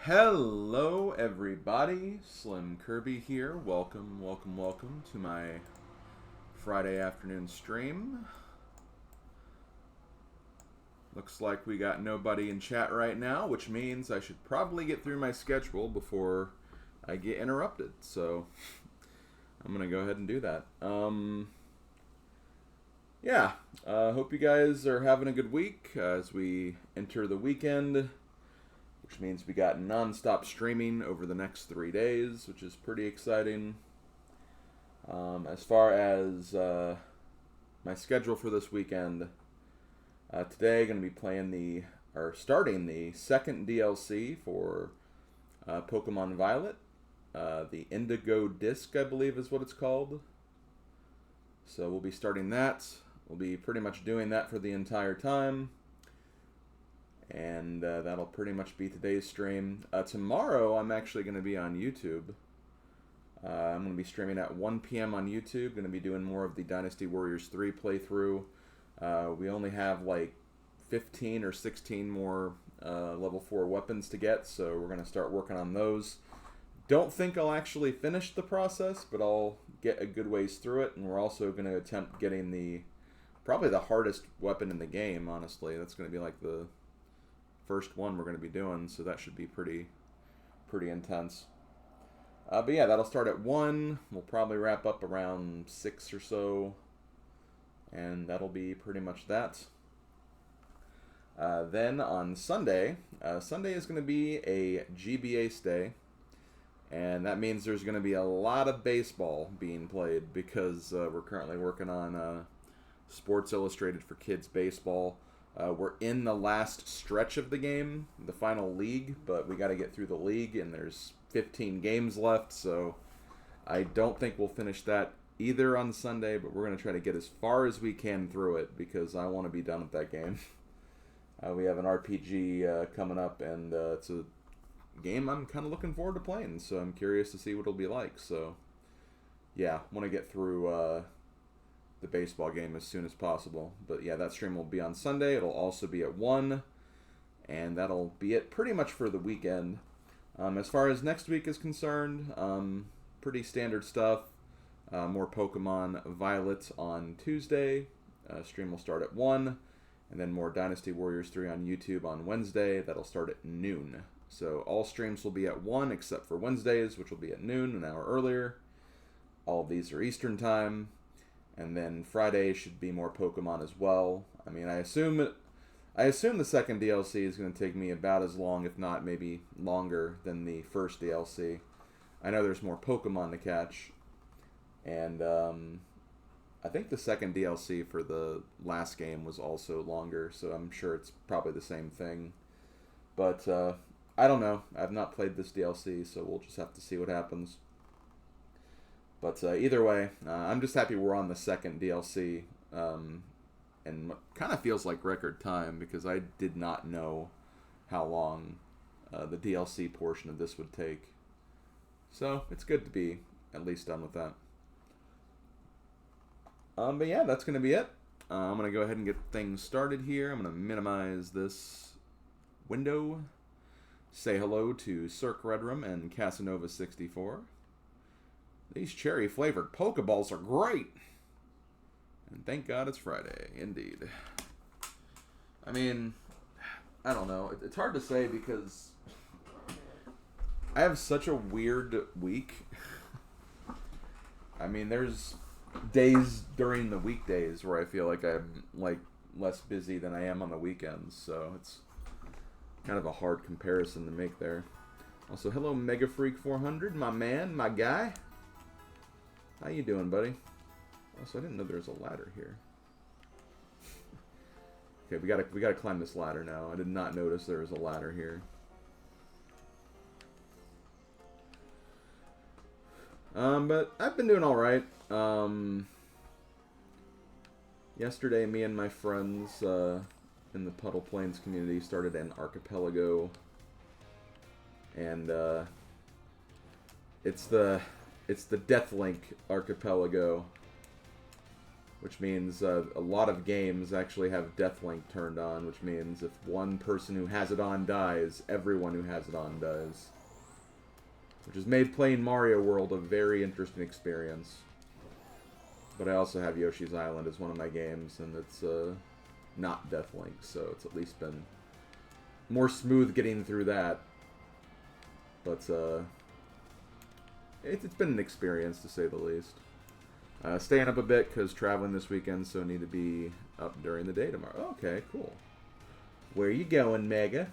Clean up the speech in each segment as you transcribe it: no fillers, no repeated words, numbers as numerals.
Hello everybody, Slim Kirby here. Welcome to my Friday afternoon stream. Looks like we got nobody in chat right now, which means I should probably get through my schedule before I get interrupted. So I'm gonna go ahead and do that. Hope you guys are having a good week as we enter the weekend, which means we got non-stop streaming over the next 3 days, which is pretty exciting. As far as my schedule for this weekend, today going to be starting the second DLC for Pokemon Violet, the Indigo Disc, I believe is what it's called. So we'll be starting that. We'll be pretty much doing that for the entire time. And that'll pretty much be today's stream. Tomorrow, I'm actually going to be on YouTube. I'm going to be streaming at 1 p.m. on YouTube. Going to be doing more of the Dynasty Warriors 3 playthrough. We only have like 15 or 16 more level 4 weapons to get, so we're going to start working on those. Don't think I'll actually finish the process, but I'll get a good ways through it, and we're also going to attempt getting probably the hardest weapon in the game, honestly. That's going to be like the first one we're going to be doing, so that should be pretty intense. But yeah, that'll start at 1. We'll probably wrap up around 6 or so, and that'll be pretty much that. Then on Sunday, Sunday is going to be a GBA day, and that means there's going to be a lot of baseball being played because we're currently working on Sports Illustrated for Kids baseball. We're in the last stretch of the game, the final league, but we got to get through the league, and there's 15 games left, so I don't think we'll finish that either on Sunday, but we're going to try to get as far as we can through it because I want to be done with that game. We have an RPG coming up, and it's a game I'm kind of looking forward to playing, so I'm curious to see what it'll be like. So, yeah, want to get through the baseball game as soon as possible. But yeah, that stream will be on Sunday. It'll also be at 1, and that'll be it pretty much for the weekend. As far as next week is concerned, pretty standard stuff. More Pokemon Violet on Tuesday. Stream will start at 1, and then more Dynasty Warriors 3 on YouTube on Wednesday. That'll start at noon. So all streams will be at 1 except for Wednesdays, which will be at noon, an hour earlier. All of these are Eastern time. And then Friday should be more Pokemon as well. I mean, I assume the second DLC is going to take me about as long, if not maybe longer, than the first DLC. I know there's more Pokemon to catch. And I think the second DLC for the last game was also longer, so I'm sure it's probably the same thing. But I don't know. I've not played this DLC, so we'll just have to see what happens. But either way, I'm just happy we're on the second DLC, and kind of feels like record time because I did not know how long the DLC portion of this would take. So it's good to be at least done with that. But yeah, that's going to be it. I'm going to go ahead and get things started here. I'm going to minimize this window. Say hello to Cirque Redrum and Casanova64. These cherry-flavored Pokeballs are great! And thank God it's Friday, indeed. I mean, I don't know. It's hard to say because I have such a weird week. I mean, there's days during the weekdays where I feel like I'm like less busy than I am on the weekends, so it's kind of a hard comparison to make there. Also, hello Mega Freak 400, my man, my guy. How you doing, buddy? Also, I didn't know there was a ladder here. Okay, we gotta climb this ladder now. I did not notice there was a ladder here. But I've been doing all right. Yesterday, me and my friends in the Puddle Plains community started an archipelago, and it's the Deathlink archipelago. which means a lot of games actually have Deathlink turned on, which means if one person who has it on dies, everyone who has it on dies. Which has made playing Mario World a very interesting experience. But I also have Yoshi's Island as one of my games, and it's not Deathlink, so it's at least been more smooth getting through that. But it's been an experience, to say the least. Staying up a bit because traveling this weekend, so I need to be up during the day tomorrow. Okay, cool. Where you going, Mega?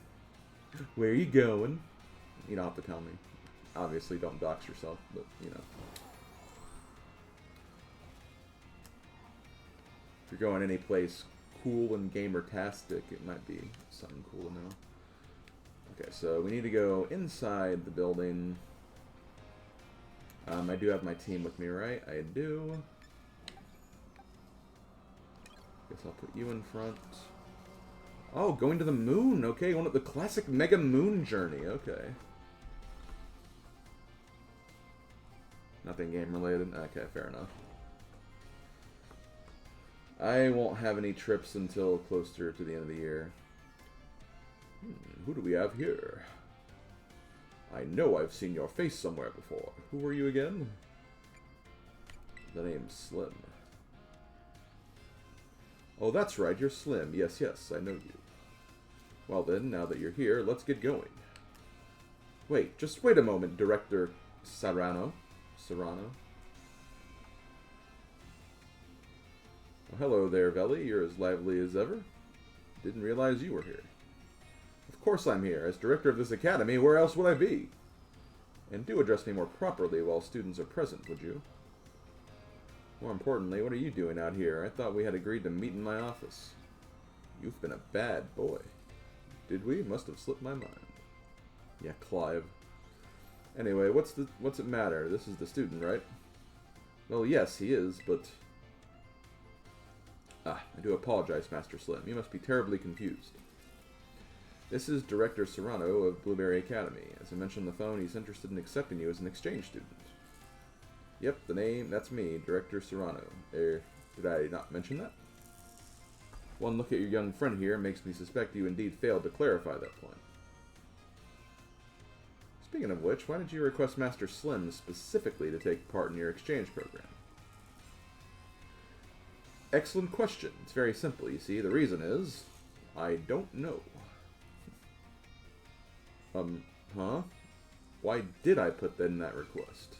Where you going? You don't have to tell me. Obviously, don't dox yourself, but, you know. If you're going any place cool and gamer-tastic, it might be something cool to know. Okay, so we need to go inside the building. I do have my team with me, right? I do. Guess I'll put you in front. Oh, going to the moon. Okay, one of the classic Mega Moon journey. Okay. Nothing game related. Okay, fair enough. I won't have any trips until closer to the end of the year. Who do we have here? I know I've seen your face somewhere before. Who were you again? The name's Slim. Oh, that's right, you're Slim. Yes, yes, I know you. Well then, now that you're here, let's get going. Wait, just wait a moment, Director Serrano. Oh, hello there, Velly. You're as lively as ever. Didn't realize you were here. Of course I'm here. As director of this academy, where else would I be? And do address me more properly while students are present, would you? More importantly, what are you doing out here? I thought we had agreed to meet in my office. You've been a bad boy. Did we? Must have slipped my mind. Yeah, Clive. Anyway, what's it matter? This is the student, right? Well, yes, he is, but... I do apologize, Master Slim. You must be terribly confused. This is Director Serrano of Blueberry Academy. As I mentioned on the phone, he's interested in accepting you as an exchange student. Yep, the name, that's me, Director Serrano. Did I not mention that? One look at your young friend here makes me suspect you indeed failed to clarify that point. Speaking of which, why did you request Master Slim specifically to take part in your exchange program? Excellent question. It's very simple, you see. The reason is, I don't know. Huh? Why did I put in that request?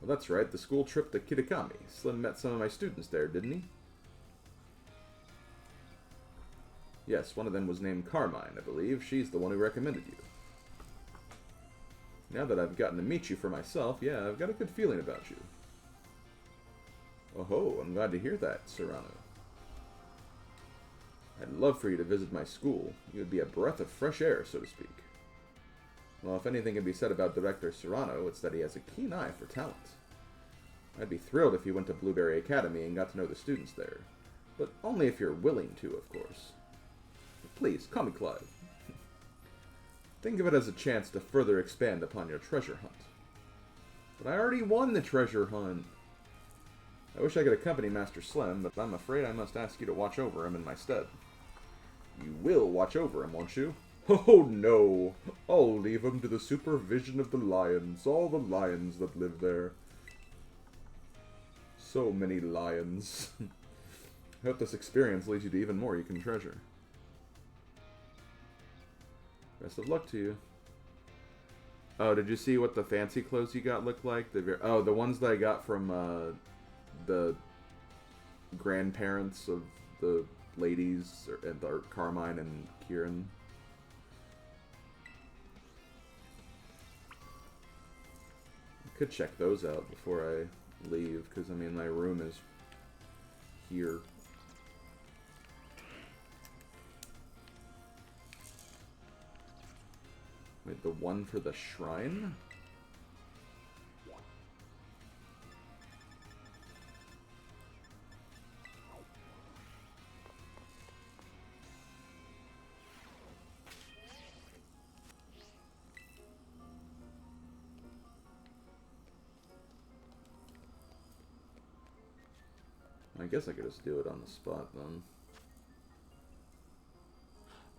Well, that's right, the school trip to Kitakami. Slim met some of my students there, didn't he? Yes, one of them was named Carmine, I believe. She's the one who recommended you. Now that I've gotten to meet you for myself, yeah, I've got a good feeling about you. Oh-ho, I'm glad to hear that, Serrano. I'd love for you to visit my school. You would be a breath of fresh air, so to speak. Well, if anything can be said about Director Serrano, it's that he has a keen eye for talent. I'd be thrilled if you went to Blueberry Academy and got to know the students there. But only if you're willing to, of course. Please, call me Clive. Think of it as a chance to further expand upon your treasure hunt. But I already won the treasure hunt. I wish I could accompany Master Slim, but I'm afraid I must ask you to watch over him in my stead. You will watch over him, won't you? Oh no! I'll leave him to the supervision of the lions, all the lions that live there. So many lions. I hope this experience leads you to even more you can treasure. Best of luck to you. Oh, did you see what the fancy clothes you got look like? Oh, the ones that I got from the grandparents of the ladies, or Carmine and Kieran. I could check those out before I leave, because, I mean, my room is here. Wait, the one for the shrine? I guess I could just do it on the spot then.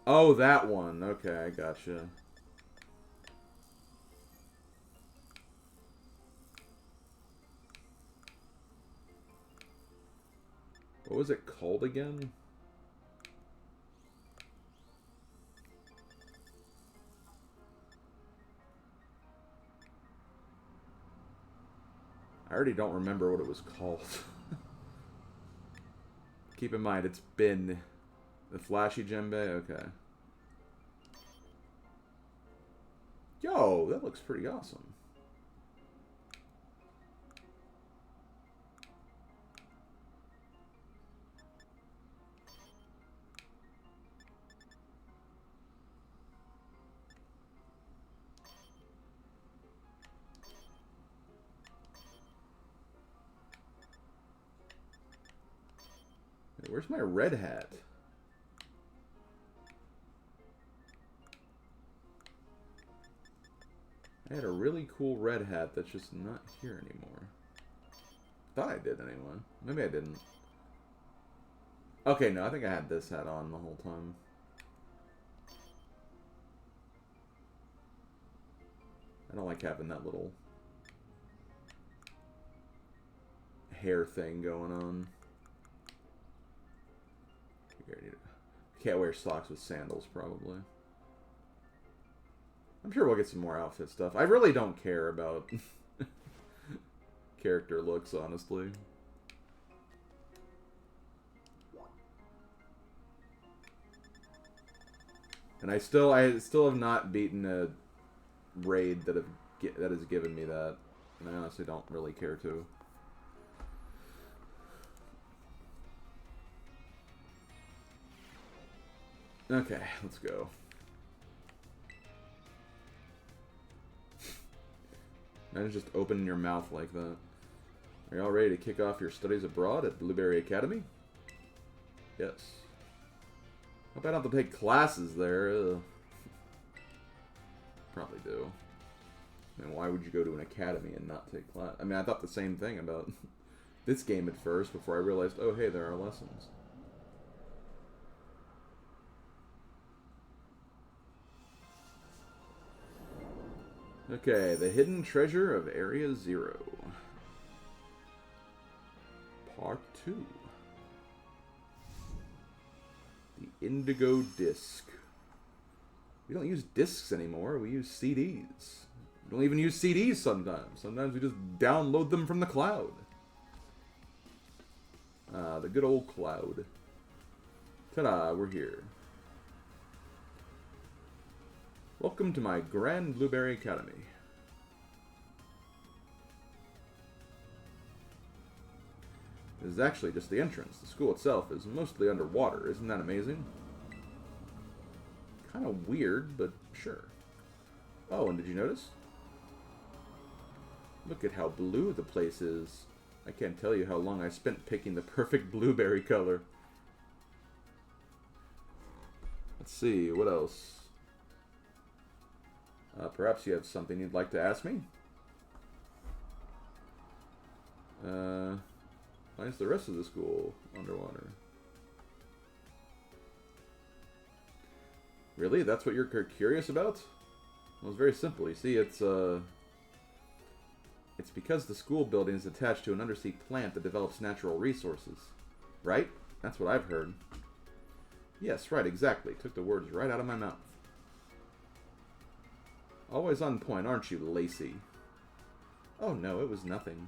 Oh, that one. Okay, I gotcha. What was it called again? I already don't remember what it was called. Keep in mind, it's been the flashy djembe. Okay. Yo, that looks pretty awesome. Hey, where's my red hat? I had a really cool red hat that's just not here anymore. Thought I did anyway. Maybe I didn't. Okay, no, I think I had this hat on the whole time. I don't like having that little hair thing going on. Can't wear socks with sandals, probably. I'm sure we'll get some more outfit stuff. I really don't care about character looks, honestly. And I still have not beaten a raid that has given me that, and I honestly don't really care to. Okay, let's go. Imagine just opening your mouth like that. Are y'all ready to kick off your studies abroad at Blueberry Academy? Yes. Hope I don't have to take classes there. Ugh. Probably do. I mean, why would you go to an academy and not take class? I mean, I thought the same thing about this game at first before I realized, oh, hey, there are lessons. Okay, the hidden treasure of Area 0. Part 2. The Indigo disc. We don't use discs anymore, we use CDs. We don't even use CDs sometimes. Sometimes we just download them from the cloud. The good old cloud. Ta-da, we're here. Welcome to my Grand Blueberry Academy. This is actually just the entrance. The school itself is mostly underwater. Isn't that amazing? Kind of weird, but sure. Oh, and did you notice? Look at how blue the place is. I can't tell you how long I spent picking the perfect blueberry color. Let's see, what else? Perhaps you have something you'd like to ask me? Why is the rest of the school underwater? Really? That's what you're curious about? Well, it's very simple. You see, it's because the school building is attached to an undersea plant that develops natural resources. Right? That's what I've heard. Yes, right, exactly. Took the words right out of my mouth. Always on point, aren't you, Lacey? Oh no, it was nothing.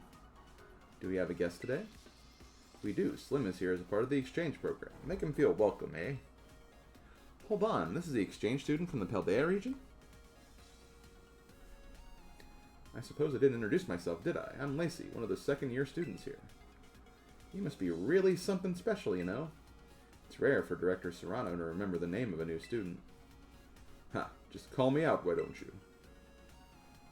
Do we have a guest today? We do. Slim is here as a part of the exchange program. Make him feel welcome, eh? Hold on, this is the exchange student from the Paldea region? I suppose I didn't introduce myself, did I? I'm Lacey, one of the second-year students here. You must be really something special, you know. It's rare for Director Serrano to remember the name of a new student. Ha, just call me out, why don't you?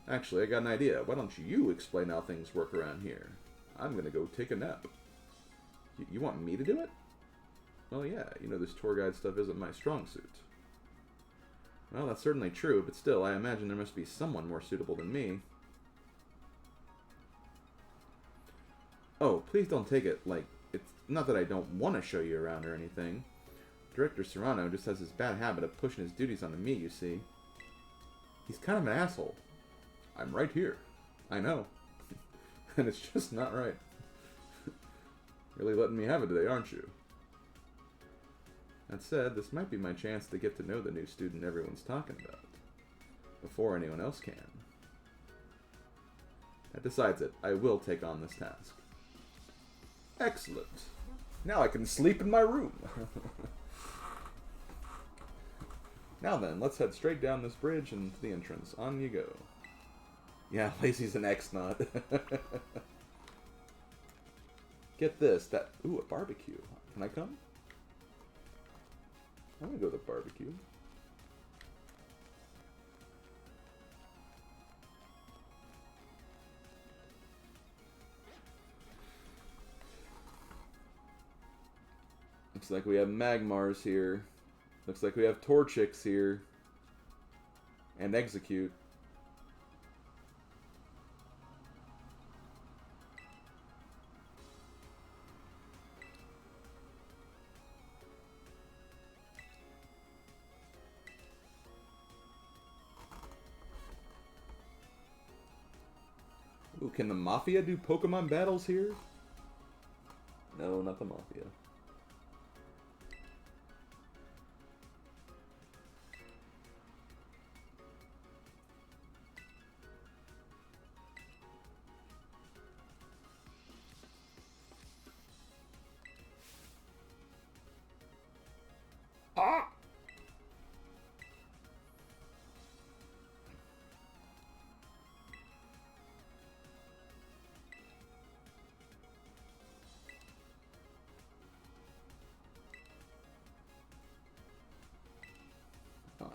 Actually, I got an idea. Why don't you explain how things work around here? I'm gonna go take a nap. You want me to do it? Well, yeah, you know this tour guide stuff isn't my strong suit. Well, that's certainly true, but still, I imagine there must be someone more suitable than me. Oh, please don't take it like not that I don't want to show you around or anything. Director Serrano just has this bad habit of pushing his duties onto me, you see. He's kind of an asshole. I'm right here. I know. And it's just not right. Really letting me have it today, aren't you? That said, this might be my chance to get to know the new student everyone's talking about. Before anyone else can. That decides it. I will take on this task. Excellent. Now I can sleep in my room. Now then, let's head straight down this bridge and to the entrance. On you go. Yeah, Lacey's an X-Nut. Get this. Ooh, a barbecue. Can I come? I'm gonna go to the barbecue. Looks like we have Magmars here. Looks like we have Torchics here. And Execute. Ooh, can the Mafia do Pokemon battles here? No, not the Mafia. Ah!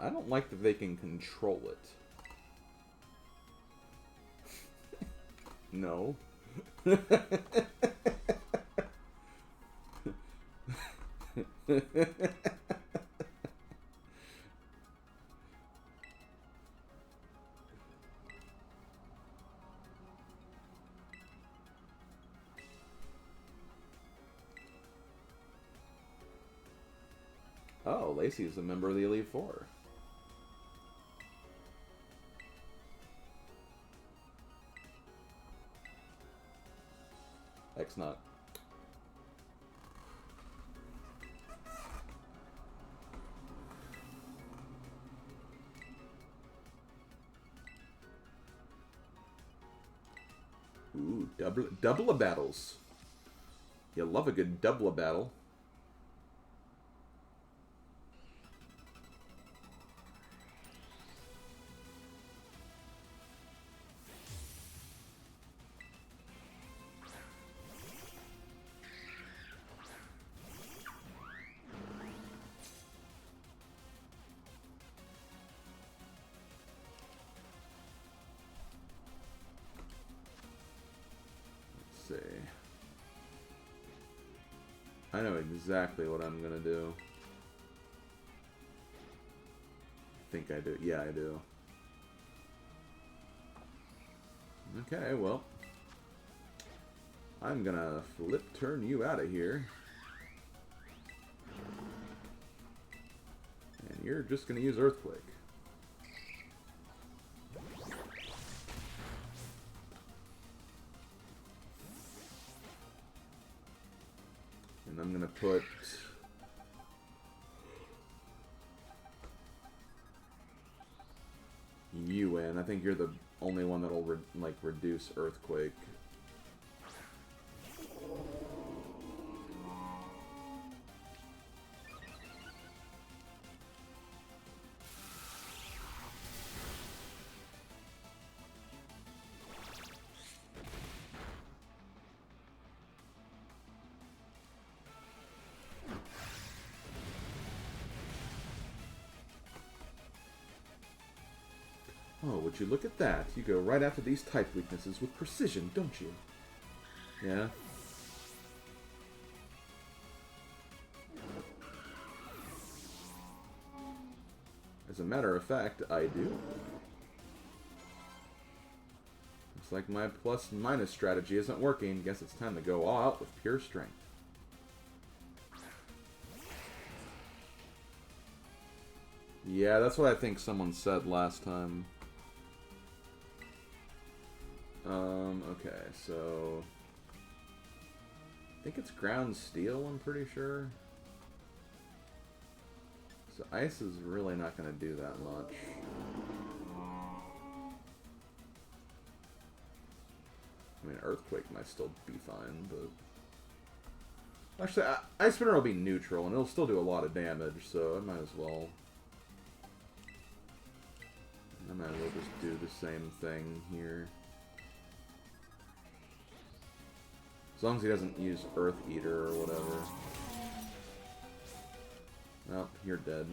I don't like that they can control it. No. Oh, Lacey is a member of the Elite Four. X-Nut. Ooh, double battles. You love a good double battle. I know exactly what I'm gonna do. I think I do. Yeah, I do. Okay, well. I'm gonna turn you out of here. And you're just gonna use Earthquake. And I'm gonna put you in. I think you're the only one that'll reduce Earthquake. Oh, would you look at that? You go right after these type weaknesses with precision, don't you? Yeah? As a matter of fact, I do. Looks like my plus-minus strategy isn't working. Guess it's time to go all out with pure strength. Yeah, that's what I think someone said last time. Okay, so... I think it's ground steel, I'm pretty sure. So ice is really not going to do that much. I mean, earthquake might still be fine, but... Actually, Ice Spinner will be neutral, and it'll still do a lot of damage, so I might as well... just do the same thing here. As long as he doesn't use Earth Eater or whatever. Oh, you're dead.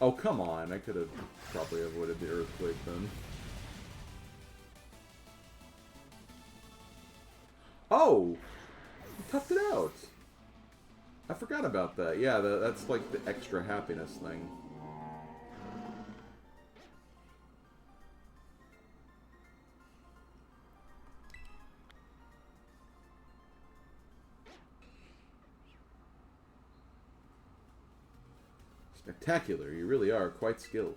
Oh, come on. I could have probably avoided the earthquake then. Oh! You toughed it out! I forgot about that. Yeah, that's like the extra happiness thing. Spectacular. You really are quite skilled.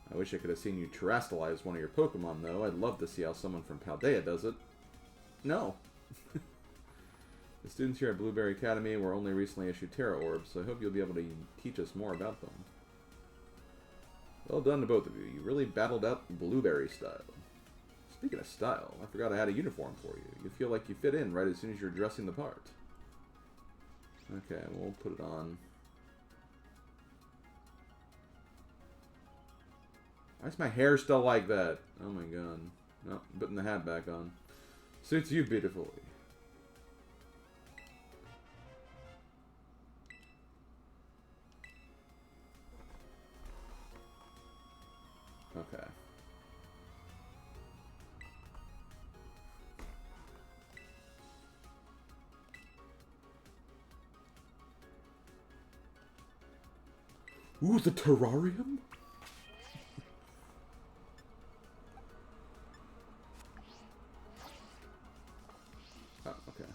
I wish I could have seen you terrestrialize one of your Pokemon, though. I'd love to see how someone from Paldea does it. No. The students here at Blueberry Academy were only recently issued Terra Orbs, so I hope you'll be able to teach us more about them. Well done to both of you. You really battled out Blueberry style. Speaking of style, I forgot I had a uniform for you. You feel like you fit in right as soon as you're dressing the part. Okay, we'll put it on. Why is my hair still like that? Oh my god. No, putting the hat back on. Suits you beautifully. Okay. Ooh, the terrarium? Oh, okay.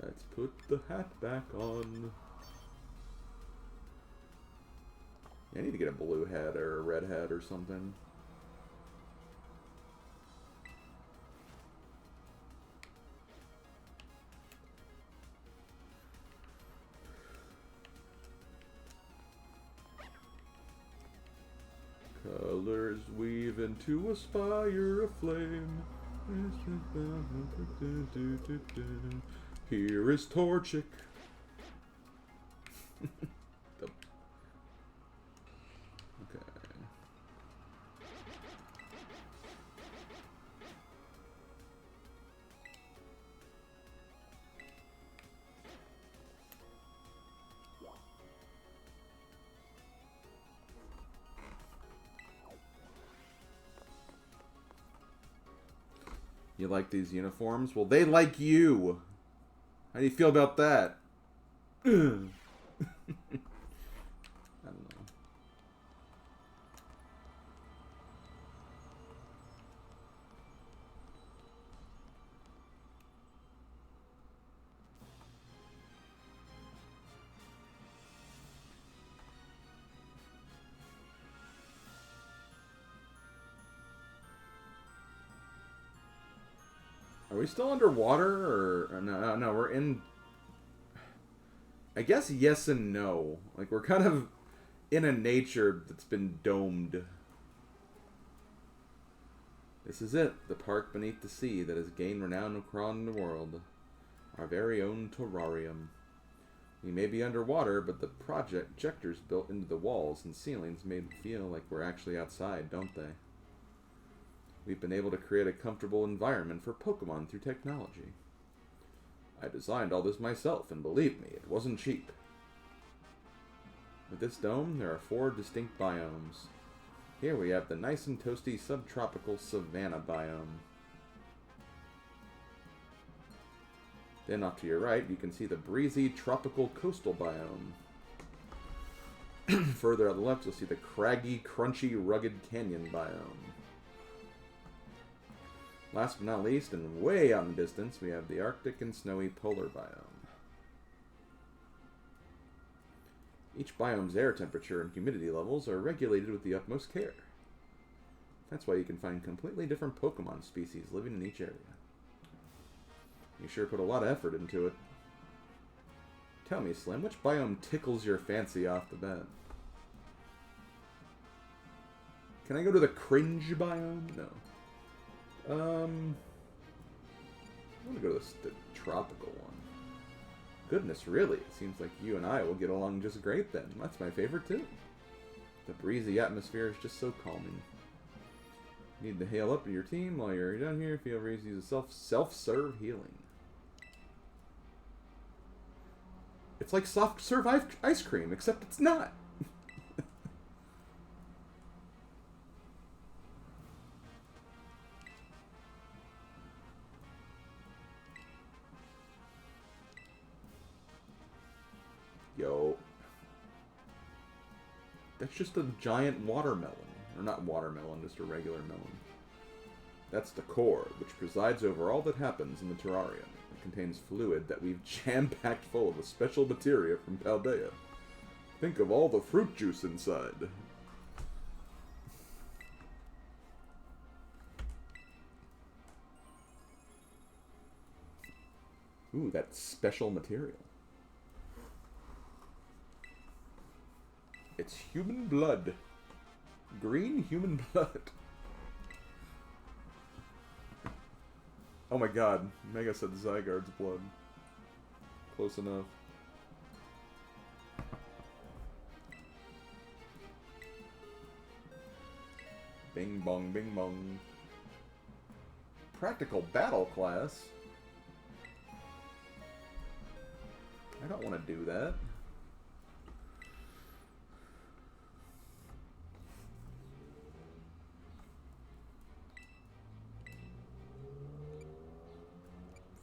Let's put the hat back on. I need to get a blue hat or a red hat or something. Colors weave into a spire of flame. Here is Torchic. You like these uniforms? Well, they like you. How do you feel about that? I don't know. Are we still underwater, or no? No, we're in. I guess yes and no. Like we're kind of in a nature that's been domed. This is it, the park beneath the sea that has gained renown across the world. Our very own terrarium. We may be underwater, but the projectors built into the walls and ceilings made it feel like we're actually outside, don't they? We've been able to create a comfortable environment for Pokemon through technology. I designed all this myself, and believe me, it wasn't cheap. With this dome, there are 4 distinct biomes. Here we have the nice and toasty subtropical savanna biome. Then off to your right, you can see the breezy tropical coastal biome. Further on the left, you'll see the craggy, crunchy, rugged canyon biome. Last but not least, and way out in the distance, we have the Arctic and snowy polar biome. Each biome's air temperature and humidity levels are regulated with the utmost care. That's why you can find completely different Pokemon species living in each area. You sure put a lot of effort into it. Tell me, Slim, which biome tickles your fancy off the bat? Can I go to the cringe biome? No. I'm gonna go to the tropical one. Goodness, really? It seems like you and I will get along just great then. That's my favorite too. The breezy atmosphere is just so calming. You need to hail up to your team while you're down here. Feel free to use a self-serve healing. It's like soft serve ice cream, except it's not. Yo. That's just a giant watermelon. Or not watermelon, just a regular melon. That's the core, which presides over all that happens in the terrarium. It contains fluid that we've jam-packed full of a special materia from Paldea. Think of all the fruit juice inside. Ooh, that's special material. It's human blood. Green human blood. Oh my god. Mega said Zygarde's blood. Close enough. Bing bong, bing bong. Practical battle class? I don't want to do that.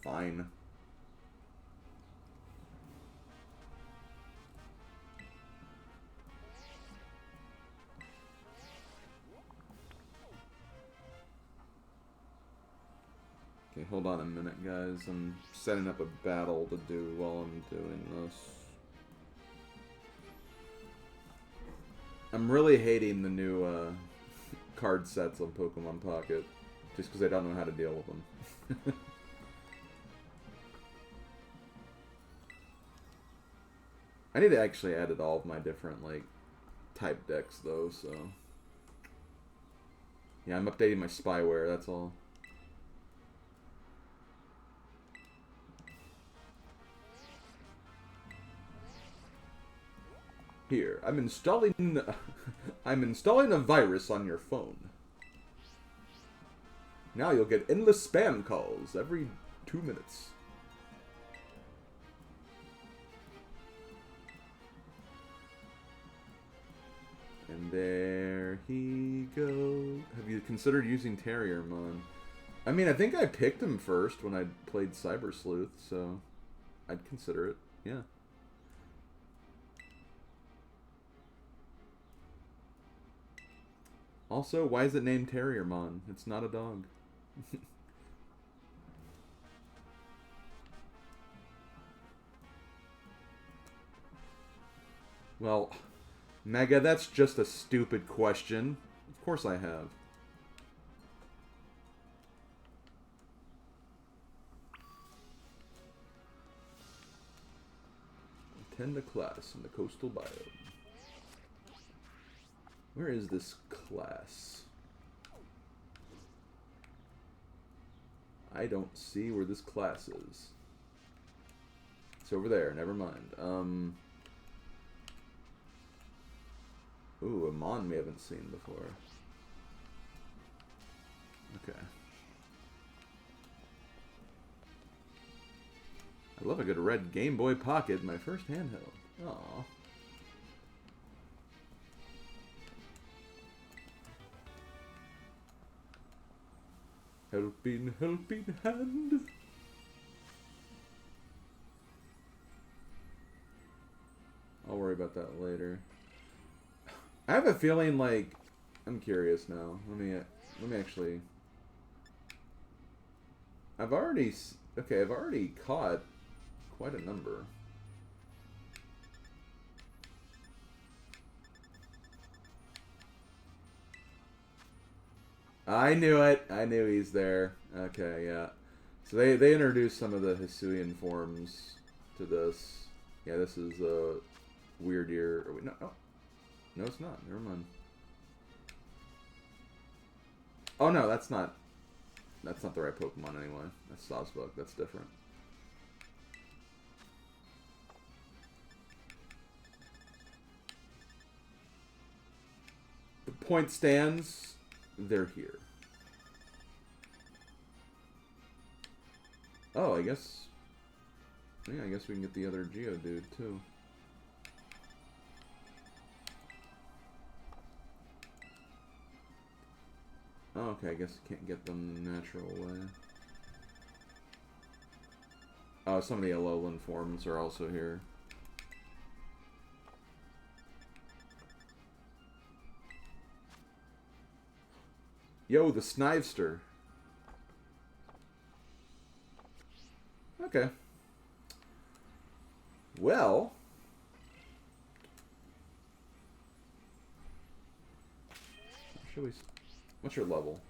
Fine. Okay, hold on a minute, guys. I'm setting up a battle to do while I'm doing this. I'm really hating the new card sets on Pokemon Pocket, just because I don't know how to deal with them. I need to actually edit all of my different, like, type decks, though, so... Yeah, I'm updating my spyware, that's all. Here, I'm installing a virus on your phone. Now you'll get endless spam calls every 2 minutes. And there he goes. Have you considered using Terriermon? I mean, I think I picked him first when I played Cyber Sleuth, so I'd consider it, yeah. Also, why is it named Terriermon? It's not a dog. Well, Mega, that's just a stupid question. Of course I have. Attend a class in the coastal biome. Where is this class? I don't see where this class is. It's over there, never mind. Ooh, a Mon we haven't seen before. Okay. I love a good red Game Boy Pocket, my first handheld. Aww. Helping, helping hand. I'll worry about that later. I have a feeling like I'm curious now. Let me actually. I've already caught quite a number. I knew it. I knew he's there. Okay, yeah. So they introduced some of the Hisuian forms to this. Yeah, this is a weird year. No, oh, no, it's not. Never mind. Oh no, that's not. That's not the right Pokemon anyway. That's Sawsbuck. That's different. The point stands. They're here. Oh, I guess. Yeah, I guess we can get the other Geodude too. Oh, okay, I guess you can't get them the natural way. Oh, some of the Alolan forms are also here. Yo, the Snivester. Okay. Well. Should we... What's your level?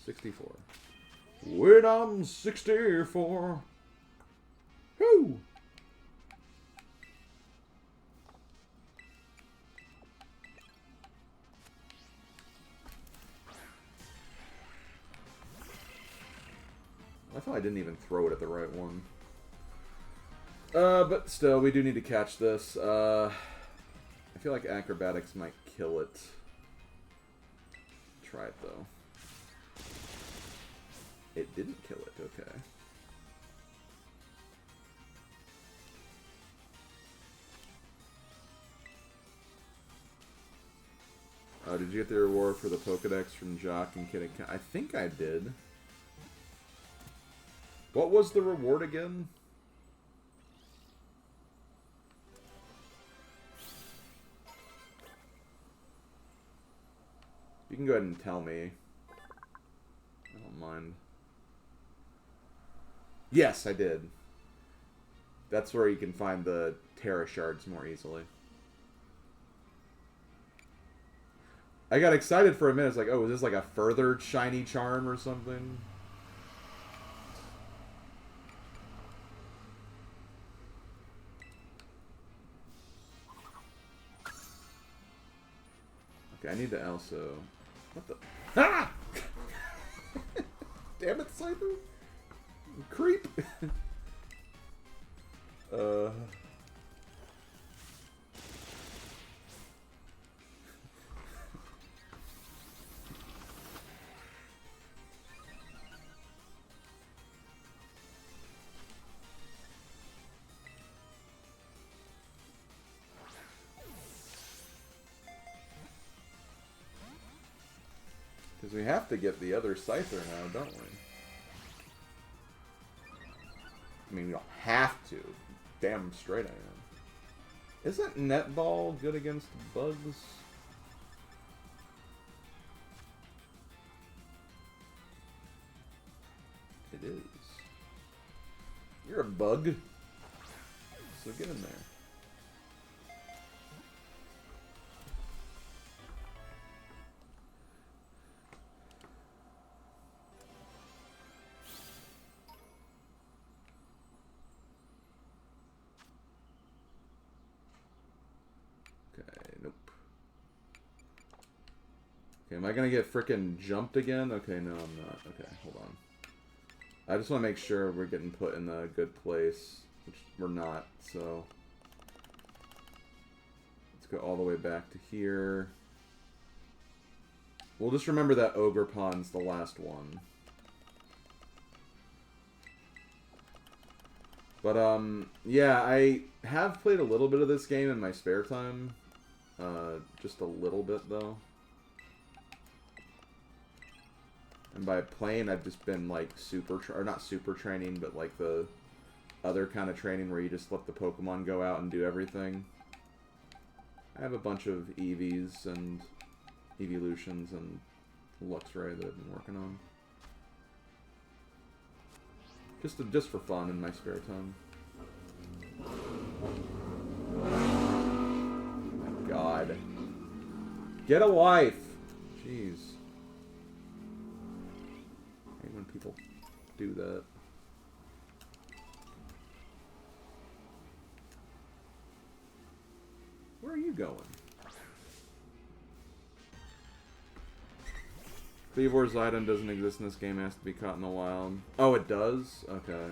64. When I'm 64. Woo! I thought I didn't even throw it at the right one. But still, we do need to catch this. I feel like acrobatics might kill it. Try it, though. It didn't kill it, okay. Did you get the reward for the Pokedex from Jock and Kid? I think I did. What was the reward again? You can go ahead and tell me. I don't mind. Yes, I did. That's where you can find the Terra Shards more easily. I got excited for a minute. It's like, oh, is this like a further shiny charm or something? Okay, I need to also... What the... Ah! Damn it, Scyther! Creep! Because we have to get the other Scyther now, don't we? I mean, we don't have to. Damn straight I am. Isn't Netball good against bugs? It is. You're a bug. So get in there. Okay, am I gonna get frickin' jumped again? Okay, no, I'm not. Okay, hold on. I just want to make sure we're getting put in a good place, which we're not, so... Let's go all the way back to here. We'll just remember that Ogre Pond's the last one. But, yeah, I have played a little bit of this game in my spare time. Just a little bit, though. And by playing, I've just been, like, or not super training, but, like, the other kind of training where you just let the Pokemon go out and do everything. I have a bunch of Eevees and Evolutions and Luxray that I've been working on. Just for fun in my spare time. My God. Get a wife! Jeez. I hate when people do that. Where are you going? Cleavor's item doesn't exist in this game, it has to be caught in the wild. Oh, it does? Okay.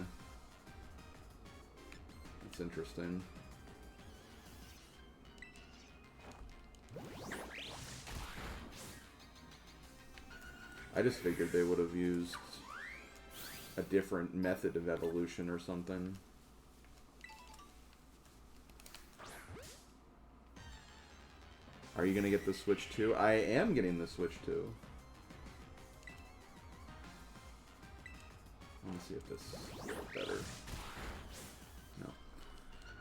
That's interesting. I just figured they would have used a different method of evolution or something. Are you gonna get the Switch 2? I am getting the Switch 2. Let me see if this is better. No.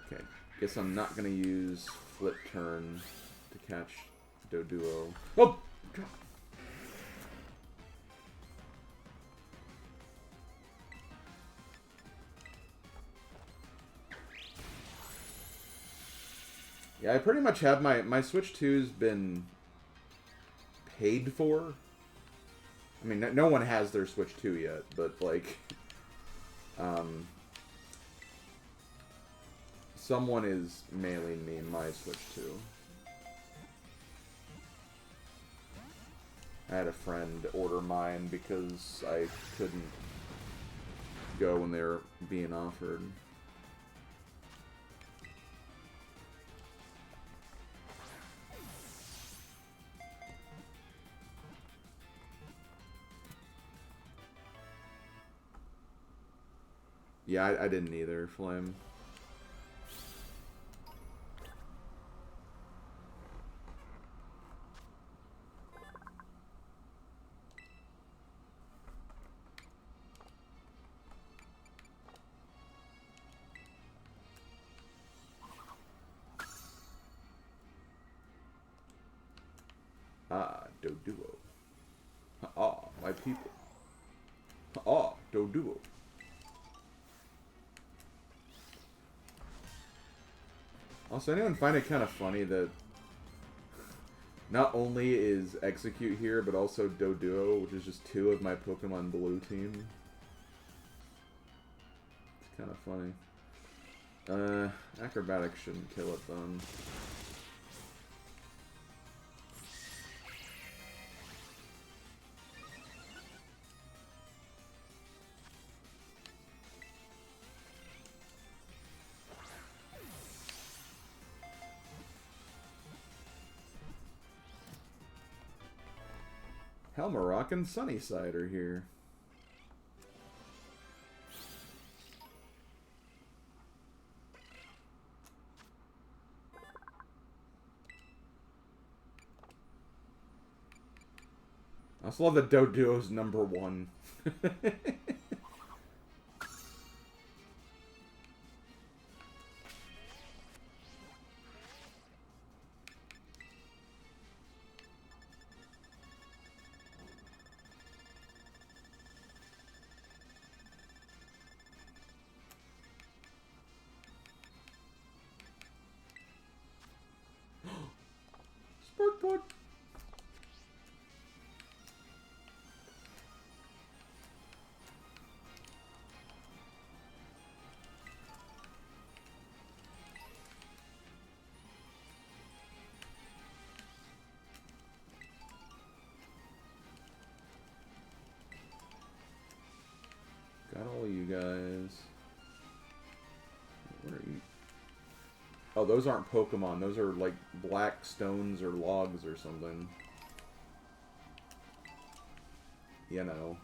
Okay. Guess I'm not gonna use Flip Turn to catch Doduo. Oh! God. Yeah, I pretty much have my Switch 2's been paid for. I mean, no one has their Switch 2 yet, but, like, someone is mailing me my Switch 2. I had a friend order mine because I couldn't go when they were being offered. Yeah, I didn't either, Flame. Ah, Doduo. Ah, my people. Ah, Doduo. Also, anyone find it kind of funny that not only is Execute here, but also Doduo, which is just two of my Pokemon Blue team? It's kind of funny. Acrobatics shouldn't kill it, then. Helmarock and Sunnyside are here. I also love that Doduo's #1. Sparkbot. Got all you guys. What are you? Oh, those aren't Pokemon. Those are like black stones or logs or something. You know.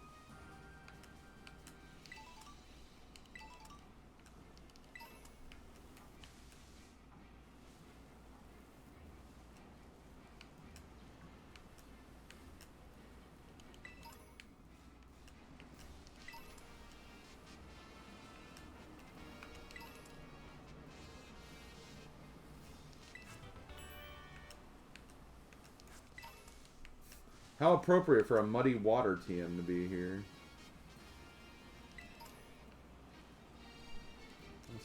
How appropriate for a Muddy Water TM to be here.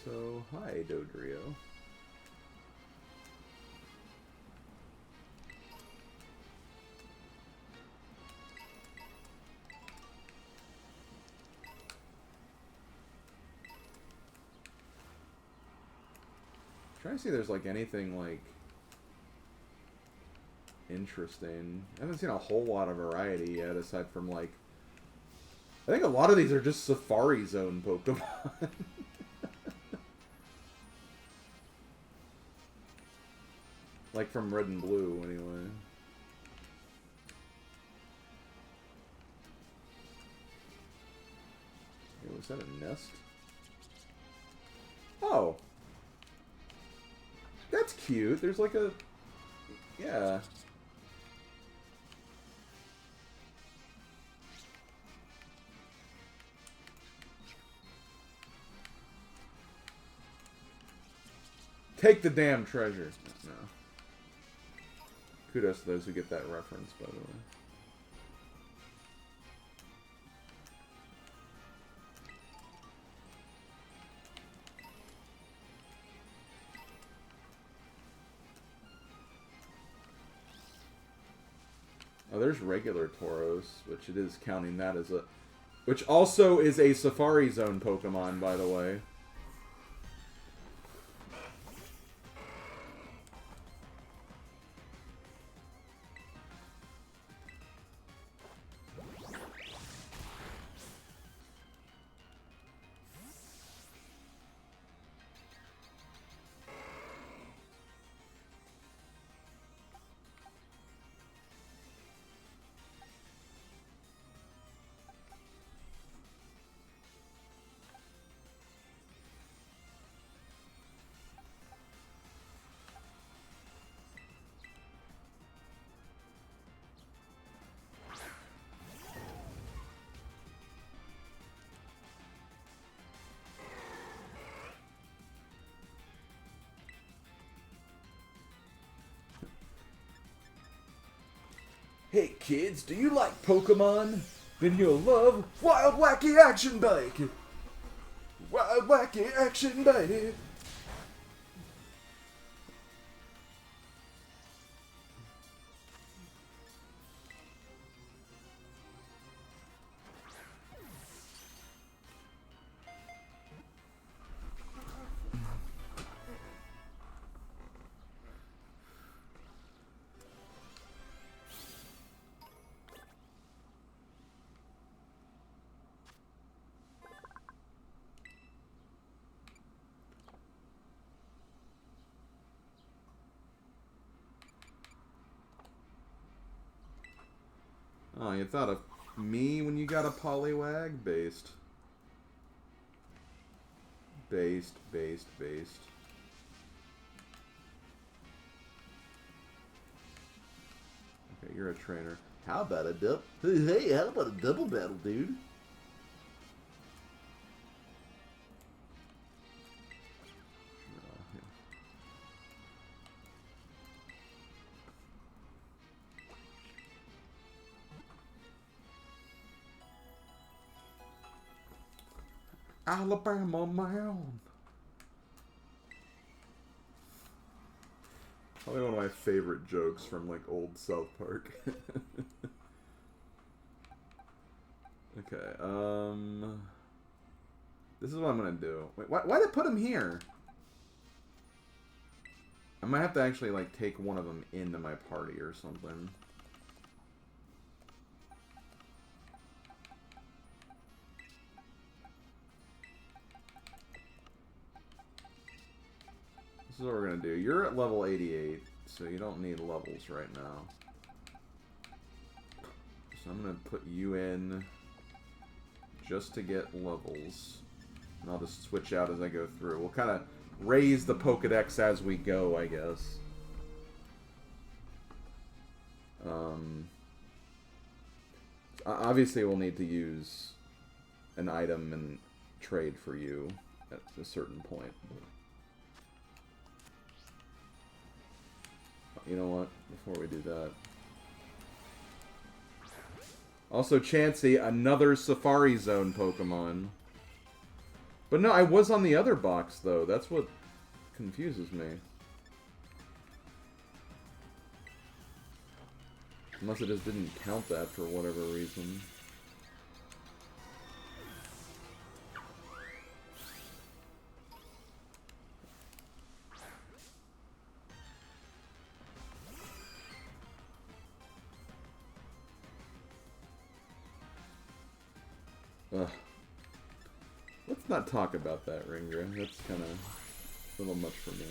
So, hi, Dodrio. Trying to see if there's like anything like interesting. I haven't seen a whole lot of variety yet, aside from like I think a lot of these are just Safari Zone Pokemon. Like from Red and Blue, anyway. Hey, was that a nest? Oh. That's cute. There's like a... Yeah. Take the damn treasure. No. Kudos to those who get that reference, by the way. Oh, there's regular Tauros, which it is counting that as a... Which also is a Safari Zone Pokemon, by the way. Hey kids, do you like Pokemon? Then you'll love Wild Wacky Action Bike! Wild Wacky Action Bike! Oh, you thought of me when you got a Poliwag? Based. Based. Okay, you're a trainer. How about a Hey, how about a double battle, dude? Alabama man. Probably one of my favorite jokes from like old South Park. Okay, this is what I'm gonna do. Wait, why did they put him here? I might have to actually like take one of them into my party or something. This is what we're gonna do. You're at level 88, so you don't need levels right now. So I'm gonna put you in just to get levels. And I'll just switch out as I go through. We'll kind of raise the Pokedex as we go, I guess. Obviously we'll need to use an item and trade for you at a certain point. You know what? Before we do that. Also, Chansey, another Safari Zone Pokemon. But no, I was on the other box, though. That's what confuses me. Unless it just didn't count that for whatever reason. Ugh. Let's not talk about that, Ringra. That's kind of a little much for me.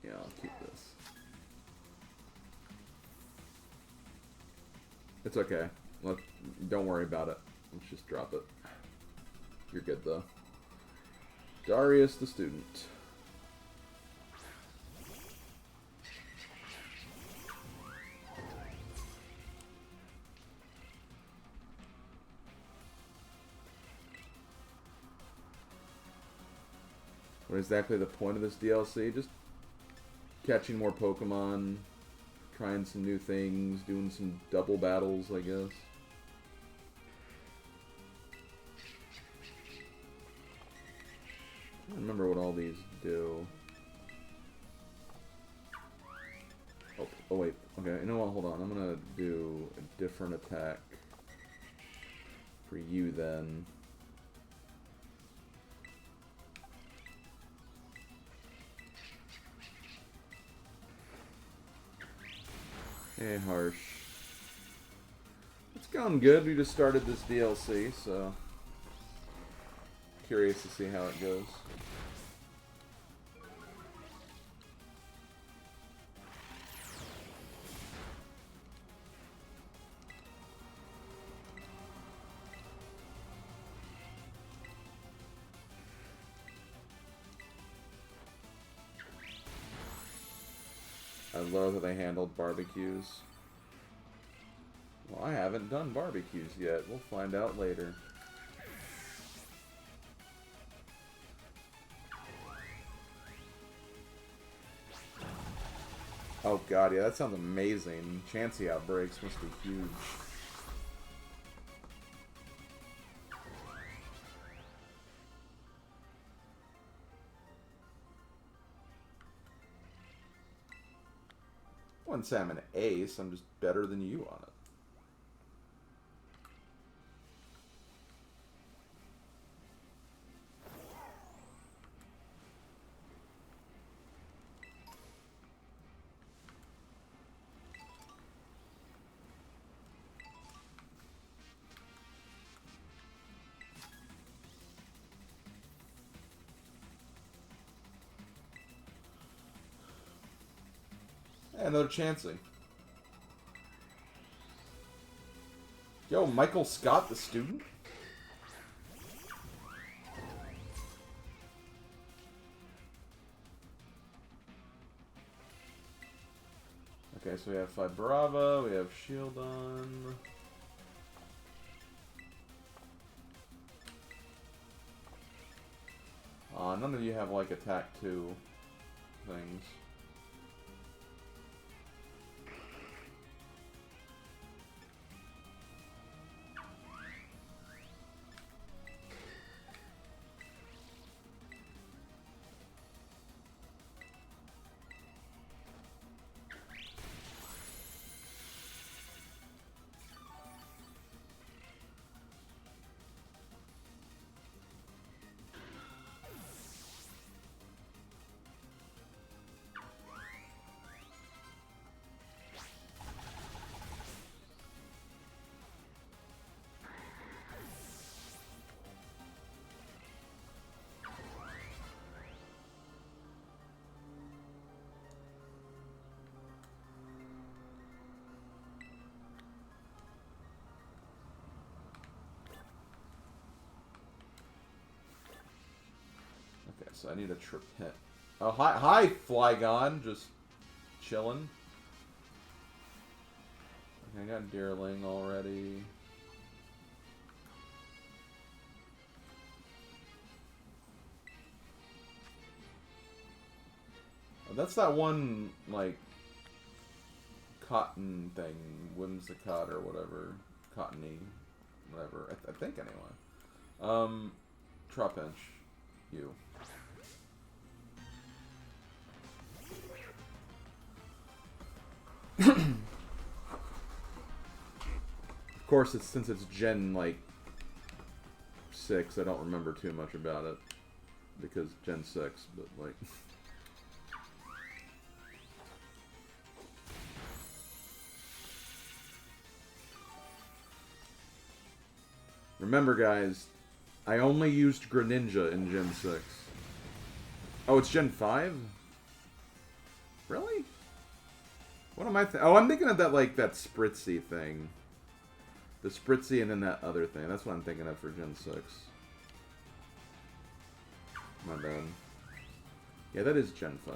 Yeah, I'll keep this. It's okay. Don't worry about it. Let's just drop it. You're good, though. Darius the student. What exactly the point of this DLC? Just catching more Pokemon, trying some new things, doing some double battles, I guess. I don't remember what all these do. Oh wait. Okay, you know what? Hold on. I'm gonna do a different attack for you then. Hey, Harsh. It's gone good. We just started this DLC, so curious to see how it goes. I love that they handled barbecues. Well, I haven't done barbecues yet. We'll find out later. Oh god, yeah, that sounds amazing. Chansey outbreaks must be huge. I wouldn't say I'm an ace, I'm just better than you on it. Hey, another Chansey. Yo, Michael Scott, the student? Okay, so we have Fibrava, we have Shieldon. None of you have, like, attack 2 things. Okay, so I need a trip hit. Oh, hi, Flygon, just chilling. Okay, I got Deerling already. That's that one, like, cotton thing, Whimsicott or whatever. Cottony, whatever. I think, anyway. Trapinch. You. Of course, since it's Gen, like, 6, I don't remember too much about it. Because Gen 6, but, like... Remember, guys, I only used Greninja in Gen 6. Oh, it's Gen 5? Really? What am I Oh, I'm thinking of that, like, that Spritzy thing. The Spritzy and then that other thing. That's what I'm thinking of for Gen 6. My bad. Yeah, that is Gen 5.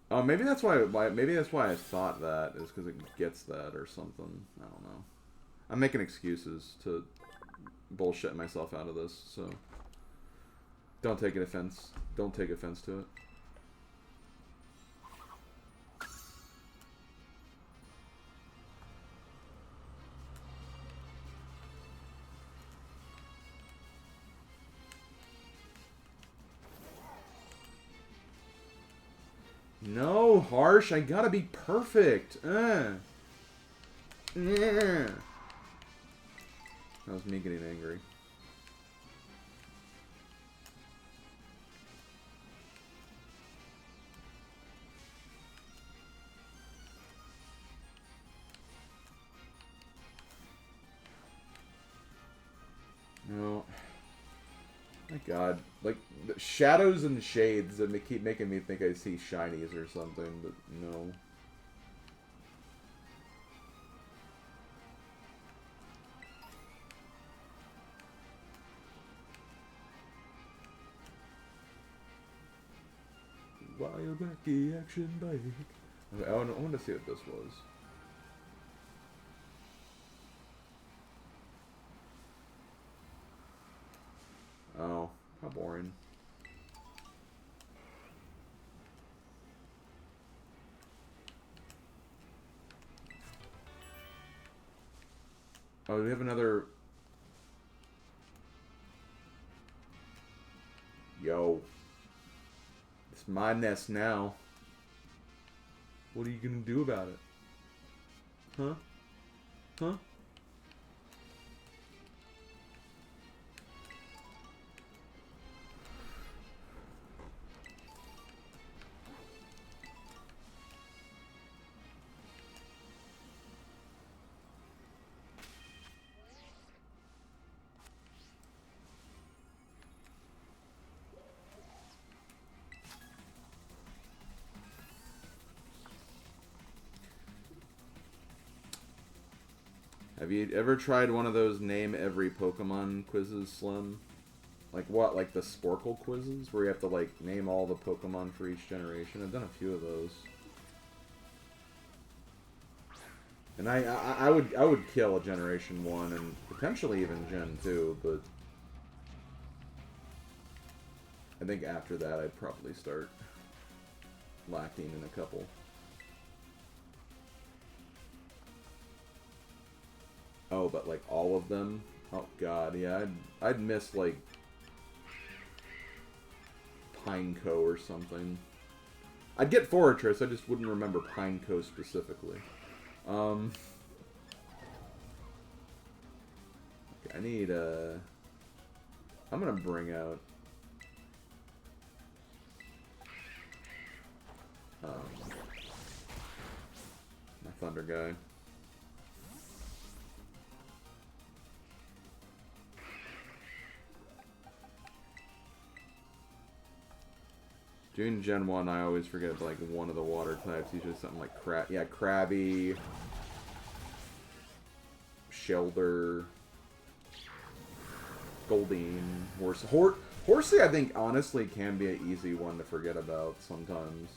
Oh, maybe that's why I thought that, is because it gets that or something. I don't know. I'm making excuses to bullshit myself out of this, so don't take offense. Don't take offense to it. No, Harsh, I gotta be perfect. Yeah. That was me getting angry. No. My god. Like, the shadows and shades that keep making me think I see shinies or something, but no. Wildbacky action bike. Okay, I want to see what this was. Oh, how boring. Oh, do we have another... Yo. It's my nest now. What are you gonna do about it? Huh? Huh? Have you ever tried one of those name every Pokemon quizzes, Slim? Like what? Like the Sporkle quizzes? Where you have to, like, name all the Pokemon for each generation? I've done a few of those. And I would kill a Generation 1 and potentially even Gen 2, but... I think after that I'd probably start lacking in a couple. Oh, but like all of them? Oh god, yeah, I'd miss like Pineco or something. I'd get Fortress, I just wouldn't remember Pineco specifically. Okay, I need I'm gonna bring out my Thunder guy. Doing Gen 1, I always forget, like, one of the water types. Usually something like Krabby, Shelder, Goldeen, Horsey, I think, honestly, can be an easy one to forget about sometimes.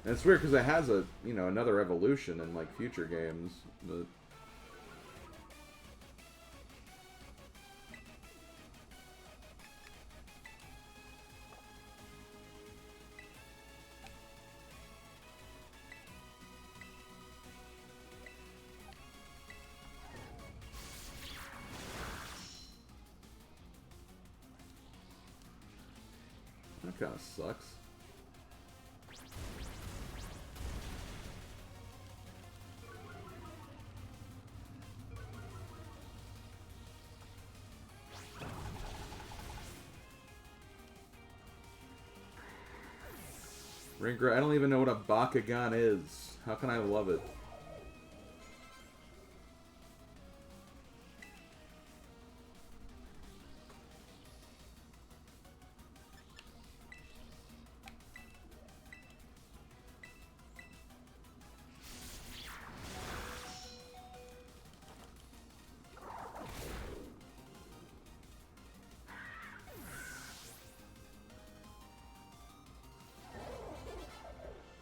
And it's weird because it has a, you know, another evolution in like future games, but that kind of sucks. I don't even know what a Bakugan is. How can I love it?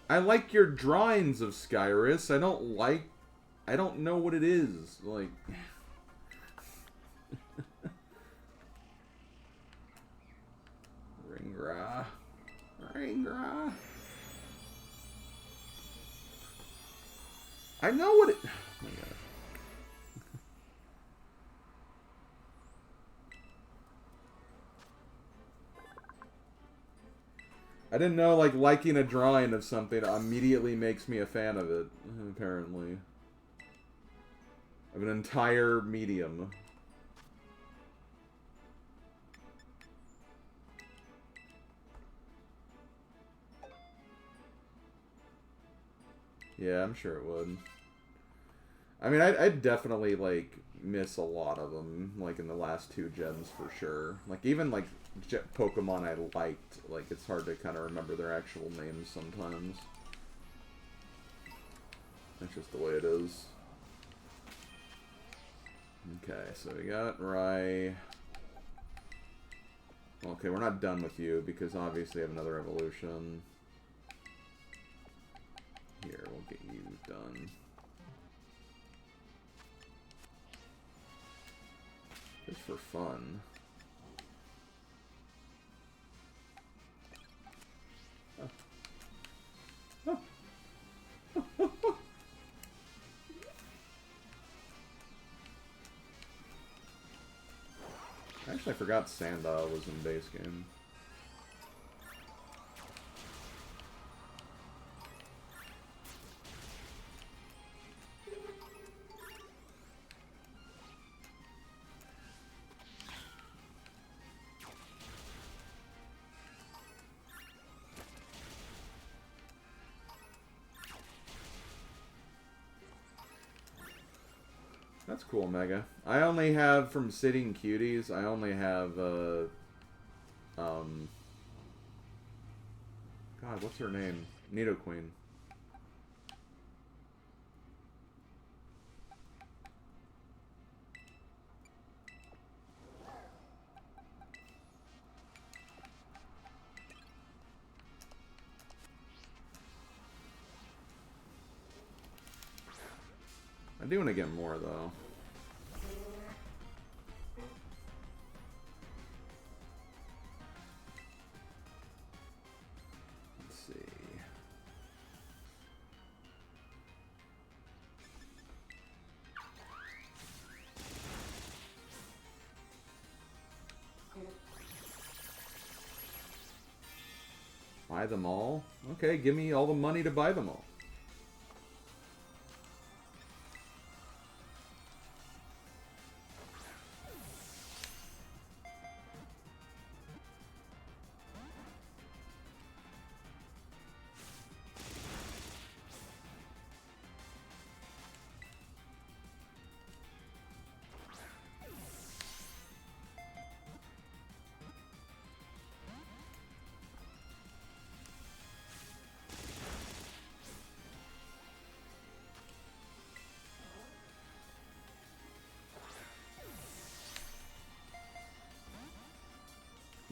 I like your drawings of Skyrus. I don't know what it is. Like... Ringra. Ringra. I know what it... Oh my god. I didn't know, like, liking a drawing of something immediately makes me a fan of it, apparently. Of an entire medium. Yeah, I'm sure it would. I mean, I'd definitely, like, miss a lot of them, like, in the last 2 gens for sure. Like, even, like, Pokemon I liked, like, it's hard to kind of remember their actual names sometimes. That's just the way it is. Okay, so we got Rai. Okay, we're not done with you, because obviously I have another evolution. Here, we'll get you done. Just for fun. Actually, I forgot Sandile was in base game. That's cool, Mega. I only have, from Sitting Cuties, I only have, God, what's her name? Nidoqueen. I do want to get more, though. Let's see. Buy them all? Okay, give me all the money to buy them all.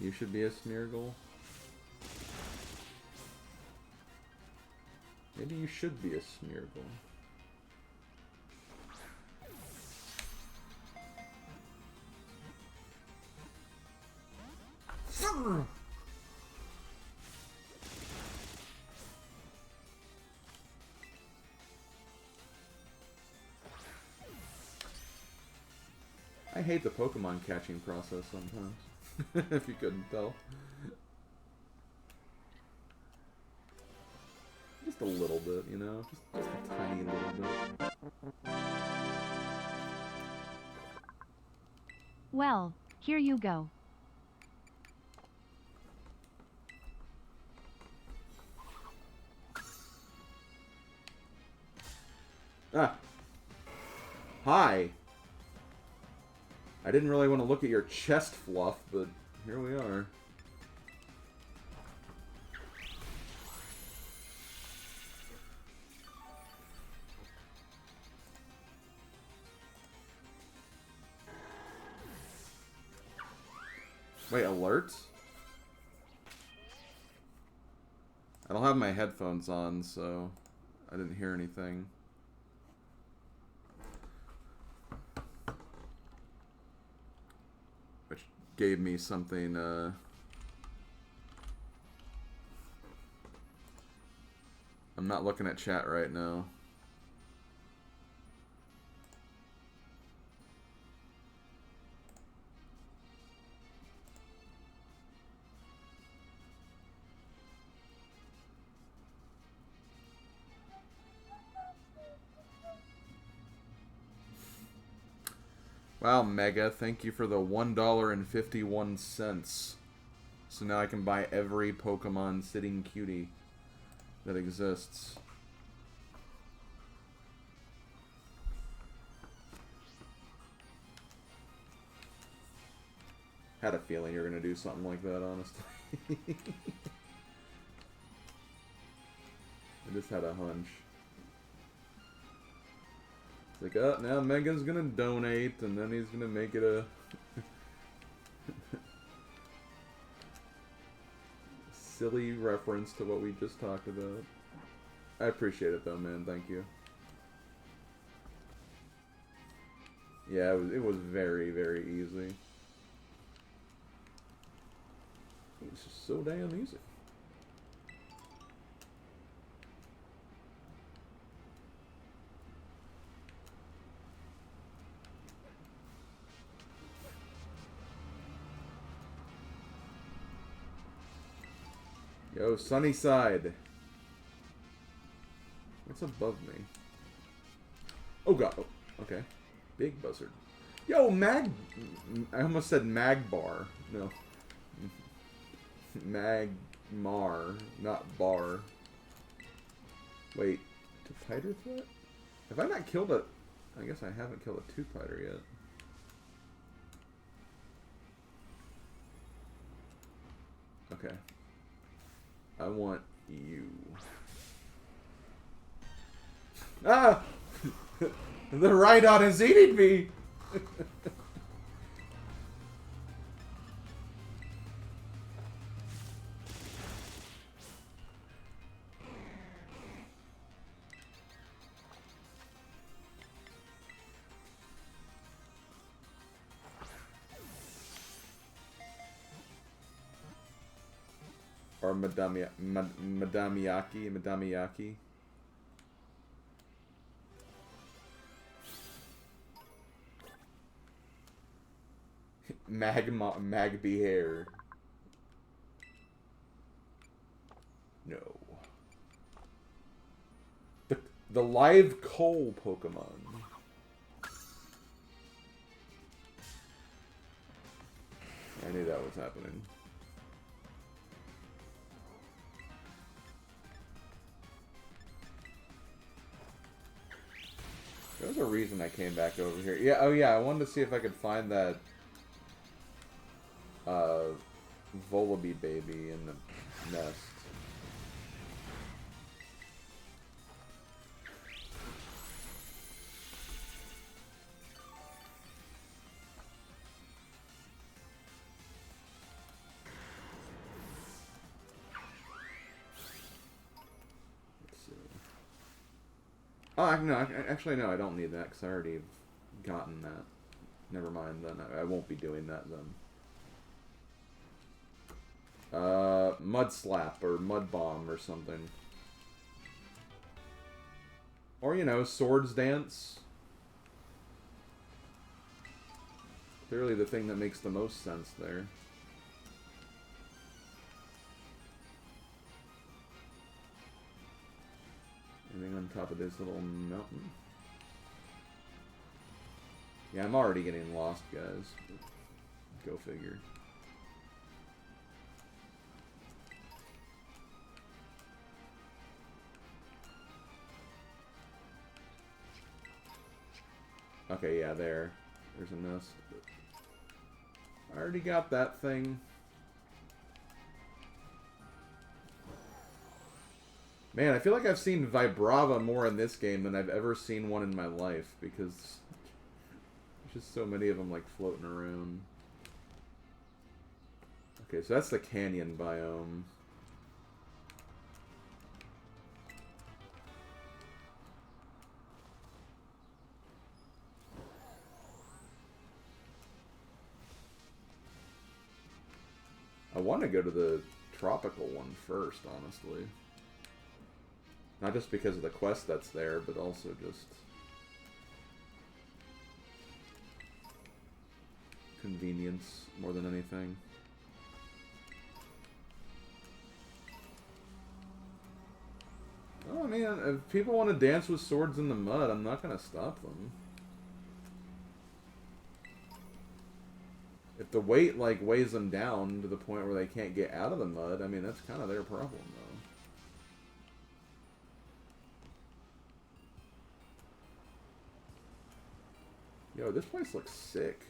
You should be a Smeargle. Maybe you should be a Smeargle. I hate the Pokemon catching process sometimes, if you couldn't tell. Just a little bit, you know? Just a tiny little bit. Well, here you go. Ah! Hi! I didn't really want to look at your chest fluff, but here we are. Wait, alerts? I don't have my headphones on, so I didn't hear anything. Which gave me something, I'm not looking at chat right now. Wow, Mega, thank you for the $1.51. So now I can buy every Pokemon Sitting Cutie that exists. Had a feeling you were going to do something like that, honestly. I just had a hunch. It's like, oh, now Megan's gonna donate, and then he's gonna make it a silly reference to what we just talked about. I appreciate it though, man. Thank you. Yeah, it was very, very easy. It's just so damn easy. Yo, Sunnyside. What's above me? Oh god. Oh, okay. Big buzzard. Yo, I almost said Magbar. No. Magmar, not bar. Wait, two-piter threat? Have I not killed a... I guess I haven't killed a two-piter yet. Okay. I want you. Ah! The Rhydon is eating me! Or Madamiaki. Magby hair. No. The live coal Pokemon. I knew that was happening. There was a reason I came back over here. Yeah, oh yeah, I wanted to see if I could find that Volibee baby in the nest. Let's see. Oh, no, actually, no, I don't need that because I already have gotten that. Never mind, then. I won't be doing that, then. Mud Slap or Mud Bomb or something. Or, you know, Swords Dance. Clearly the thing that makes the most sense there. Anything on top of this little mountain? Yeah, I'm already getting lost, guys. Go figure. Okay, yeah, there's a nest. I already got that thing. Man, I feel like I've seen Vibrava more in this game than I've ever seen one in my life, because there's just so many of them, like, floating around. Okay, so that's the canyon biome. I want to go to the tropical one first, honestly. Not just because of the quest that's there, but also just convenience more than anything. Oh, I mean, if people want to dance with swords in the mud, I'm not going to stop them. If the weight, like, weighs them down to the point where they can't get out of the mud, I mean, that's kind of their problem, though. Yo, this place looks sick.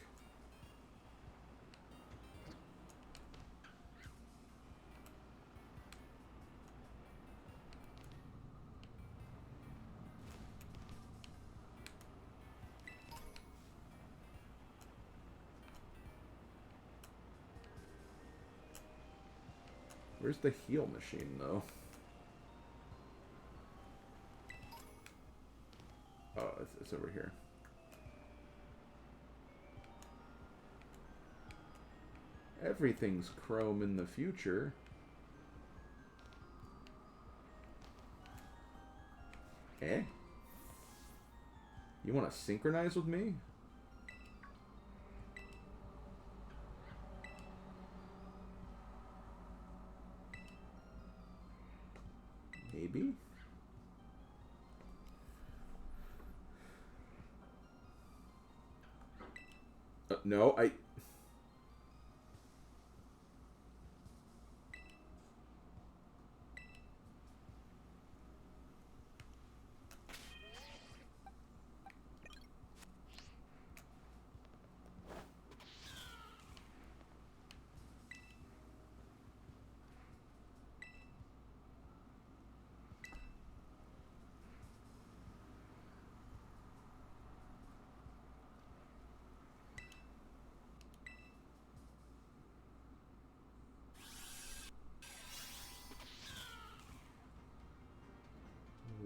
Where's the heal machine, though? Oh, it's over here. Everything's chrome in the future. Eh? You want to synchronize with me? Maybe? No,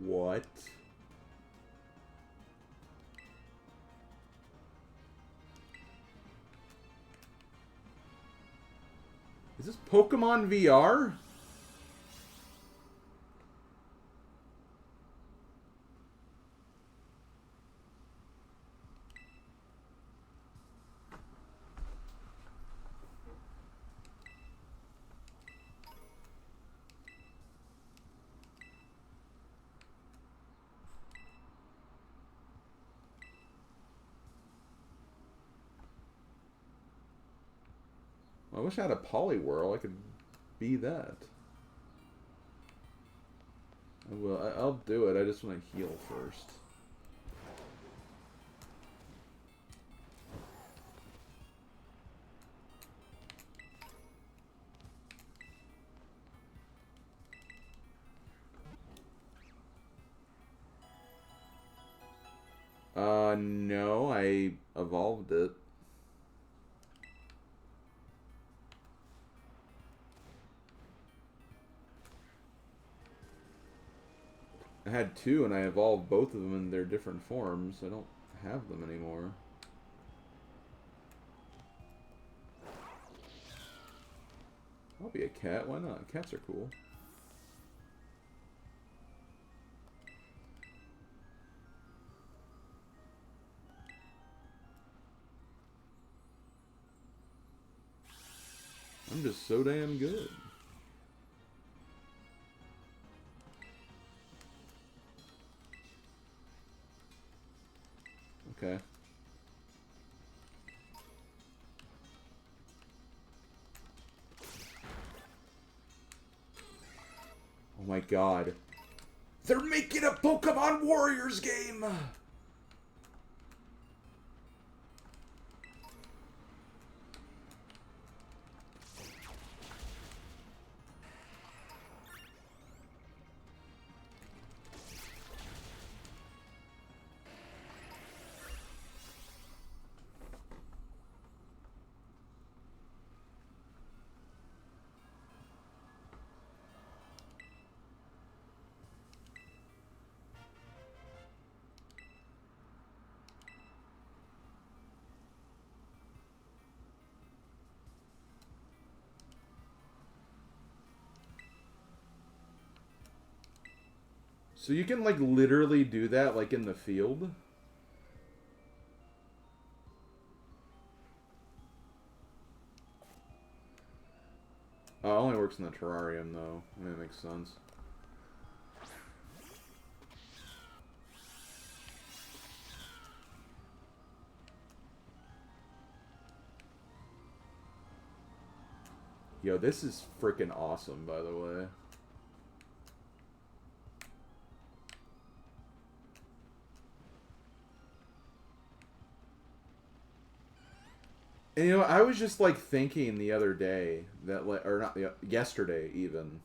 What? Is this Pokemon VR? I wish I had a Poliwhirl. I could be that. I will. I'll do it. I just want to heal first. No, I evolved it. I had two, and I evolved both of them in their different forms. I don't have them anymore. I'll be a cat. Why not? Cats are cool. I'm just so damn good. Okay. Oh my god. They're making a Pokemon Warriors game! So you can, like, literally do that, like, in the field? Oh, it only works in the terrarium, though. I mean, it makes sense. Yo, this is freaking awesome, by the way. And, you know, I was just, like, thinking the other day that, like, or not, yesterday, even,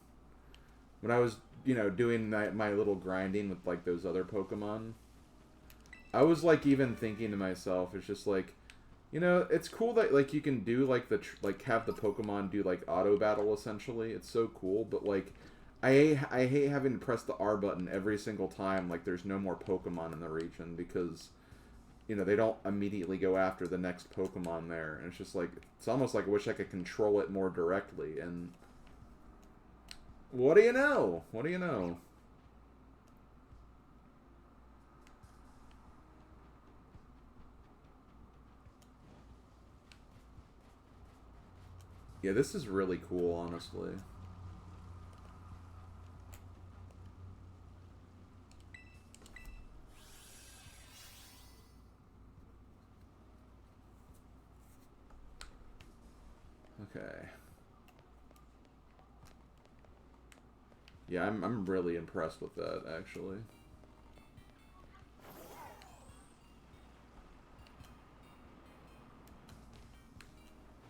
when I was, you know, doing my little grinding with, like, those other Pokemon, I was, like, even thinking to myself, it's just, like, you know, it's cool that, like, you can do, like, have the Pokemon do, like, auto battle, essentially. It's so cool, but, like, I hate having to press the R button every single time, like, there's no more Pokemon in the region, because, you know, they don't immediately go after the next Pokemon there. And it's just like, it's almost like I wish I could control it more directly. And what do you know? What do you know? Yeah, this is really cool, honestly. Okay. Yeah, I'm really impressed with that, actually.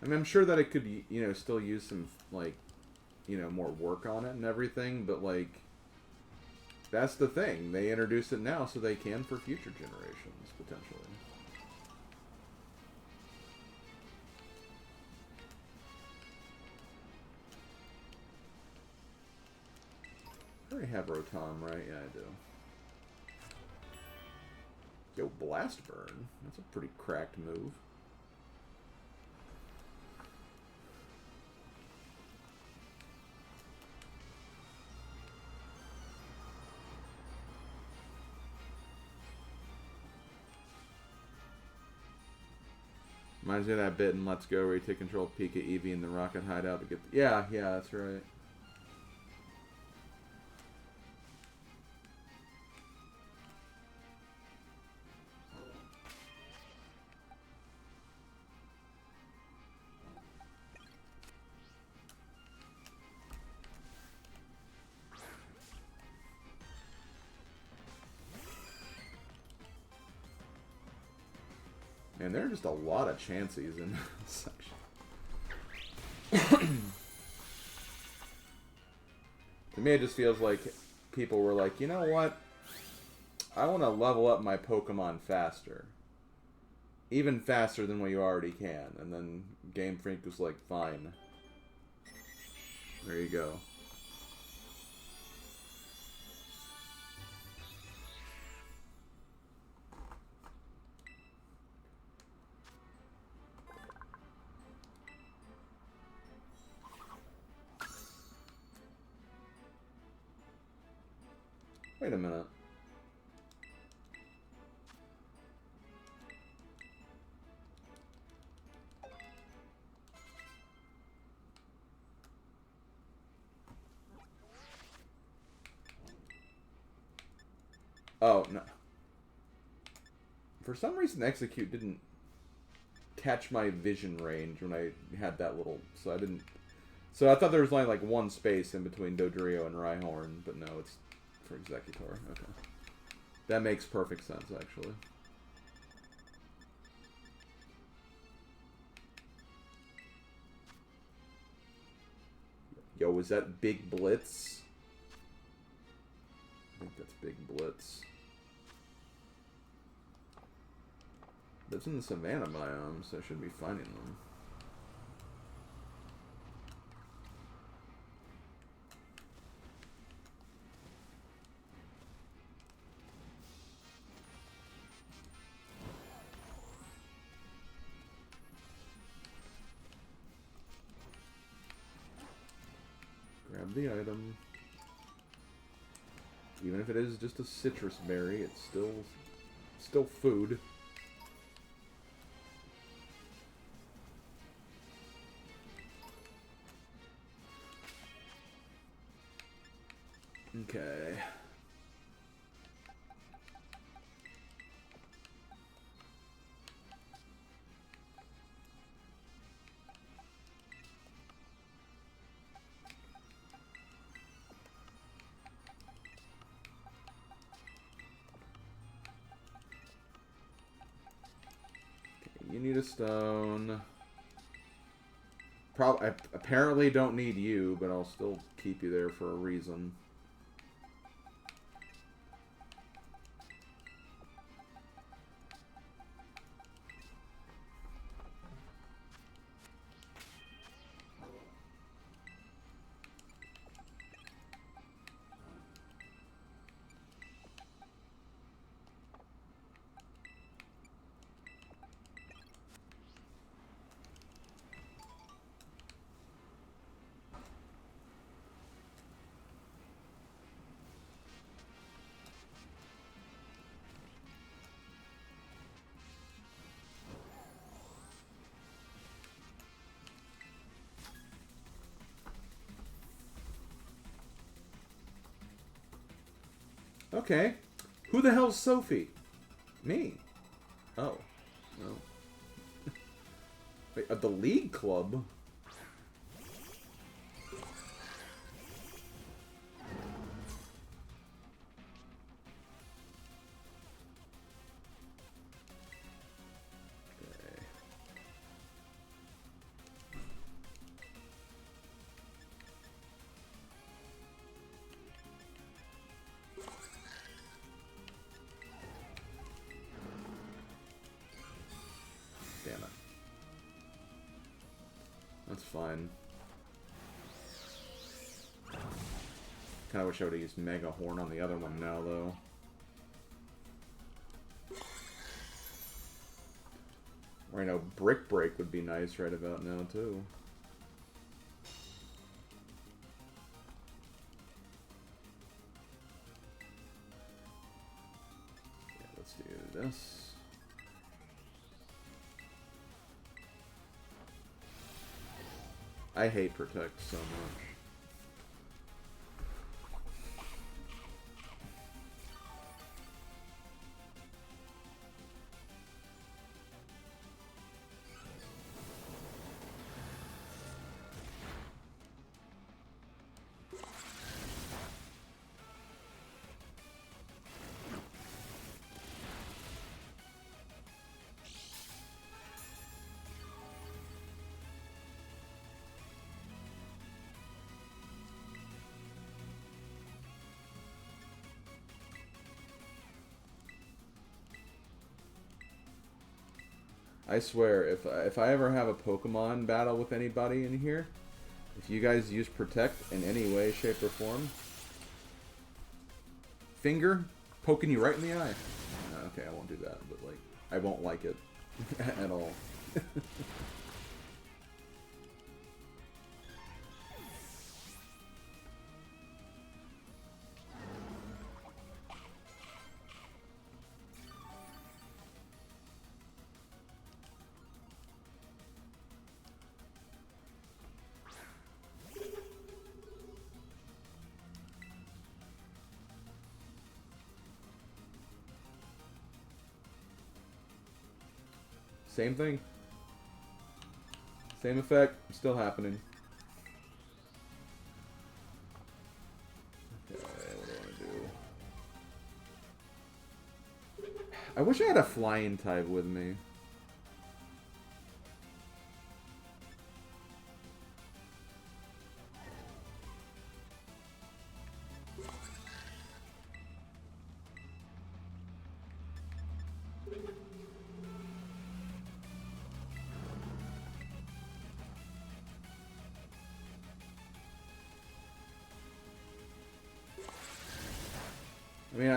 I mean, I'm sure that it could, you know, still use some, like, you know, more work on it and everything, but, like, that's the thing. They introduce it now so they can for future generations, potentially. I already have Rotom, right? Yeah, I do. Yo, Blast Burn. That's a pretty cracked move. Reminds me of that bit in Let's Go where you take control of Pika, Eevee, and the Rocket Hideout to get... Yeah, that's right. And there are just a lot of chances in this section. To me, it just feels like people were like, you know what? I want to level up my Pokemon faster. Even faster than what you already can. And then Game Freak was like, fine. There you go. Wait a minute. Oh, no. For some reason, Execute didn't catch my vision range when I had that little... So I didn't... So I thought there was only like one space in between Dodrio and Rhyhorn, but no, it's for Executor. Okay. That makes perfect sense, actually. Yo, was that Big Blitz? I think that's Big Blitz. Lives in the Savannah biome, so I should be finding them. Grab the item. Even if it is just a citrus berry, it's still food. Okay. You need a stone. I apparently don't need you, but I'll still keep you there for a reason. Okay. Who the hell's Sophie? Me. Oh. No. Wait, the League Club? That's fine. Kinda wish I would have used Mega Horn on the other one now, though. Or, you know, Brick Break would be nice right about now, too. Yeah, let's do this. I hate Protect so much. I swear, if I ever have a Pokemon battle with anybody in here, if you guys use Protect in any way, shape, or form, finger poking you right in the eye. Okay, I won't do that, but like, I won't like it at all. Same thing. Same effect. Still happening. Okay, what do I want to do? I wish I had a flying type with me. I mean,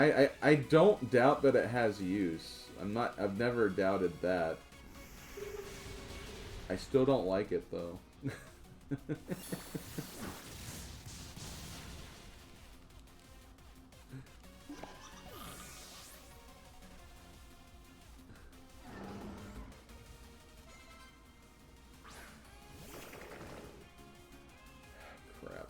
I don't doubt that it has use. I've never doubted that. I still don't like it, though. Crap.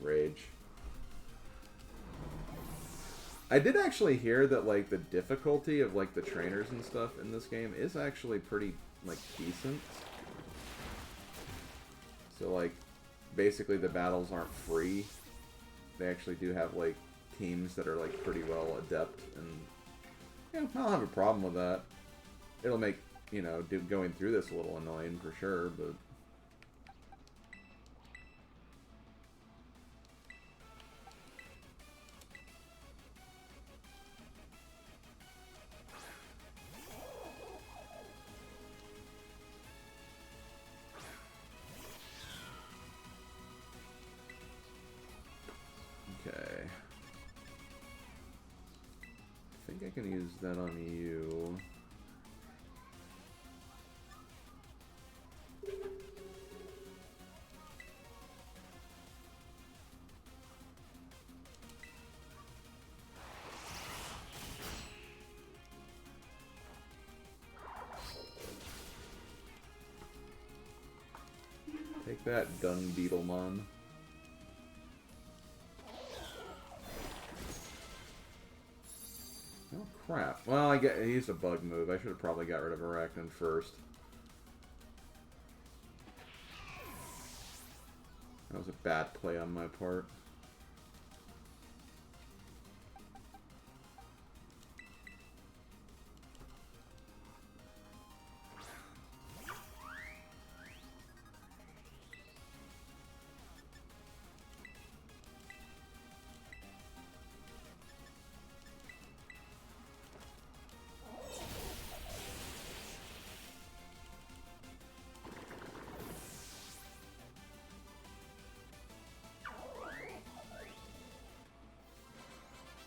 Rage. I did actually hear that, like, the difficulty of, like, the trainers and stuff in this game is actually pretty, like, decent. So, like, basically the battles aren't free. They actually do have, like, teams that are, like, pretty well adept, and, you know, I don't have a problem with that. It'll make, you know, going through this a little annoying for sure, but... Okay. I think I can use that on you. Take that, Dung Beetlemon. Oh, crap. Well, I get he used a bug move. I should have probably got rid of Arachnid first. That was a bad play on my part.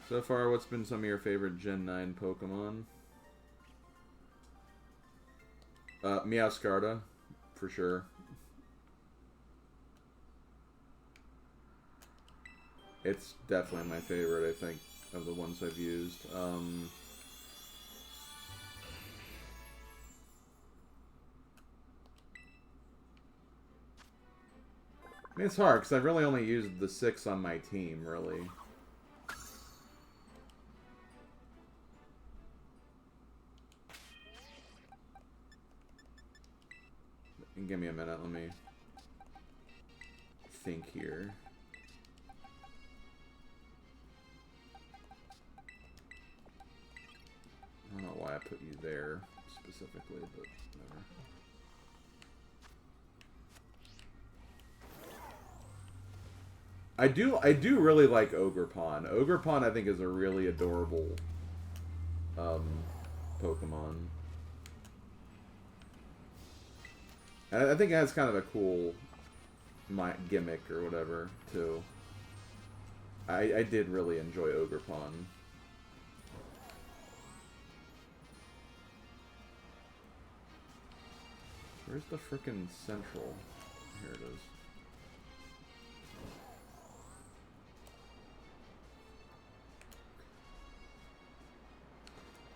So far, what's been some of your favorite Gen 9 Pokemon? Meowscarda, for sure. It's definitely my favorite, I think, of the ones I've used. I mean, it's hard, because I've really only used the 6 on my team, really. Give me a minute, let me think here. I don't know why I put you there specifically, but whatever. I do really like Ogerpon. Ogerpon, I think, is a really adorable Pokemon. I think it has kind of a cool gimmick or whatever, too. I did really enjoy Ogerpon. Where's the frickin' central? Here it is.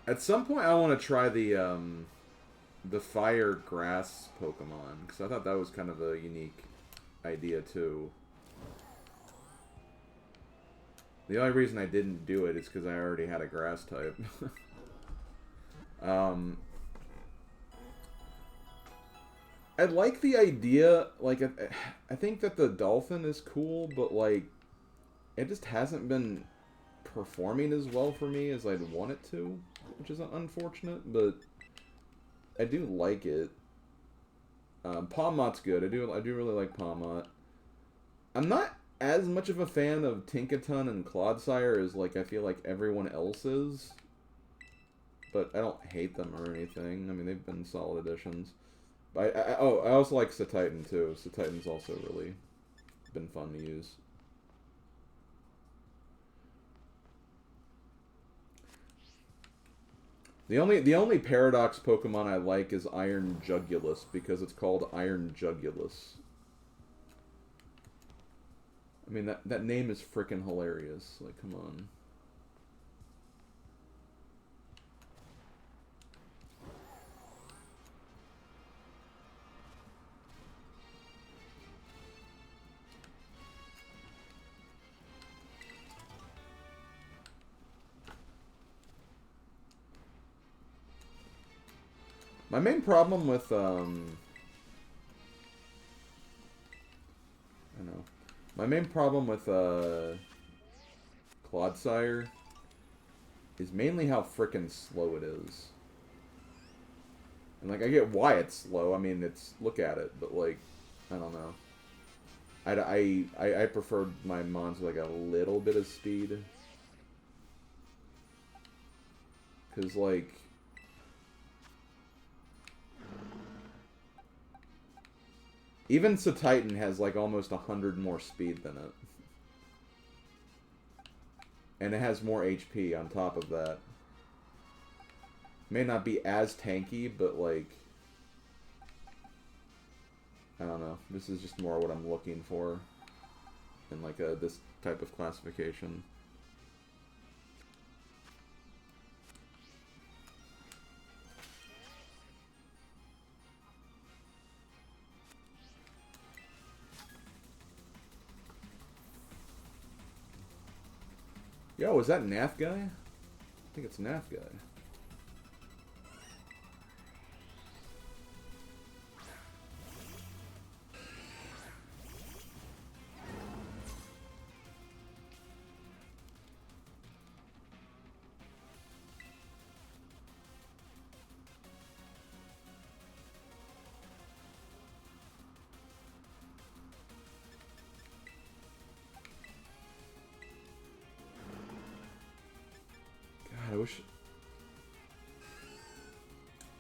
At some point, I want to try the fire grass Pokemon, because I thought that was kind of a unique idea too. The only reason I didn't do it is because I already had a grass type. I like the idea, like, I think that the dolphin is cool, but, like, it just hasn't been performing as well for me as I'd want it to, which is unfortunate, but I do like it. Pawmot's good. I do really like Pawmot. I'm not as much of a fan of Tinkaton and Clodsire as, like, I feel like everyone else is. But I don't hate them or anything. I mean, they've been solid additions. But I also like Satitan, too. Satitan's also really been fun to use. The only Paradox Pokemon I like is Iron Jugulus, because it's called Iron Jugulus. I mean, that name is frickin' hilarious. Like, come on. My main problem with, I don't know. My main problem with, Clodsire is mainly how frickin' slow it is. And, like, I get why it's slow. I mean, look at it, but, like, I don't know. I prefer my mons with, like, a little bit of speed. Because, like, even Satitan has, like, almost 100 more speed than it. And it has more HP on top of that. May not be as tanky, but, like, I don't know. This is just more what I'm looking for in, like, this type of classification. Yo, is that Nath guy? I think it's Nath guy.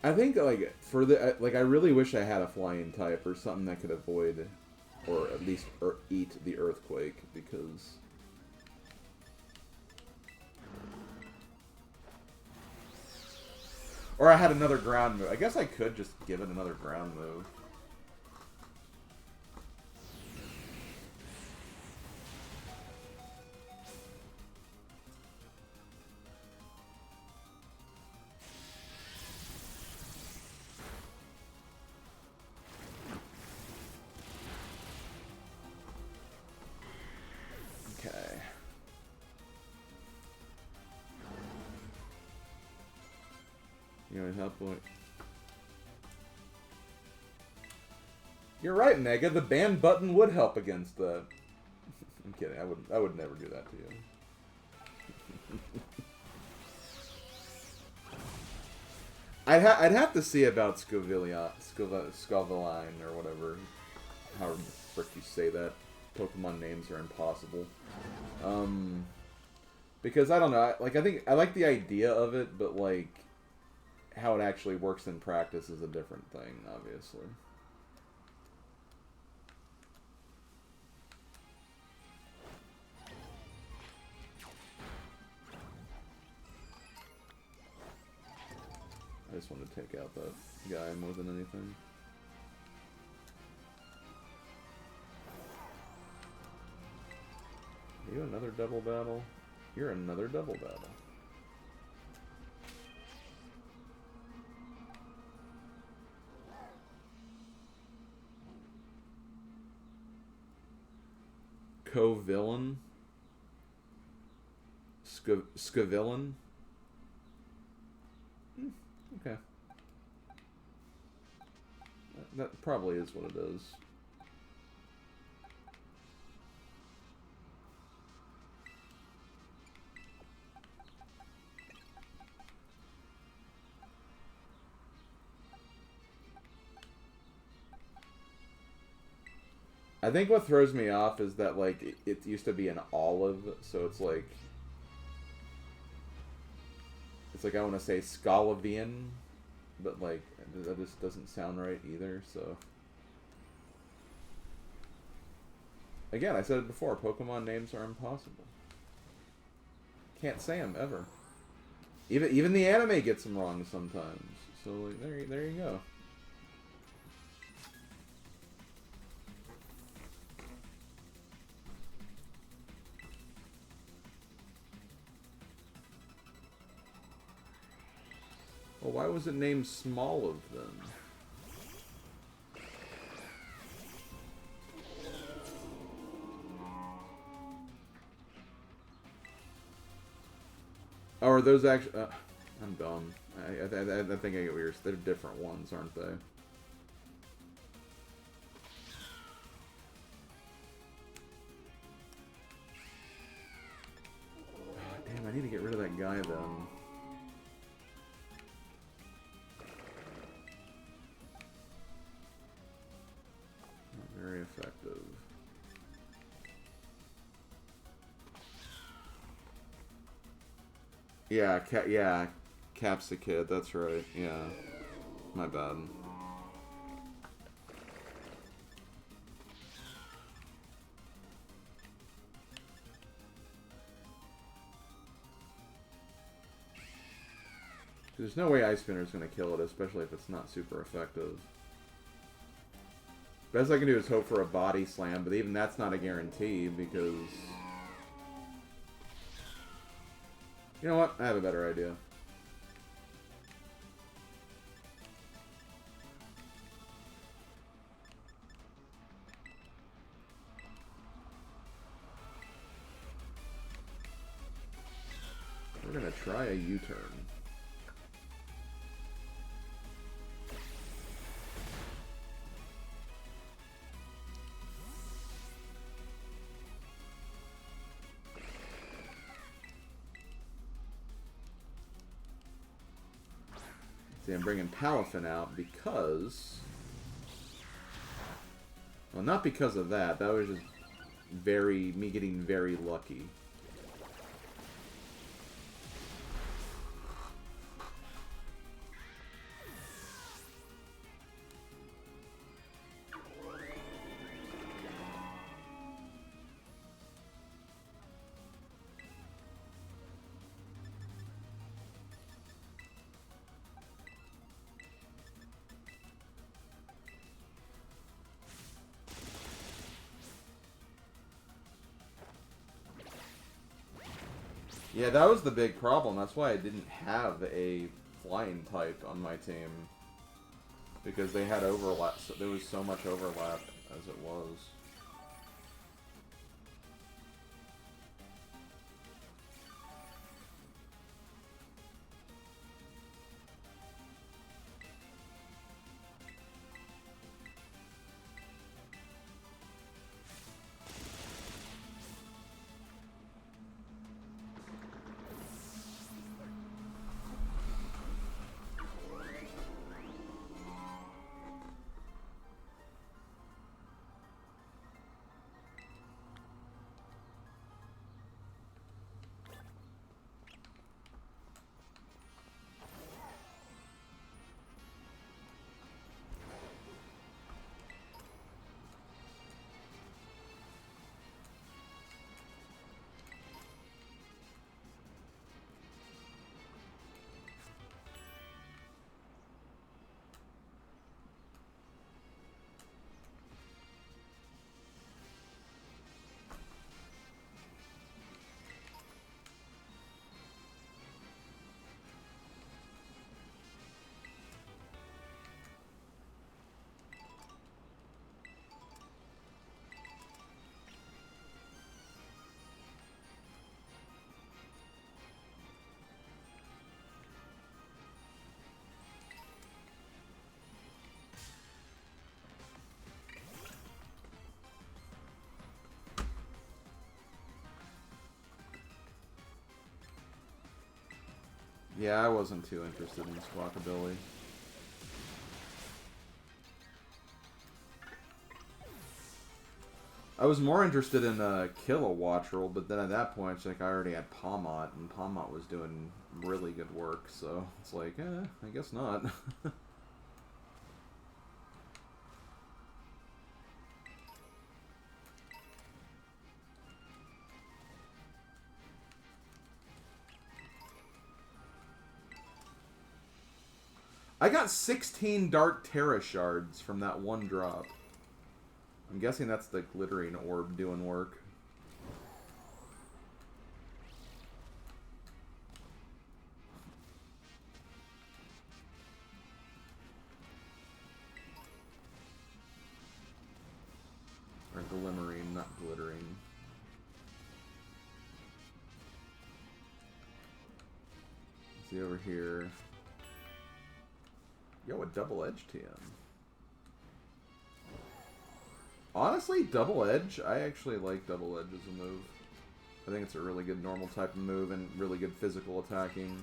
I think, like, for the, like, I really wish I had a flying type or something that could avoid, or at least eat the earthquake, because... Or I had another ground move. I guess I could just give it another ground move. You're right, Mega. The ban button would help against that. I'm kidding. I would never do that to you. I'd have to see about Scoviline or whatever. However the frick you say that. Pokemon names are impossible. Because I don't know. Like, I think I like the idea of it, but like how it actually works in practice is a different thing, obviously. I just want to take out that guy more than anything. You another double battle? You're another double battle. Co-villain? Scavillain? Okay. That probably is what it is. I think what throws me off is that, like, it used to be an olive, so it's like... It's like I want to say Scalavian, but, like, that just doesn't sound right either, so... Again, I said it before, Pokemon names are impossible. Can't say them, ever. Even the anime gets them wrong sometimes. So, like, there you go. Well, why was it named Smoliv then? Oh, are those actually... I'm dumb. I think I get weird. They're different ones, aren't they? Oh, damn, I need to get rid of that guy, then. Not very effective. Yeah, Capsicid, that's right, yeah. My bad. There's no way Ice Spinner's gonna kill it, especially if it's not super effective. Best I can do is hope for a body slam, but even that's not a guarantee, because... You know what? I have a better idea. We're gonna try a U-turn. See, I'm bringing Palafin out because... Well, not because of that. That was just me getting very lucky. Yeah, that was the big problem. That's why I didn't have a flying type on my team. Because they had overlap. So there was so much overlap as it was. Yeah, I wasn't too interested in Squawkabilly. I was more interested in Kilowattrel, but then at that point, it's like I already had Palmot, and Palmot was doing really good work, so it's like, I guess not. I got 16 Dark Terra Shards from that one drop. I'm guessing that's the glittering orb doing work. Or glimmering, not glittering. Let's see over here. Yo, a double edge TM. Honestly, double edge, I actually like double edge as a move. I think it's a really good normal type of move and really good physical attacking.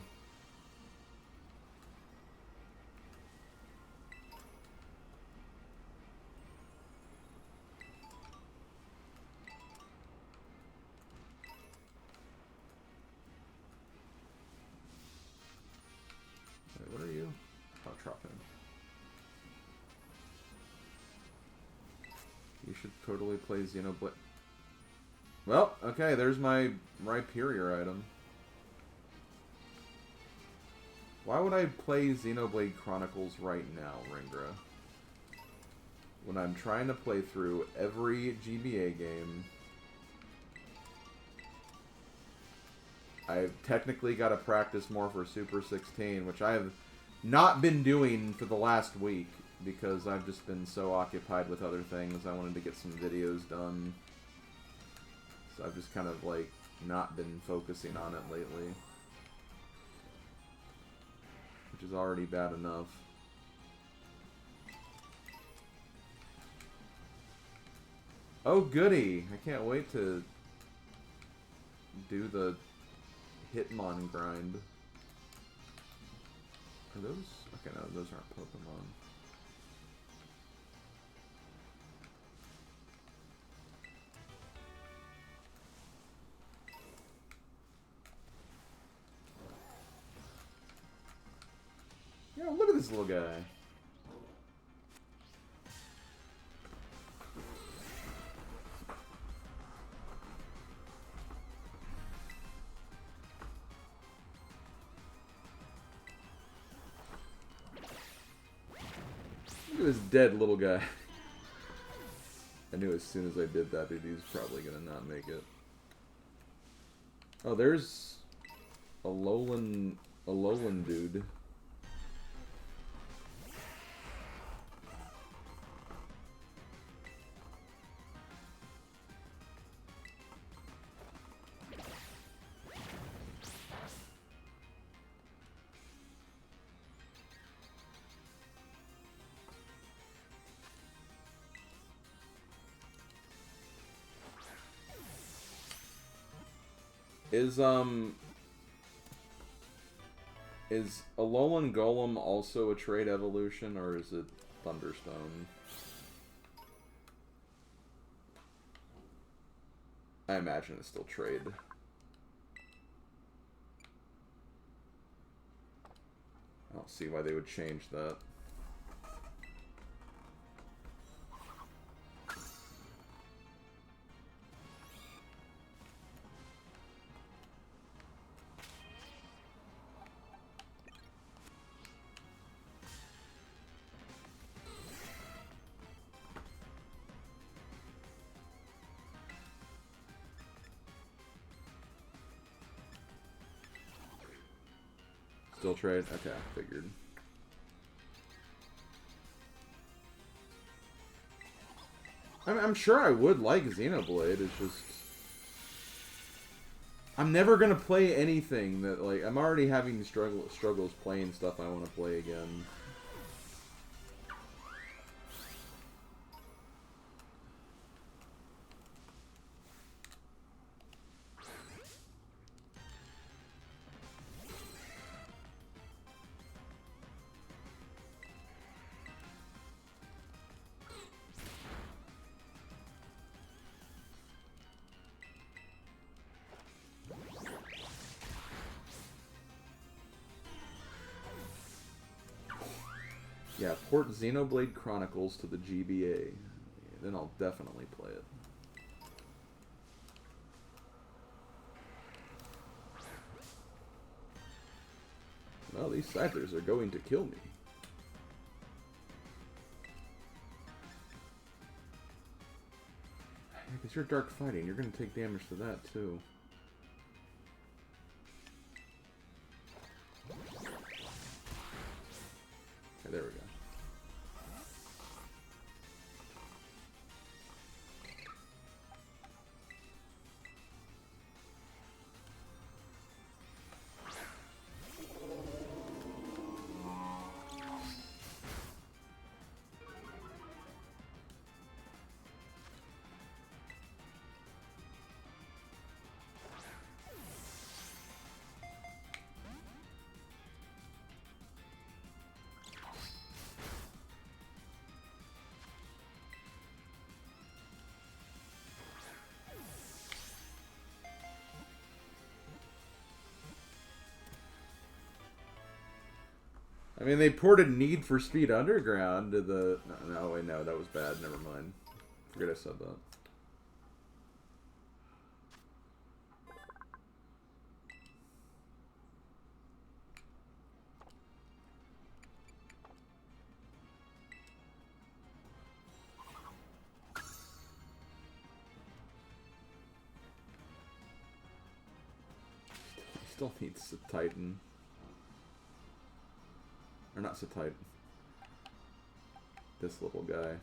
Wait, what are you? Oh, Tropin. You should totally play Xenoblade. Well, okay, there's my Rhyperior item. Why would I play Xenoblade Chronicles right now, Ringra? When I'm trying to play through every GBA game. I've technically got to practice more for Super 16, which I have not been doing for the last week because I've just been so occupied with other things. I wanted to get some videos done. So I've just kind of, like, not been focusing on it lately. Which is already bad enough. Oh, goody! I can't wait to do the Hitmon grind. Are those? Okay, no, those aren't Pokemon. Yeah, look at this little guy. Look at this dead little guy. I knew as soon as I did that, dude, he's probably gonna not make it. Oh, there's a Alolan dude. Is Alolan Golem also a trait evolution, or is it Thunderstone? I imagine it's still trade. I don't see why they would change that. Still trade? Okay, figured. I'm sure I would like Xenoblade, it's just... I'm never gonna play anything that, like, I'm already having struggles playing stuff I want to play again. Yeah, port Xenoblade Chronicles to the GBA. Then I'll definitely play it. Well, these Scythers are going to kill me. Because you're dark fighting, you're going to take damage to that too. Okay, there we go. I mean, they ported Need for Speed Underground to the... No, wait, no, that was bad. Never mind. Forget I said that. Still needs a Titan. Or not so tight. This little guy.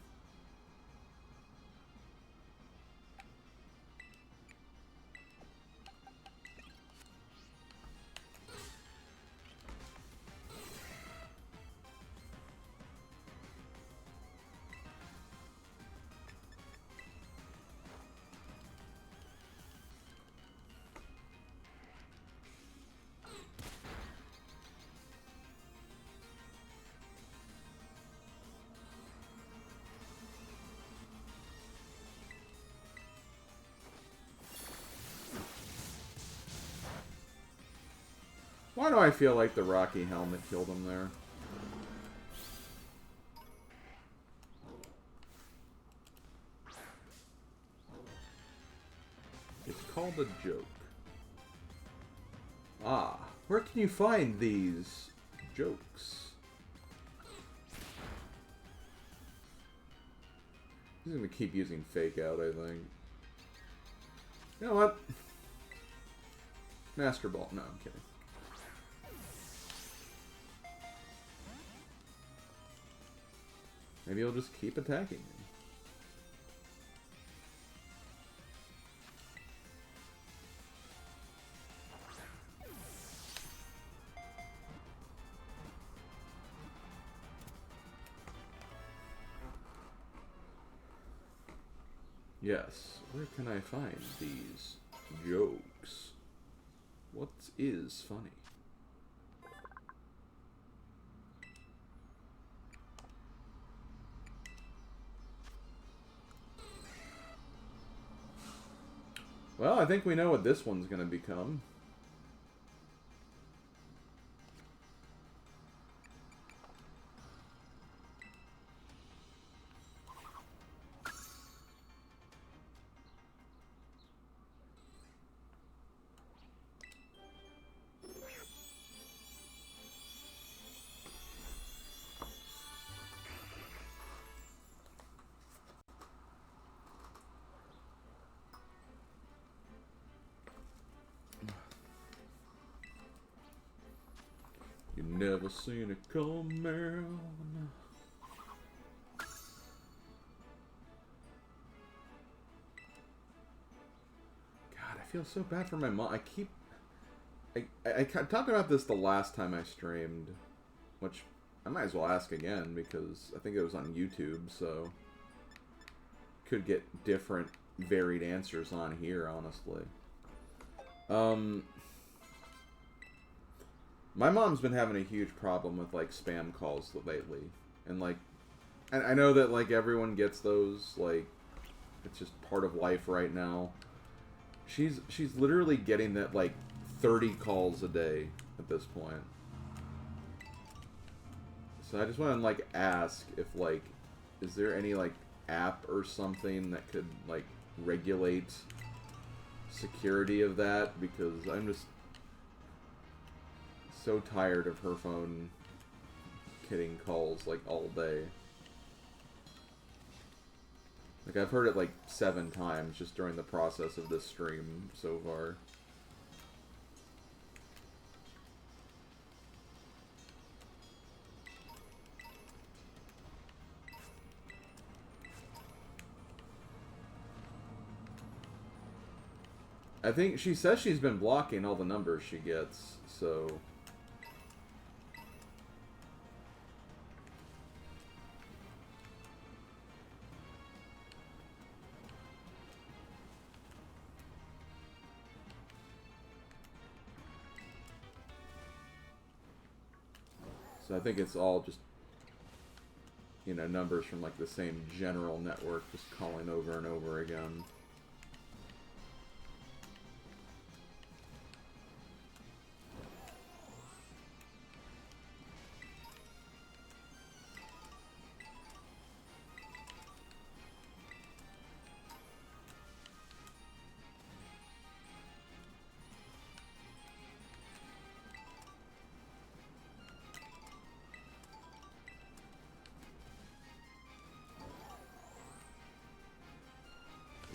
Why do I feel like the Rocky helmet killed him there? It's called a joke. Ah, where can you find these jokes? He's gonna keep using fake out, I think. You know what? Master Ball. No, I'm kidding. Maybe he'll just keep attacking me. Yes, where can I find these jokes? What is funny? Well, I think we know what this one's going to become. You never seen it come around. God, I feel so bad for my mom. I talked about this the last time I streamed, which I might as well ask again because I think it was on YouTube, so could get different varied answers on here, honestly. My mom's been having a huge problem with, like, spam calls lately. And, like, I know that, like, everyone gets those, like, it's just part of life right now. She's literally getting that, like, 30 calls a day at this point. So I just want to like ask if like, is there any like app or something that could like regulate security of that? Because I'm just so tired of her phone getting calls like all day. Like I've heard it like 7 times just during the process of this stream so far. I think she says she's been blocking all the numbers she gets, so... So I think it's all just, you know, numbers from like the same general network just calling over and over again.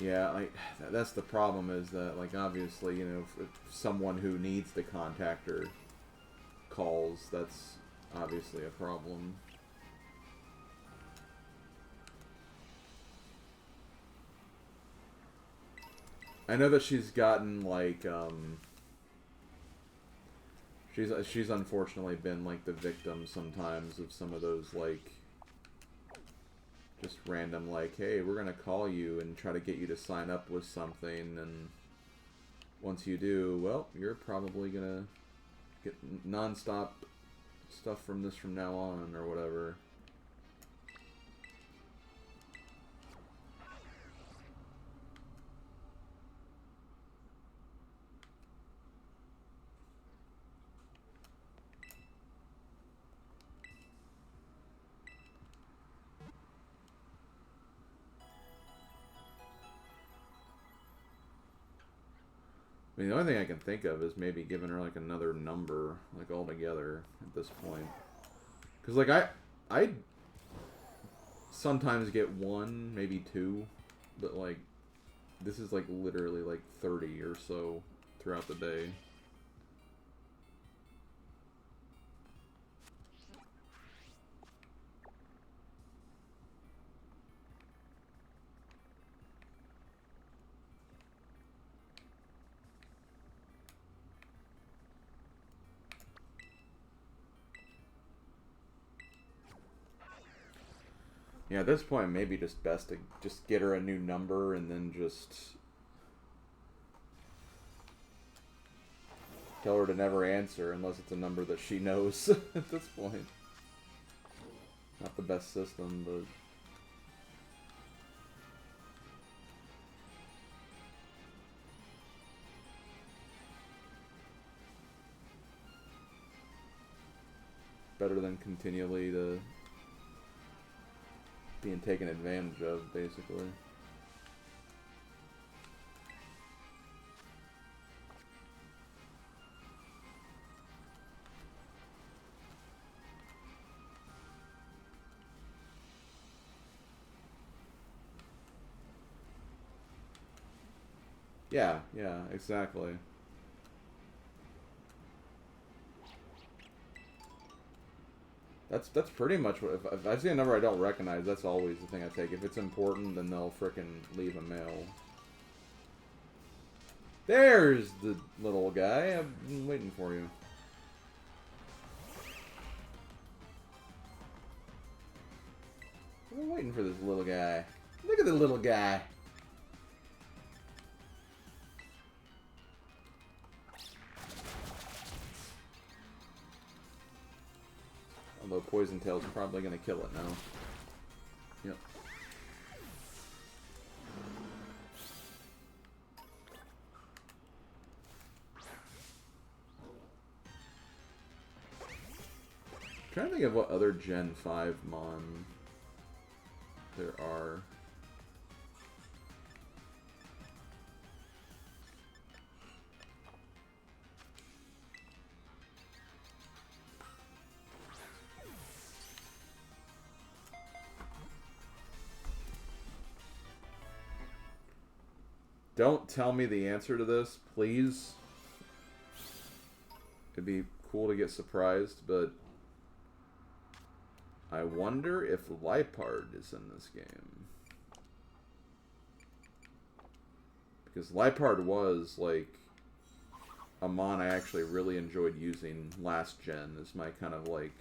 Yeah, like, that's the problem is that, like, obviously, you know, if someone who needs to contact her calls, that's obviously a problem. I know that she's gotten, like, she's unfortunately been, like, the victim sometimes of some of those, like, just random, like, hey, we're gonna call you and try to get you to sign up with something, and once you do, well, you're probably gonna get non-stop stuff from this from now on, or whatever. I mean, the only thing I can think of is maybe giving her, like, another number, like, altogether, at this point. Because, like, I sometimes get 1, maybe 2, but, like, this is, like, literally, like, 30 or so throughout the day. Yeah, at this point, maybe just best to just get her a new number and then just tell her to never answer unless it's a number that she knows at this point. Not the best system, but... better than continually to... being taken advantage of, basically. Yeah, yeah, exactly. That's pretty much what... If I see a number I don't recognize, that's always the thing I take. If it's important, then they'll frickin' leave a mail. There's the little guy. I've been waiting for you. I've been waiting for this little guy. Look at the little guy. Although Poison Tail's probably gonna kill it now. Yep. I'm trying to think think of what other Gen 5 Mon there are. Don't tell me the answer to this, please. It'd be cool to get surprised, but I wonder if Liepard is in this game. Because Liepard was, like, a mon I actually really enjoyed using last gen as my kind of, like,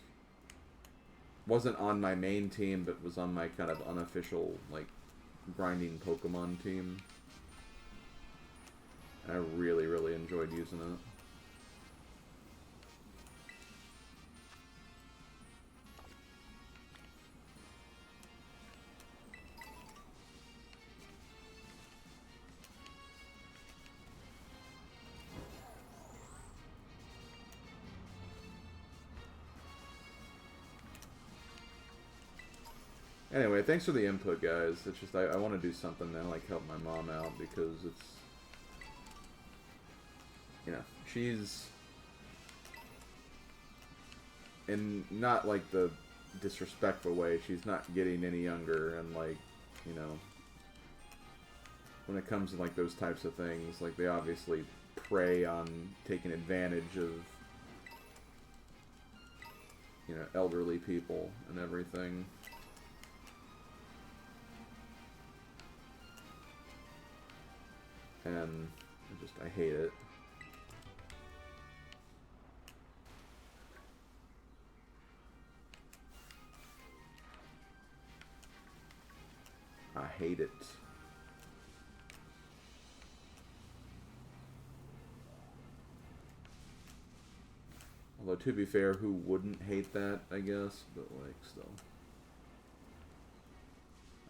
wasn't on my main team, but was on my kind of unofficial, like, grinding Pokemon team. And I really, really enjoyed using it. Anyway, thanks for the input, guys. It's just, I want to do something to, like, help my mom out, because it's, you know, she's, in not, like, the disrespectful way, she's not getting any younger, and, like, you know, when it comes to, like, those types of things, like, they obviously prey on taking advantage of, you know, elderly people and everything. And I hate it. I hate it. Although, to be fair, who wouldn't hate that, I guess? But, like, still.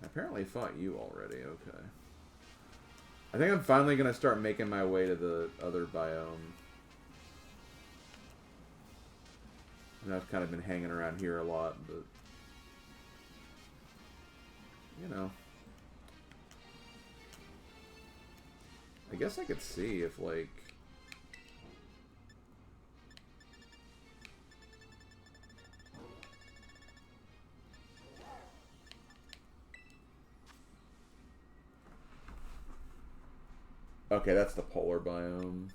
I apparently fought you already, okay. I think I'm finally going to start making my way to the other biome. And I've kind of been hanging around here a lot, but, you know. I guess I could see if, like, okay, that's the polar biome.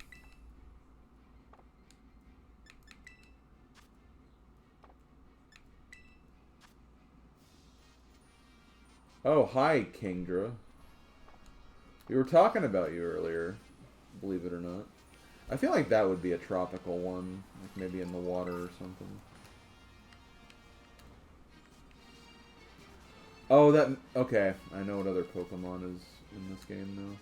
Oh, hi, Kingdra. We were talking about you earlier, believe it or not. I feel like that would be a tropical one, like maybe in the water or something. Oh, that... okay, I know what other Pokemon is in this game now.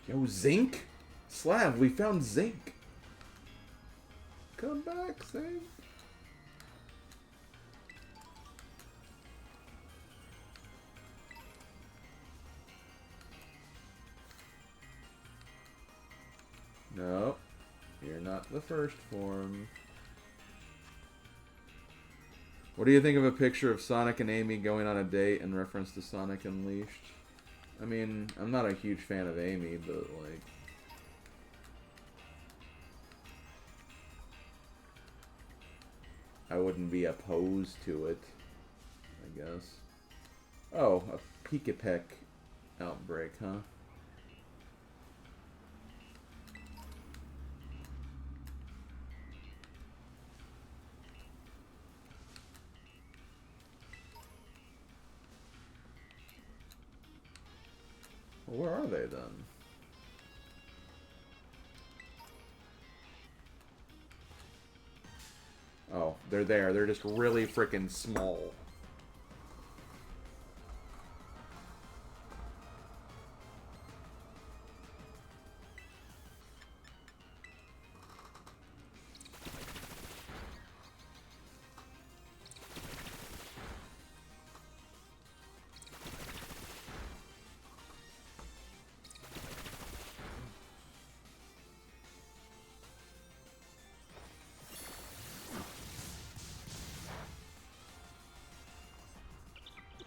Yo, Zinc? Slav, we found Zinc. Come back, Zinc. No, you're not the first form. What do you think of a picture of Sonic and Amy going on a date in reference to Sonic Unleashed? I mean, I'm not a huge fan of Amy, but, like... I wouldn't be opposed to it, I guess. Oh, a Pikapeck outbreak, huh? Well, where are they, then? Oh, they're there. They're just really freaking small.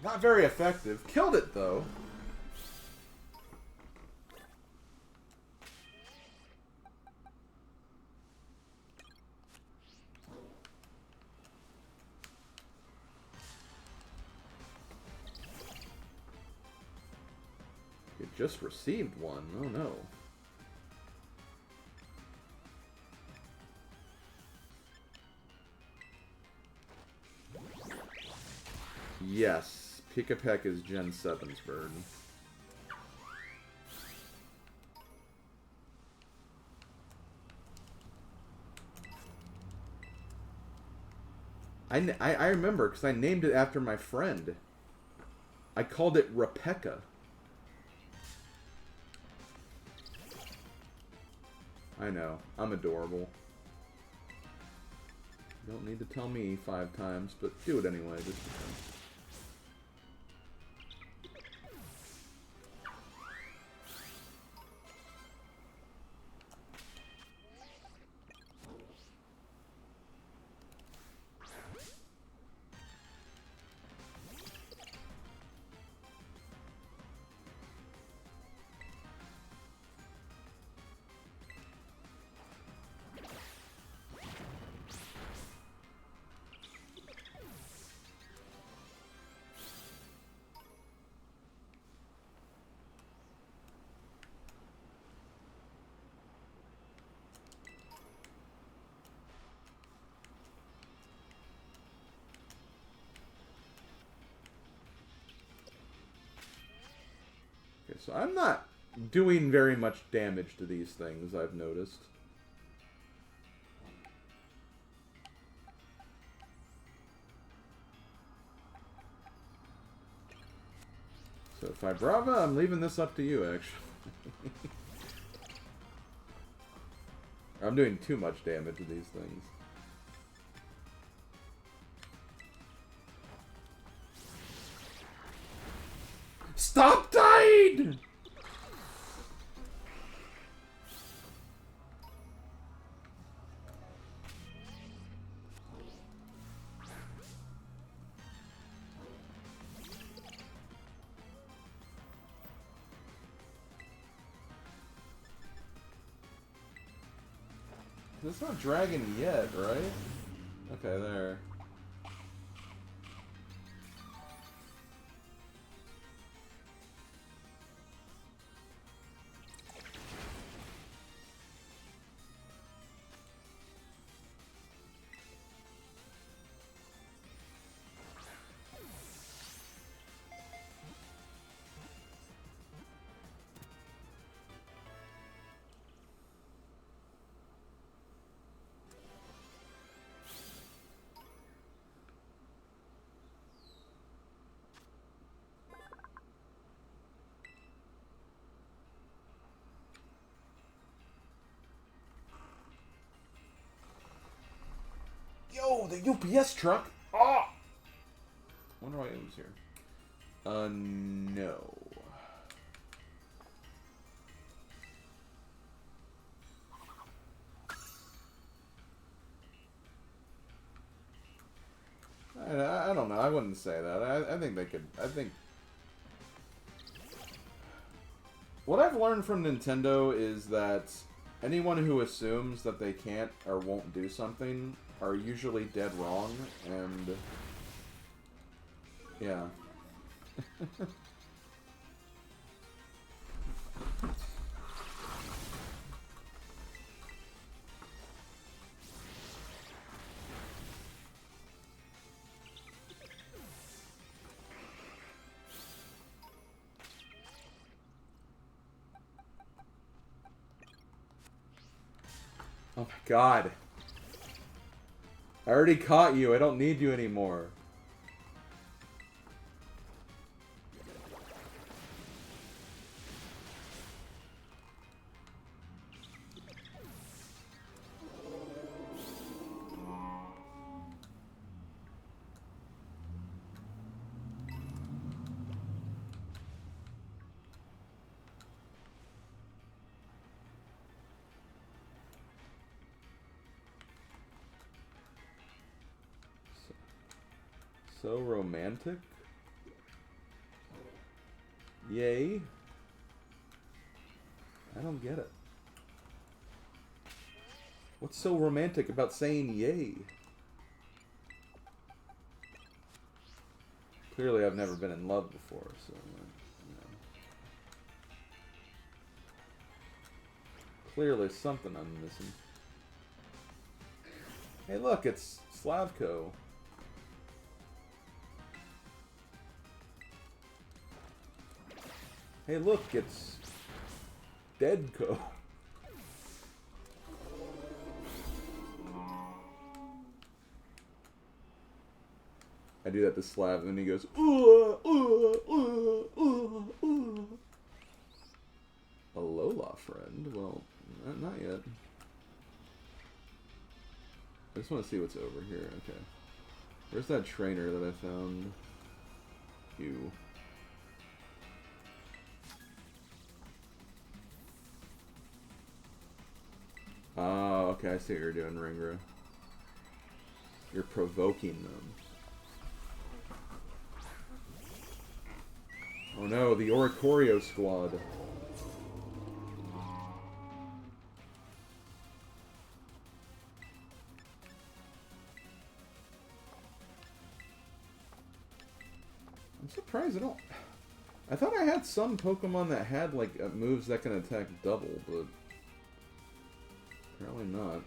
Not very effective. Killed it, though. It just received one. Oh, no. Yes, Pikapek is Gen 7's bird. I remember, because I named it after my friend. I called it Rebecca. I know, I'm adorable. You don't need to tell me 5 times, but do it anyway, just because. So I'm not doing very much damage to these things, I've noticed. So Fibrava, I'm leaving this up to you, actually. I'm doing too much damage to these things. Stop dying! It's not dragon yet, right? Okay, there. Yo, the UPS truck! Oh! Wonder why it was here. No. I don't know. I wouldn't say that. I think they could. I think. What I've learned from Nintendo is that anyone who assumes that they can't or won't do something are usually dead wrong, and yeah. Oh my god. I already caught you. I don't need you anymore. So romantic? Yay. I don't get it. What's so romantic about saying yay? Clearly I've never been in love before, so, you know. Clearly something I'm missing. Hey look, it's Slavko. Hey look, it's Deadco. I do that to Slav, and he goes, Alola, friend. Well, not yet. I just want to see what's over here. Okay. Where's that trainer that I found? You. Oh, okay. I see what you're doing, Ringra. You're provoking them. Oh no, the Oricorio squad. I'm surprised I don't... I thought I had some Pokemon that had, like, moves that can attack double, but... apparently not.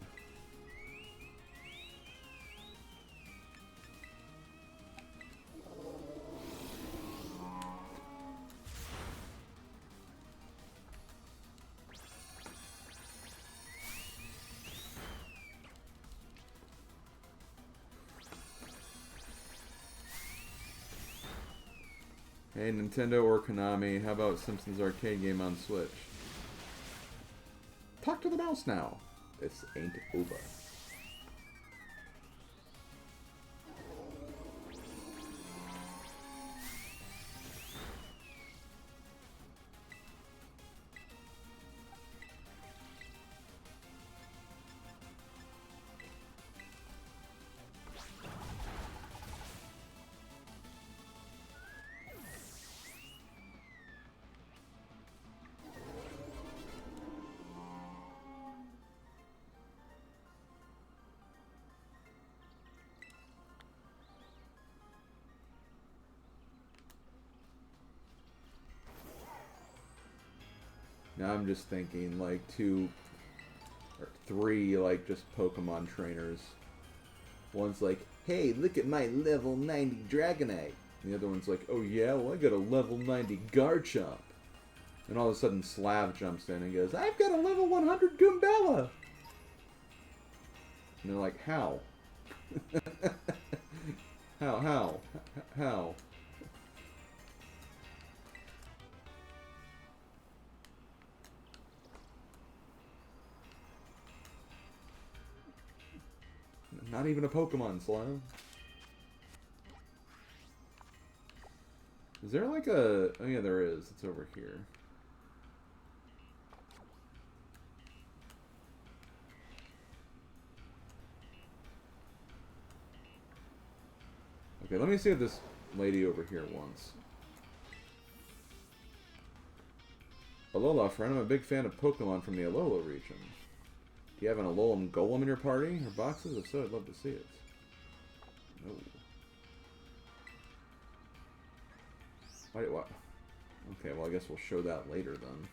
Hey, Nintendo or Konami, how about Simpsons arcade game on Switch? Talk to the mouse now. This ain't over. Now I'm just thinking, like, 2 or 3, like, just Pokemon trainers. One's like, hey, look at my level 90 Dragonite. And the other one's like, oh yeah, well I got a level 90 Garchomp. And all of a sudden Slav jumps in and goes, I've got a level 100 Goombella. And they're like, how? How? Not even a Pokemon, Slav. Is there like a... oh yeah, there is. It's over here. Okay, let me see what this lady over here wants. Alola, friend. I'm a big fan of Pokemon from the Alola region. Do you have an Alolan Golem in your party or boxes? If so, I'd love to see it. No. Wait, what? Okay, well I guess we'll show that later then.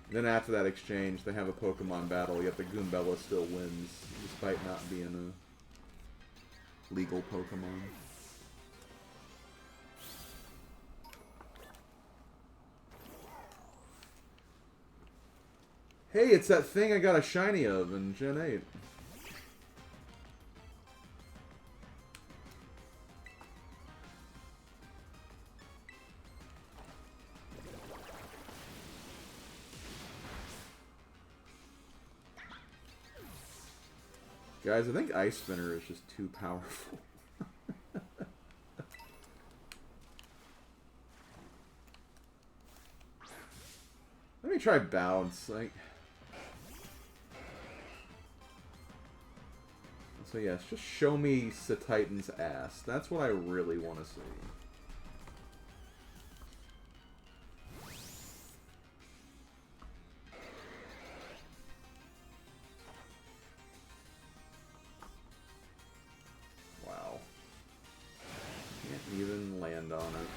Then after that exchange, they have a Pokemon battle, yet the Goombella still wins, despite not being a legal Pokemon. Hey, it's that thing I got a shiny of in Gen 8. Guys, I think Ice Spinner is just too powerful. me try bounce. Like, so yes, just show me Titan's ass. That's what I really want to see. Wow. Can't even land on it.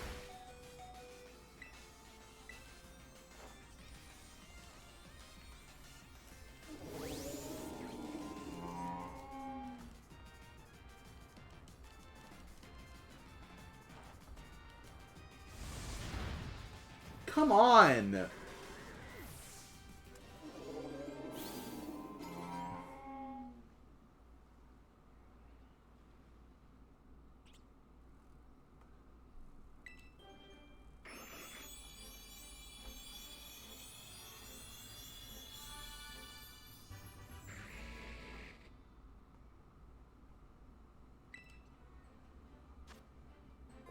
Come on!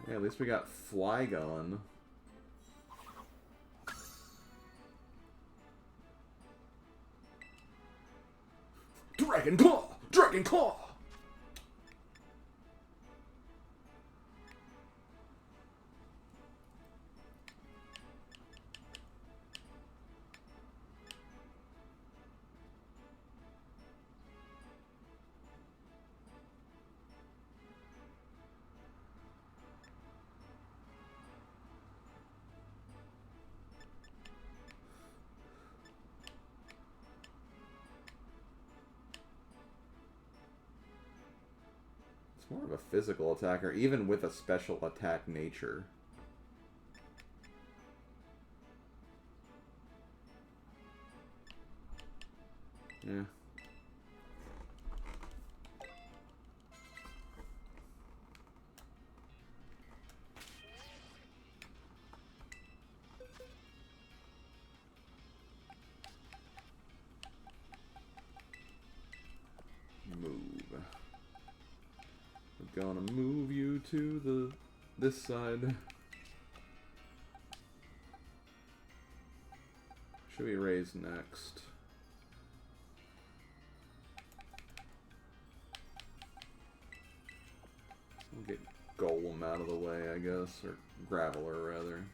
Yeah, at least we got Flygon. Dragon Claw! Dragon Claw! More of a physical attacker, even with a special attack nature. Yeah. Gonna move you to this side. Should we raise next? We'll get Golem out of the way, I guess, or Graveler rather.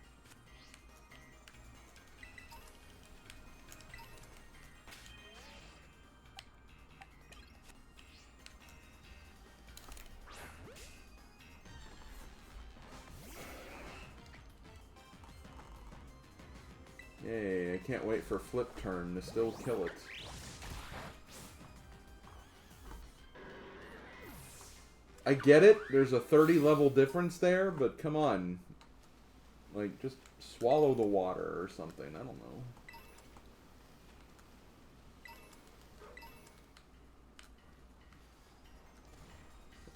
Yay, I can't wait for flip turn to still kill it. I get it, there's a 30 level difference there, but come on. Like, just swallow the water or something, I don't know.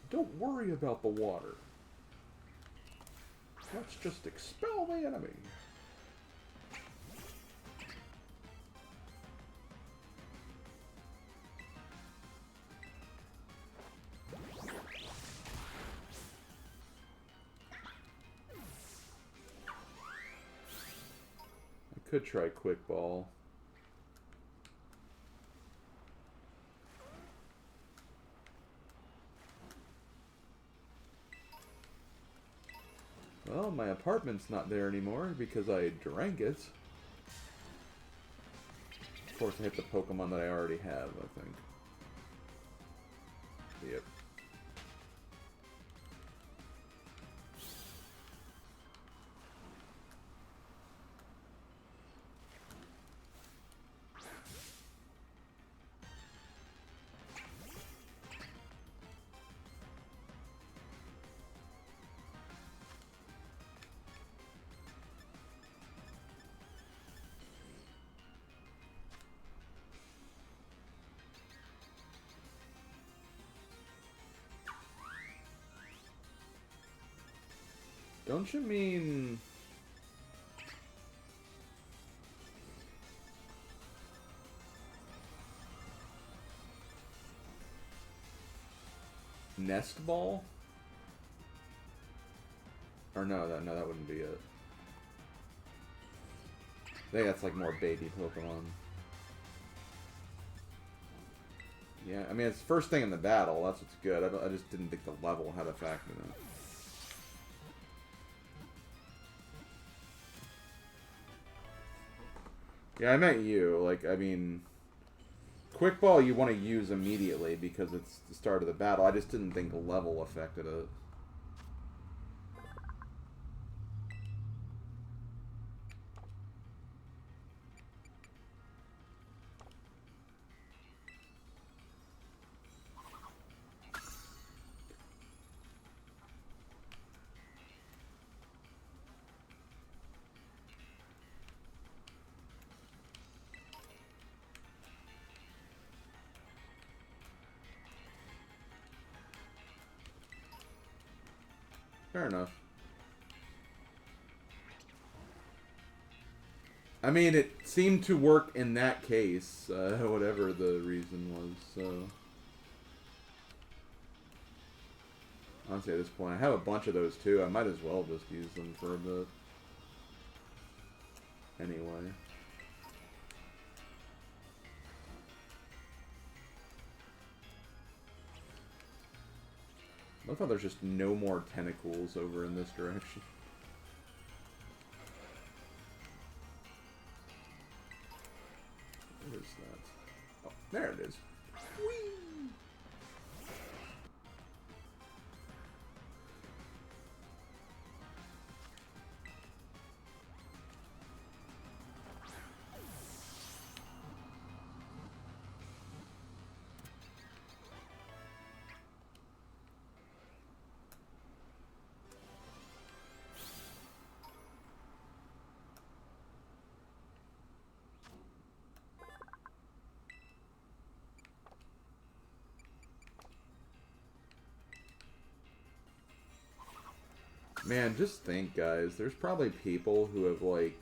Don't worry about the water. Let's just expel the enemy. Could try Quick Ball. Well, my apartment's not there anymore because I drank it. Of course, I hit the Pokemon that I already have, I think. Yep. Don't you mean... Nest Ball? Or no, that wouldn't be it. I think that's like more baby Pokemon. Yeah, I mean, it's first thing in the battle. That's what's good. I just didn't think the level had a factor in it. Yeah, I meant you. Like, I mean, Quick Ball you want to use immediately because it's the start of the battle. I just didn't think the level affected it. Fair enough. I mean, it seemed to work in that case, whatever the reason was, so... Honestly, at this point, I have a bunch of those too. I might as well just use them for a bit. Anyway. I love how there's just no more tentacles over in this direction. What is that? Oh, there it is. Whee! Man, just think, guys. There's probably people who have, like...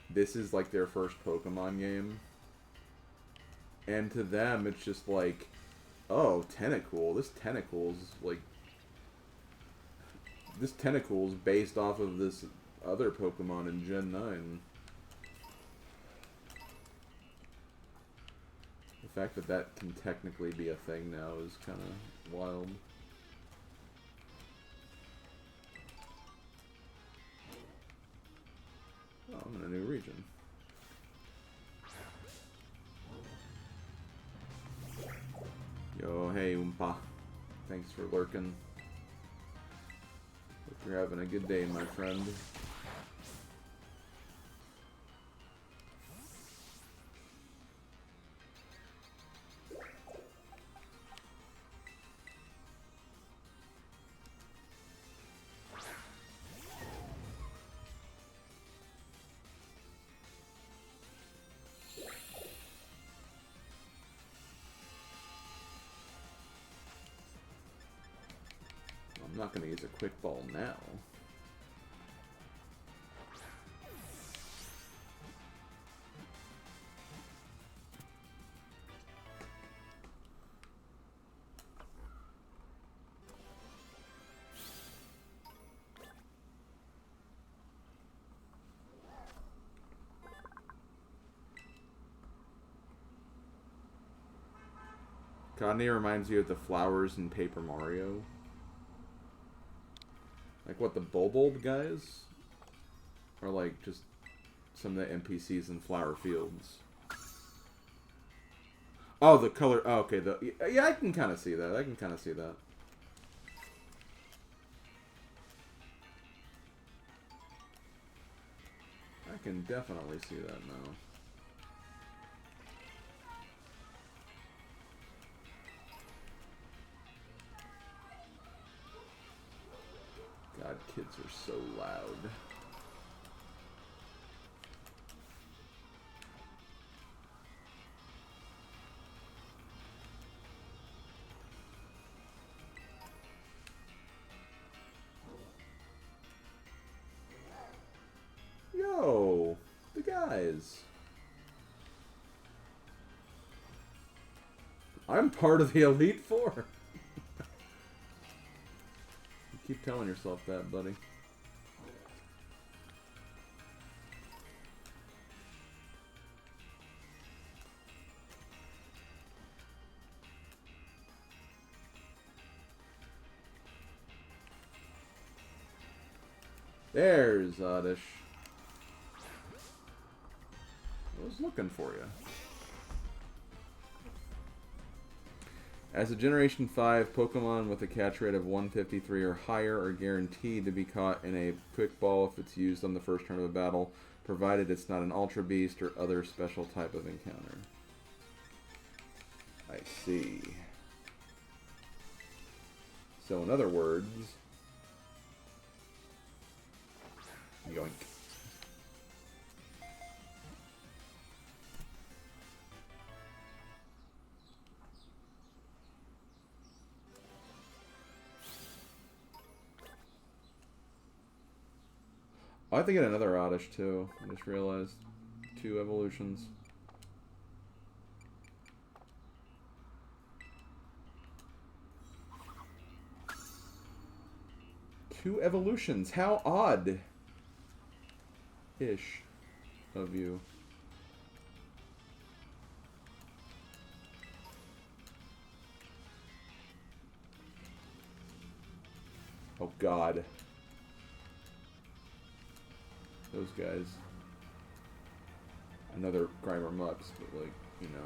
This is, like, their first Pokemon game. And to them, it's just like... Oh, Tentacool. This Tentacle's, like... This Tentacle's based off of this other Pokemon in Gen 9. The fact that that can technically be a thing now is kind of wild. Oh, I'm in a new region. Yo, hey, Oompa. Thanks for lurking. Hope you're having a good day, my friend. I'm not going to use a quick ball now. Codney reminds you of the flowers in Paper Mario. Like what, the Bulbulb guys? Or like just some of the NPCs in Flower Fields? Oh, the color. Oh, okay. Yeah, I can kind of see that. I can kind of see that. I can definitely see that now. God, kids are so loud. Yo, the guys. I'm part of the Elite Four. Keep telling yourself that, buddy. There's Oddish. I was looking for you. As a Generation 5, Pokemon with a catch rate of 153 or higher are guaranteed to be caught in a quick ball if it's used on the first turn of a battle, provided it's not an Ultra Beast or other special type of encounter. I see. So in other words... Yoink. I have to get another Oddish too. I just realized. 2 evolutions. Two evolutions. How odd. Ish of you. Oh God. Those guys. Another Grimer Mups, but like, you know.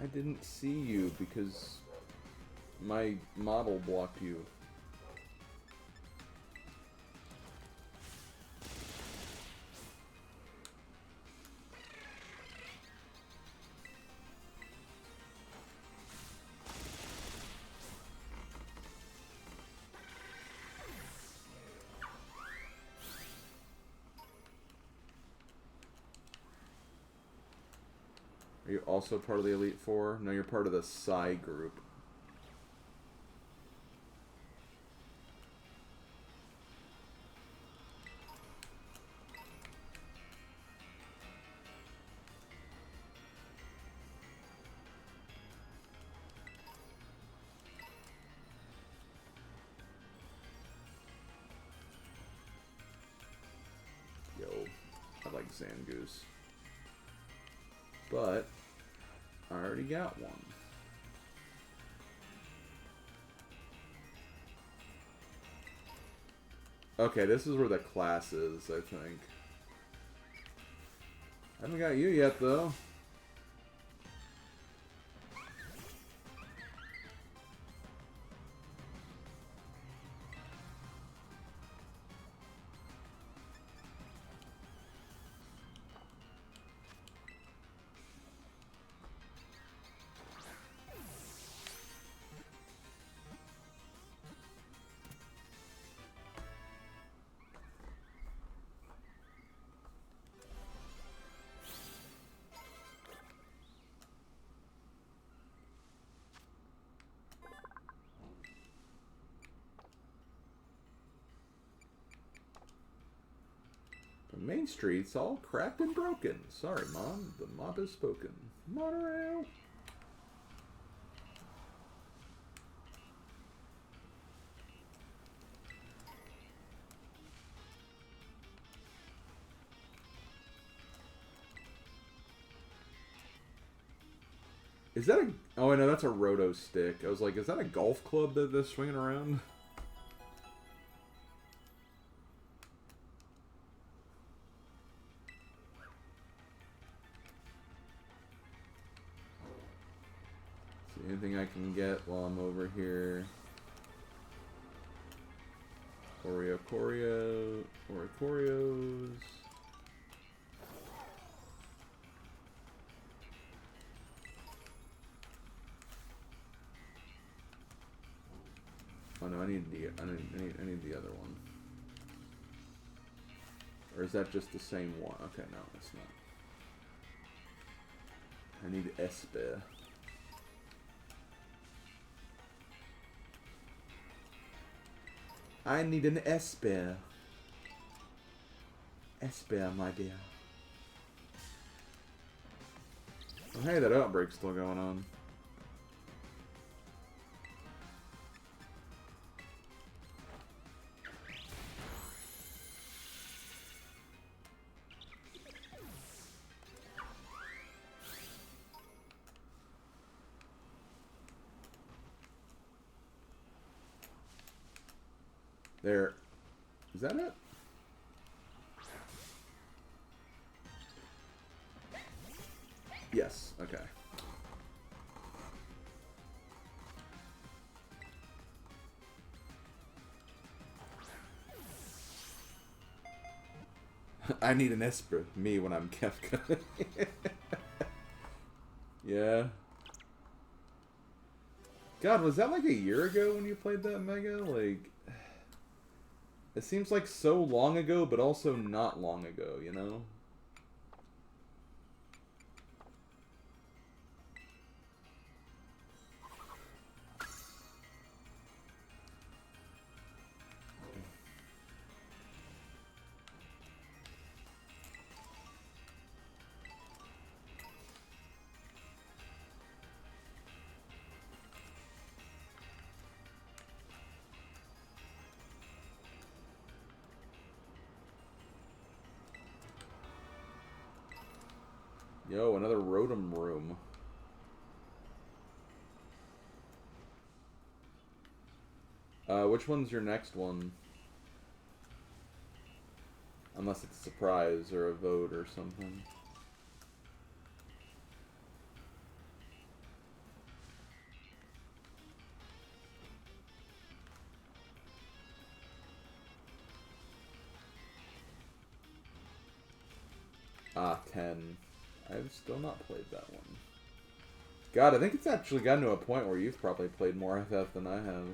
I didn't see you because my model blocked you. Are you also part of the Elite Four? No, you're part of the Psy group. Yo, I like Zangoose. But I already got one. Okay, this is where the class is, I think. I haven't got you yet, though. Main Street's all cracked and broken. Sorry, Mom. The mop has spoken. Monorail. Is that a... Oh, I know, that's a roto stick. I was like, is that a golf club that they're swinging around? See anything I can get while I'm over here? Oricoreos. Oh no, I need the other one. Or is that just the same one? Okay, no, it's not. I need Esper. I need an Esper. Esper, my dear. Oh, hey, that outbreak's still going on. There. Is that it? Yes, okay. I need an Esper. Me when I'm Kefka. Yeah. God, was that like a year ago when you played that Mega? Like, it seems like so long ago, but also not long ago, you know? Yo, another Rotom room. Which one's your next one? Unless it's a surprise or a vote or something. Ah, 10. I've still not played that one. God, I think it's actually gotten to a point where you've probably played more FF than I have.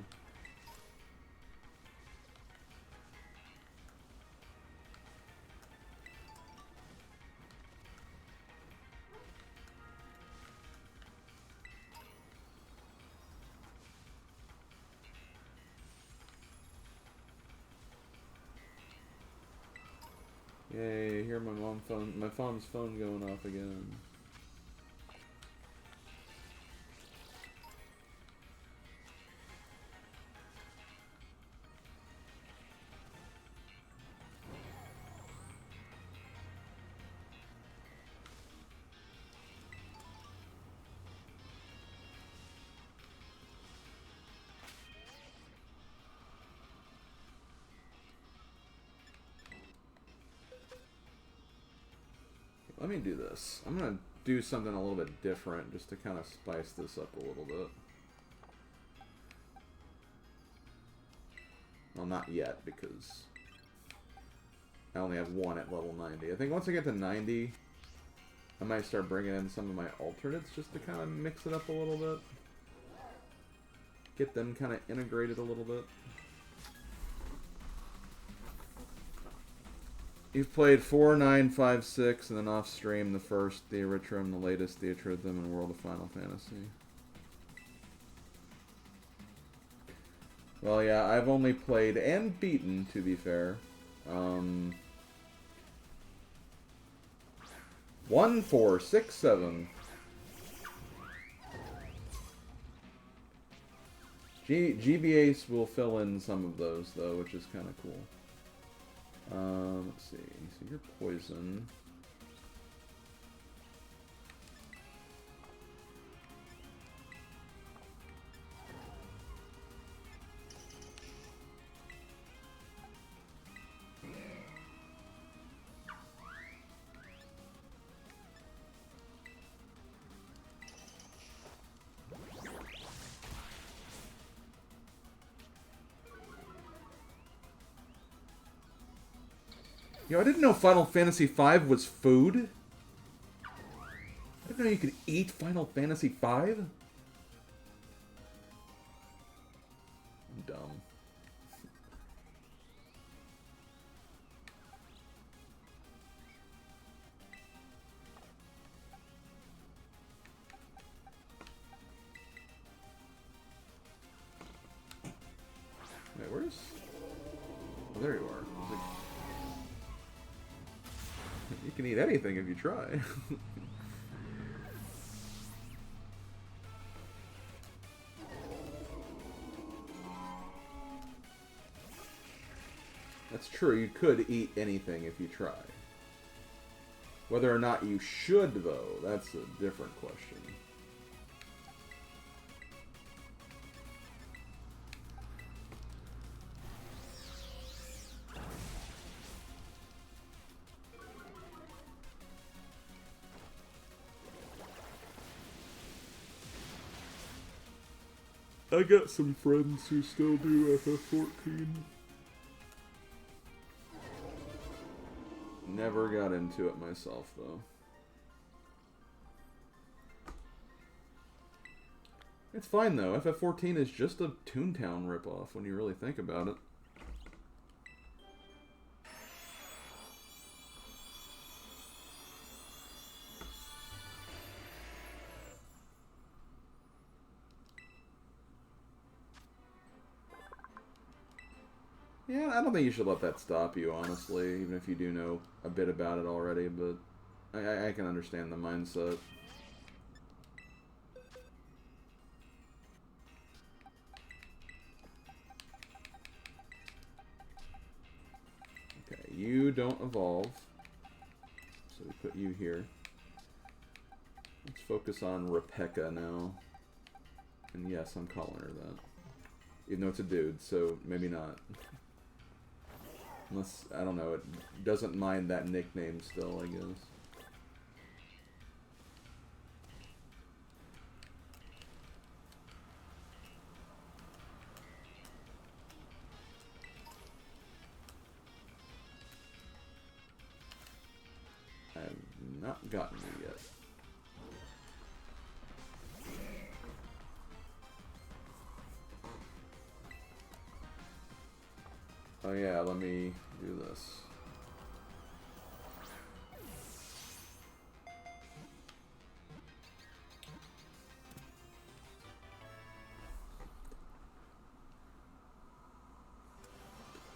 Yay, hear my phone's phone going off again. Let me do this. I'm gonna do something a little bit different just to kind of spice this up a little bit. Well, not yet, because I only have one at level 90. I think once I get to 90, I might start bringing in some of my alternates just to kind of mix it up a little bit. Get them kind of integrated a little bit. You've played 4, 9, 5, 6, and then off-stream the first Theatrhythm, the latest Theatrhythm, and World of Final Fantasy. Well, yeah, I've only played and beaten, to be fair. 1, 4, 6, 7. GBAce will fill in some of those, though, which is kind of cool. Let's see. So you're poison. Yo, I didn't know Final Fantasy V was food. I didn't know you could eat Final Fantasy V. I'm dumb. Wait, where's... Oh, there you are. Like... You can eat anything if you try. That's true, you could eat anything if you try. Whether or not you should, though, that's a different question. I got some friends who still do FF14. Never got into it myself, though. It's fine, though. FF14 is just a Toontown ripoff when you really think about it. Yeah, I don't think you should let that stop you, honestly, even if you do know a bit about it already, but I can understand the mindset. Okay, you don't evolve, so we put you here. Let's focus on Rebecca now. And yes, I'm calling her that. Even though it's a dude, so maybe not. Unless, I don't know, it doesn't mind that nickname still, I guess. I have not gotten you yet. Oh yeah, let me do this.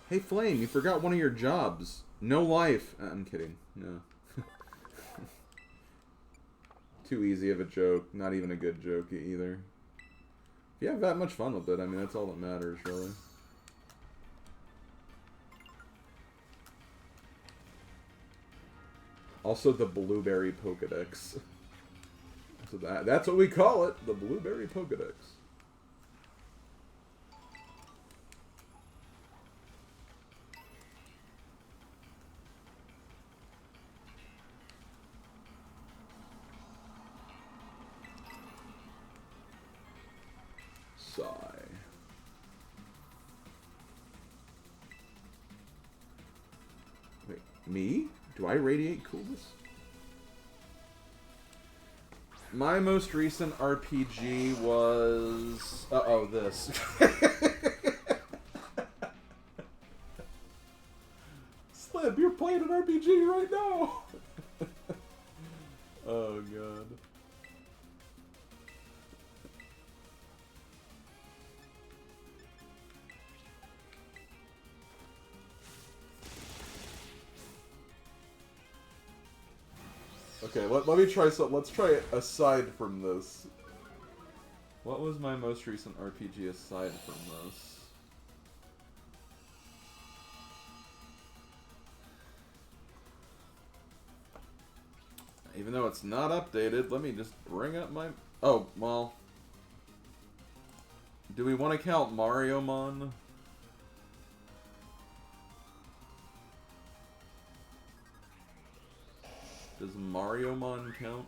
Hey Flame, you forgot one of your jobs. No life. I'm kidding. No. Too easy of a joke. Not even a good joke either. If you have that much fun with it, I mean, that's all that matters, really. Also, the Blueberry Pokedex. So that's what we call it, the Blueberry Pokedex. Sigh. Wait, me? Do I radiate coolness? My most recent RPG was... Uh-oh, this. Slip, you're playing an RPG right now! Oh, God. Okay, let me try something. Let's try it aside from this. What was my most recent RPG aside from this? Even though it's not updated, let me just bring up my... Oh, well... Do we want to count Mariomon? Does Mariomon count?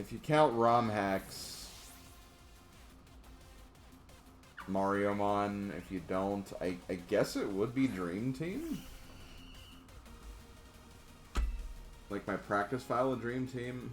If you count ROM hacks, Mariomon. If you don't, I guess it would be Dream Team. Like my practice file of Dream Team.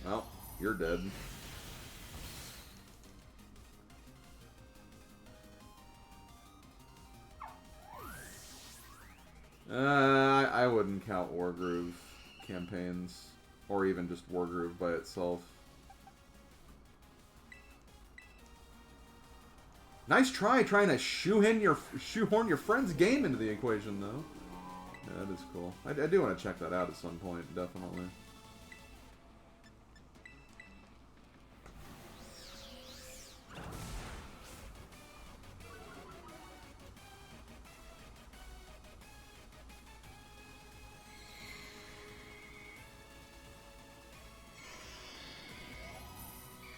Well, you're dead. I wouldn't count Wargroove campaigns, or even just Wargroove by itself. Nice try trying to shoehorn your friend's game into the equation, though. Yeah, that is cool. I do want to check that out at some point, definitely.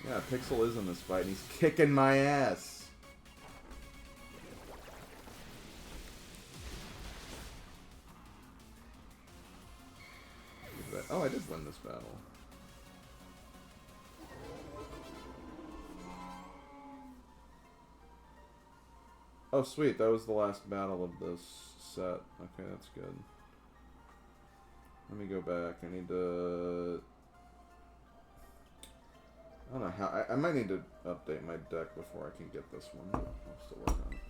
Yeah, Pixel is in this fight, and he's kicking my ass. Oh, I did win this battle. Oh, sweet. That was the last battle of this set. Okay, that's good. Let me go back. I need to... I don't know how... I might need to update my deck before I can get this one. I'll still work on it.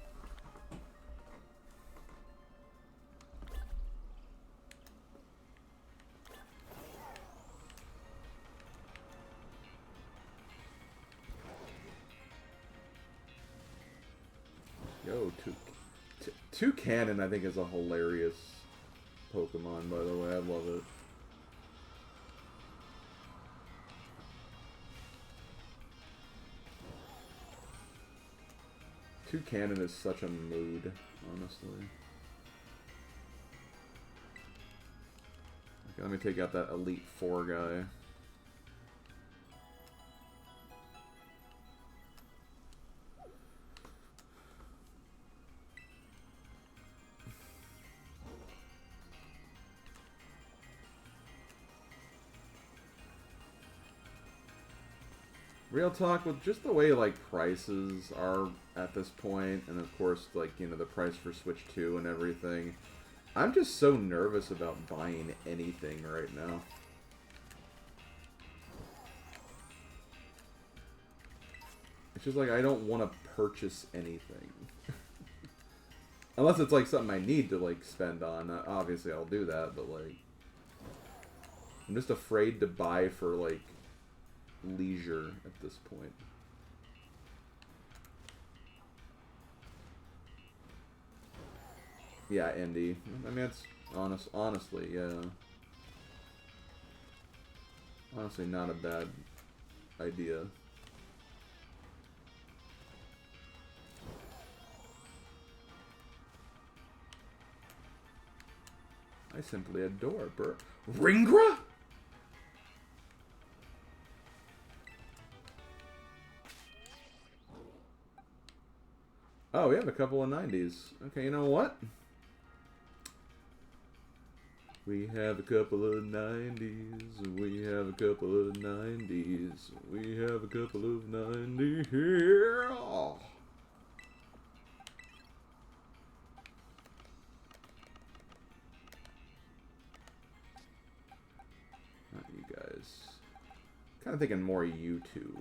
Yo, Toucannon, I think, is a hilarious Pokemon, by the way. I love it. Toucannon is such a mood, honestly. Okay, let me take out that Elite Four guy. Real talk, with just the way, like, prices are at this point, and of course, like, you know, the price for Switch 2 and everything, I'm just so nervous about buying anything right now. It's just like, I don't want to purchase anything. Unless it's, like, something I need to, like, spend on. Obviously, I'll do that, but, like, I'm just afraid to buy for, like, leisure at this point. Yeah, indie. I mean, it's honestly, yeah. Honestly, not a bad idea. I simply adore Ringra? Oh, we have a couple of 90s. Okay, you know what? We have a couple of 90s. We have a couple of 90s. We have a couple of 90s here. Oh. Not you guys. Kind of thinking more you two.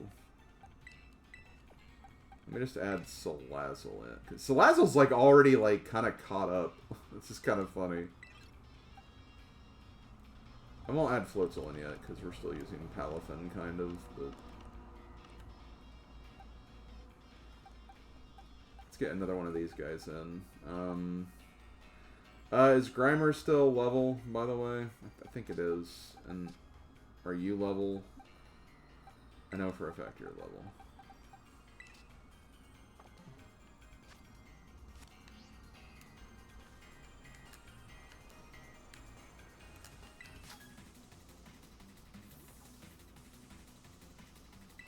Let me just add Salazzle in. Because Salazzle's, like, already, like, kind of caught up. This is kind of funny. I won't add Floatzel in yet, because we're still using Palafin, kind of, but... Let's get another one of these guys in. Is Grimer still level, by the way? I think it is. And are you level? I know for a fact you're level.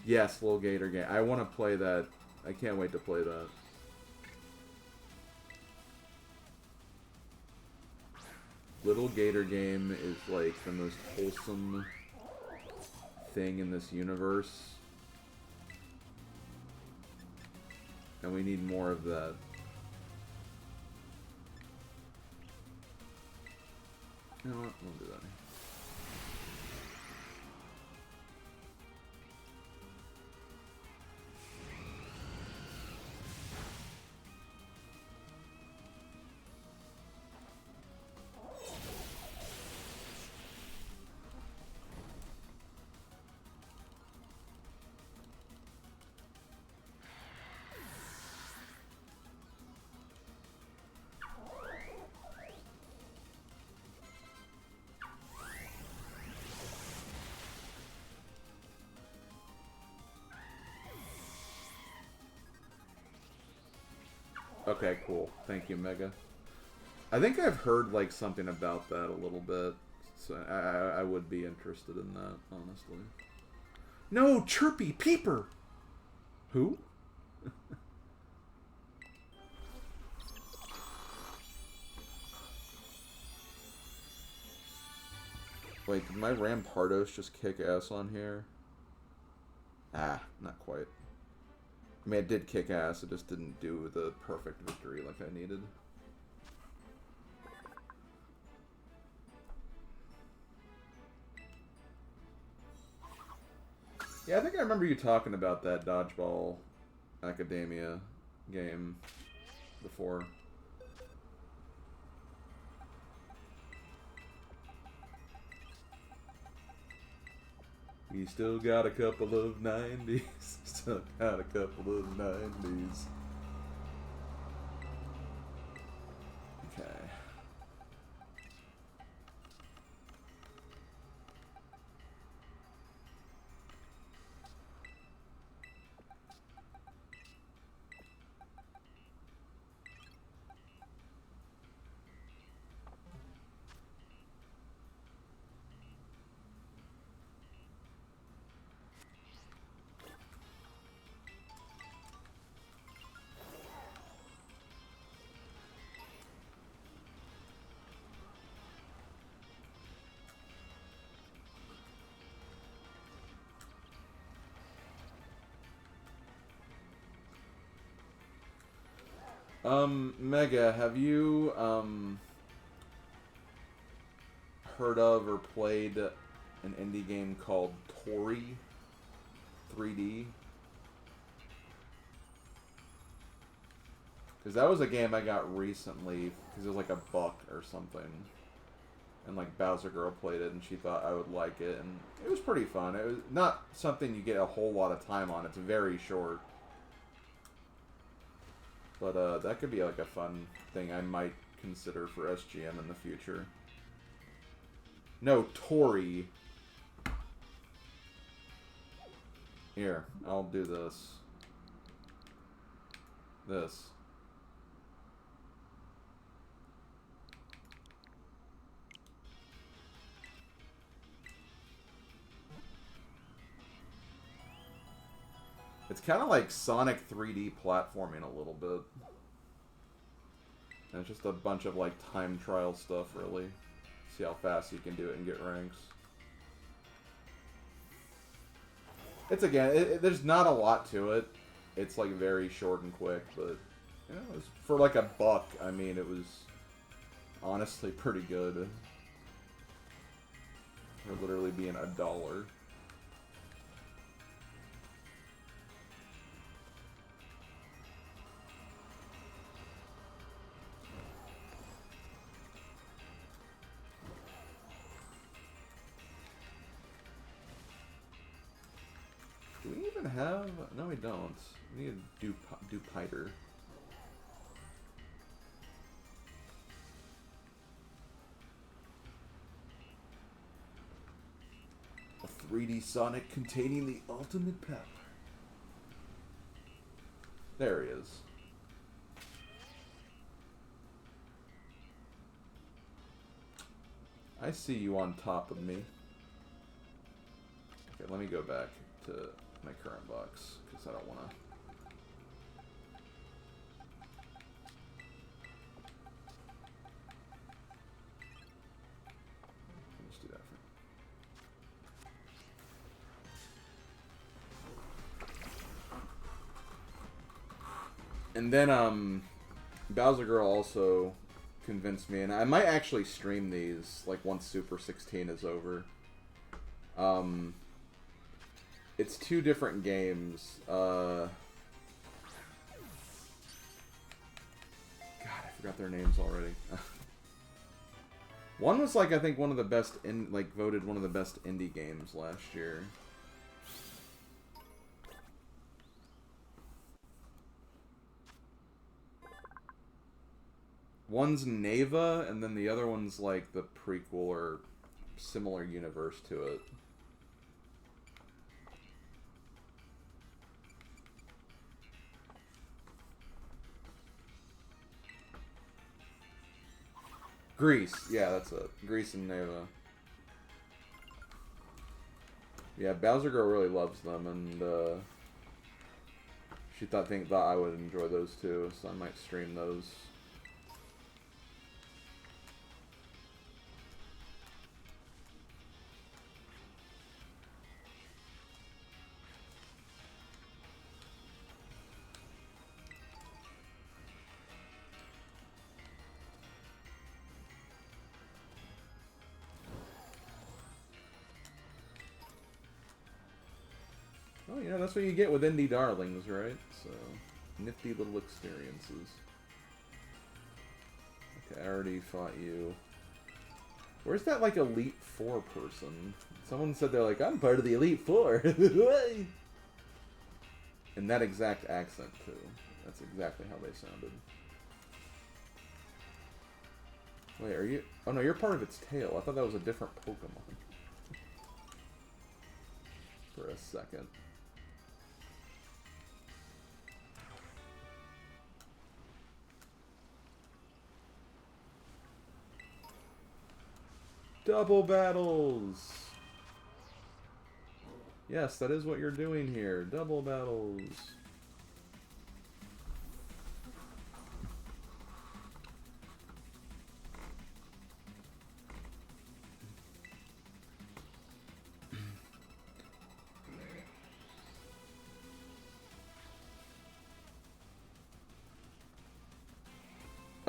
Yes, Little Gator game. I want to play that. I can't wait to play that. Little Gator game is like the most wholesome thing in this universe. And we need more of that. You know what? We'll do that. Okay, cool. Thank you, Mega. I think I've heard like something about that a little bit, so I would be interested in that, honestly. No, Chirpy Peeper. Who? Wait, did my Rampardos just kick ass on here? Ah, not quite. I mean, it did kick ass, it just didn't do the perfect victory like I needed. Yeah, I think I remember you talking about that Dodgeball Academia game before. We still got a couple of 90s. Still got a couple of 90s. Okay. Mega, have you, heard of or played an indie game called Tori 3D? Because that was a game I got recently, because it was like $1 or something. And like Bowser Girl played it and she thought I would like it, and it was pretty fun. It was not something you get a whole lot of time on, it's very short. But that could be like a fun thing I might consider for SGM in the future. No, Tori. Here, I'll do this. This. It's kind of like Sonic 3D platforming a little bit. And it's just a bunch of like time trial stuff, really. See how fast you can do it and get ranks. It's again, there's not a lot to it. It's like very short and quick, but you know, it was, for like $1, I mean, it was honestly pretty good. For literally being $1. Do we even have... No, we don't. We need a Dupiter. A 3D Sonic containing the ultimate power. There he is. I see you on top of me. Okay, let me go back to my current box, because I don't want to... Let's do that for... And then, Bowser Girl also convinced me, and I might actually stream these, like, once Super 16 is over. It's 2 different games. God, I forgot their names already. One was, like, I think one of the best, voted one of the best indie games last year. One's Neva, and then the other one's like the prequel or similar universe to it. Greece, yeah, that's it. Greece and Neva. Yeah, Bowser Girl really loves them, and she thought I would enjoy those too, so I might stream those. Oh, you know, that's what you get with indie darlings, right? So, nifty little experiences. Okay, I already fought you. Where's that, like, Elite Four person? Someone said they're like, I'm part of the Elite Four. In that exact accent, too. That's exactly how they sounded. Wait, are you... Oh, no, you're part of its tail. I thought that was a different Pokemon. For a second. Double battles! Yes, that is what you're doing here. Double battles.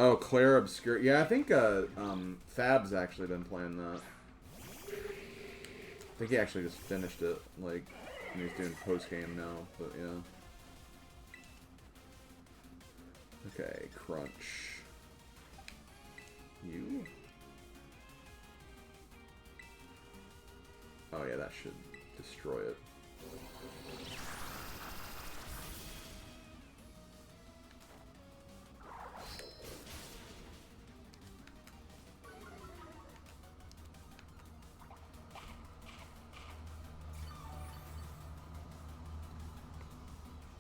Oh, Claire Obscure. Yeah, I think Fab's actually been playing that. I think he actually just finished it, like, and he's doing post-game now, but yeah. Okay, Crunch. You? Oh yeah, that should destroy it.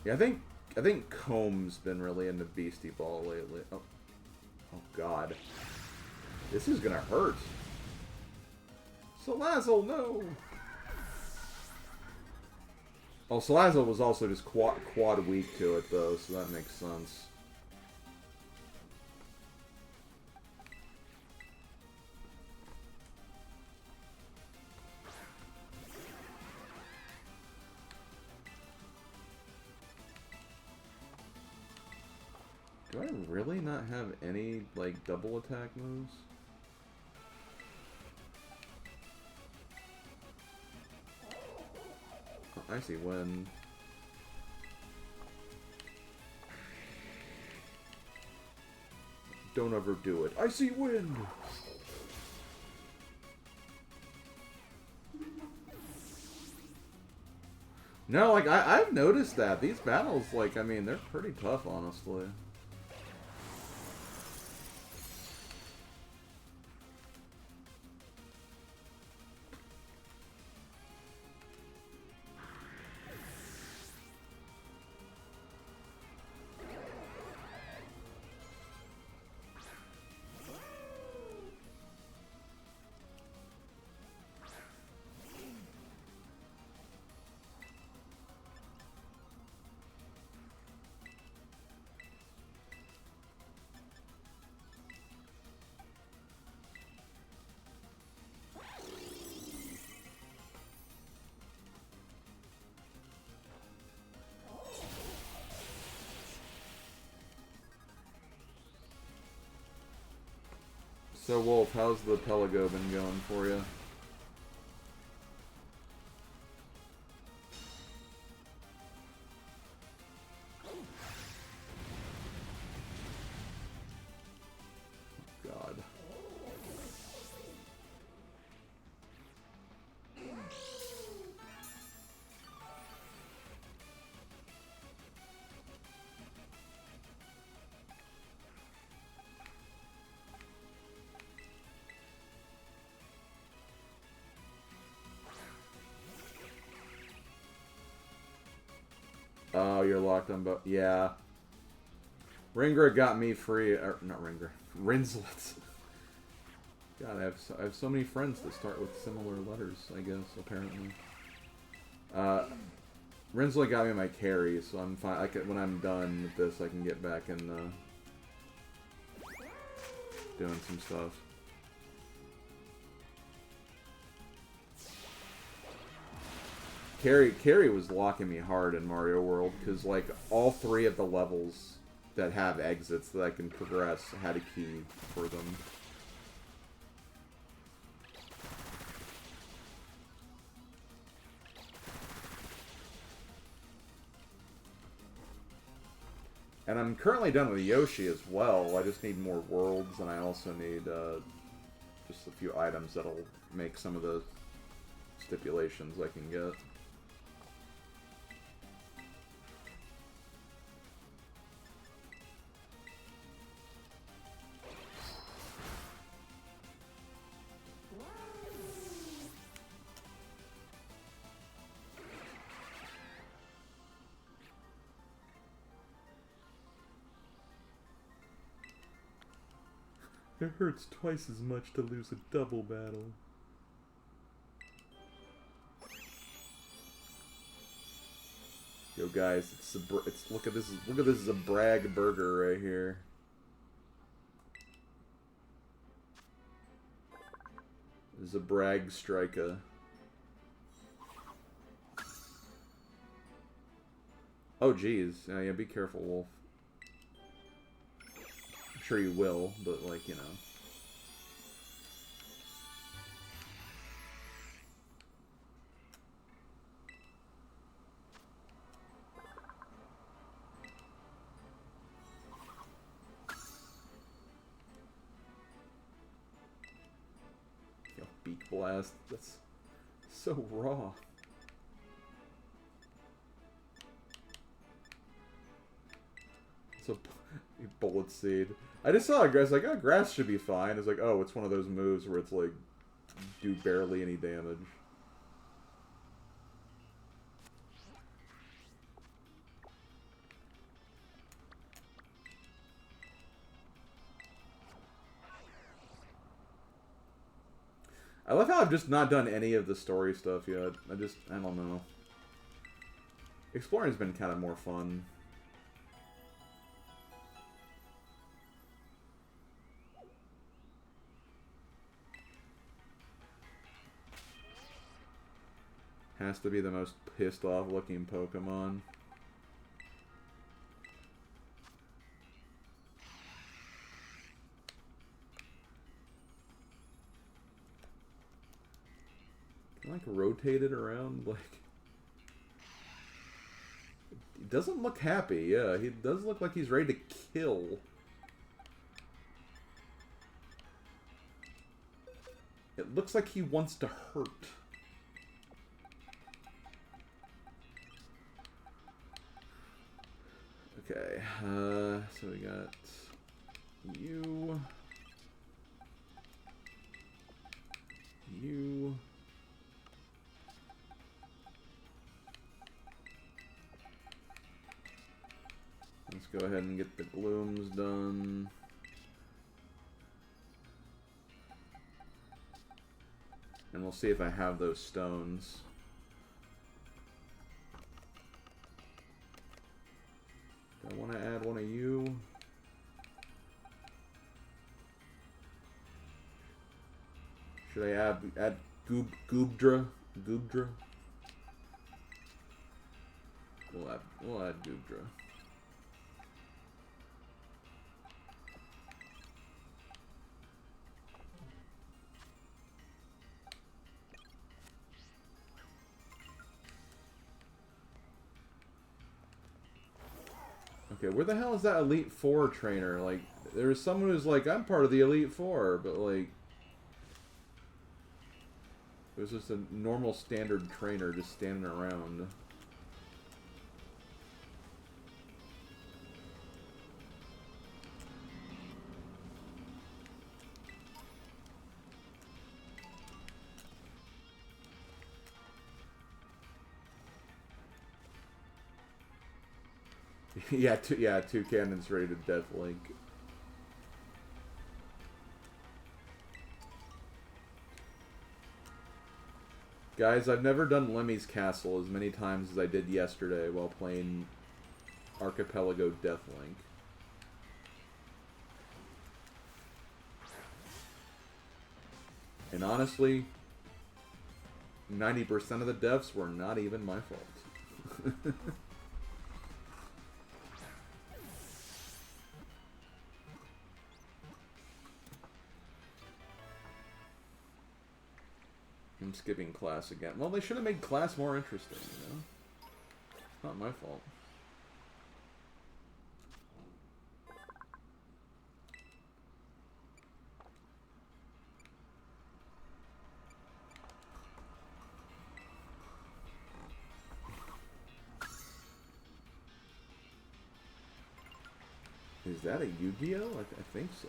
Yeah, I think Comb's been really into Beastie Ball lately. Oh, oh God, this is gonna hurt. Salazzle, no. Oh, Salazzle was also just quad weak to it though, so that makes sense. Do I really not have any, like, double attack moves? Oh, I see when. Don't overdo it. I see wind! No, like, I've noticed that. These battles, like, I mean, they're pretty tough, honestly. So, Wolf, how's the Pelago been going for you? God. Oh, you're locked on both. Yeah. Ringra got me free. Or, not Ringra. Rinslets. God, I have so many friends that start with similar letters, I guess, apparently. Rinslet got me my carry, so I'm fine. When I'm done with this, I can get back in doing some stuff. Carry was locking me hard in Mario World, because, like, all 3 of the levels that have exits that I can progress had a key for them. And I'm currently done with Yoshi as well. I just need more worlds, and I also need just a few items that'll make some of the stipulations I can get. It hurts twice as much to lose a double battle. Yo guys, look at this as a brag burger right here. This is a brag striker. Oh geez, yeah, be careful, Wolf. Sure you will, but, like, you know. Yo, beak blast. That's so raw. It's a bullet seed. I just saw a grass, like, oh, grass should be fine. It's like, oh, it's one of those moves where it's like, do barely any damage. I love how I've just not done any of the story stuff yet. I don't know. Exploring's been kind of more fun. Has to be the most pissed off looking Pokemon. Can I, like, rotate it around, like... He doesn't look happy, yeah. He does look like he's ready to kill. It looks like he wants to hurt. Okay, so we got you, let's go ahead and get the glooms done. And we'll see if I have those stones. I want to add one of you. Should I add Goobdra? Goobdra? We'll add Goobdra. Okay, where the hell is that Elite Four trainer? Like, there's someone who's like, I'm part of the Elite Four, but like, it was just a normal standard trainer just standing around. Yeah, two cannons rated Death Link. Guys, I've never done Lemmy's Castle as many times as I did yesterday while playing Archipelago Death Link. And honestly, 90% of the deaths were not even my fault. I'm skipping class again. Well, they should have made class more interesting, you know? Not my fault. Is that a Yu-Gi-Oh? I think so.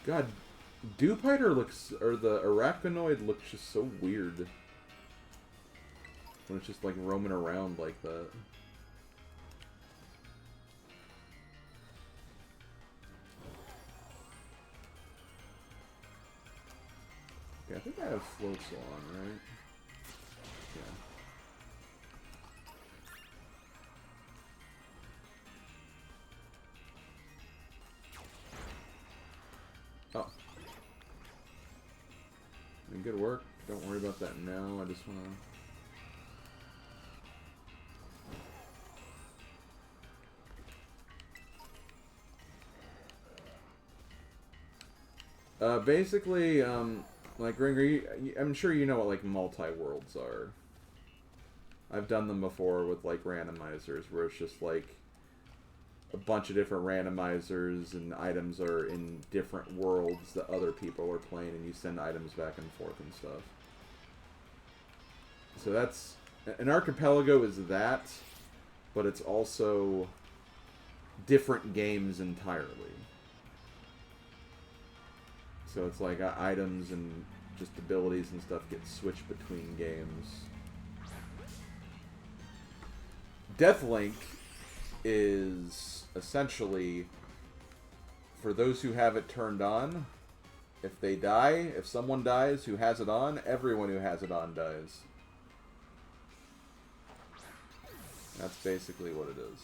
God, Dupiter looks, or the Arachnoid looks just so weird. When it's just like roaming around like that. Okay, I think I have floats on, right? Yeah. Oh. I mean, good work. Don't worry about that now. I just want to... basically, like, Ringer, I'm sure you know what, like, multi-worlds are. I've done them before with, like, randomizers, where it's just, like, a bunch of different randomizers and items are in different worlds that other people are playing, and you send items back and forth and stuff. So that's... An archipelago is that, but it's also different games entirely. So it's like items and just abilities and stuff get switched between games. Deathlink is essentially, for those who have it turned on, if they die, if someone dies who has it on, everyone who has it on dies. That's basically what it is.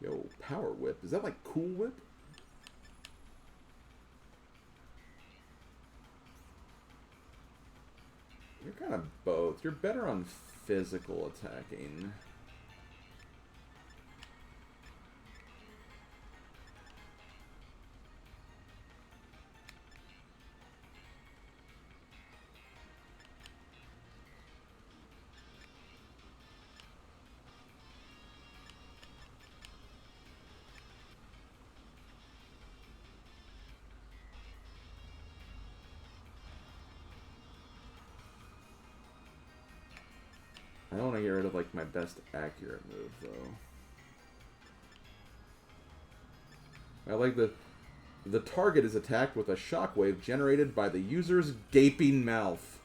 Yo, Power Whip. Is that like Cool Whip? You're kind of both. You're better on physical attacking. I don't want to get rid of, like, my best accurate move, though. I like the target is attacked with a shockwave generated by the user's gaping mouth.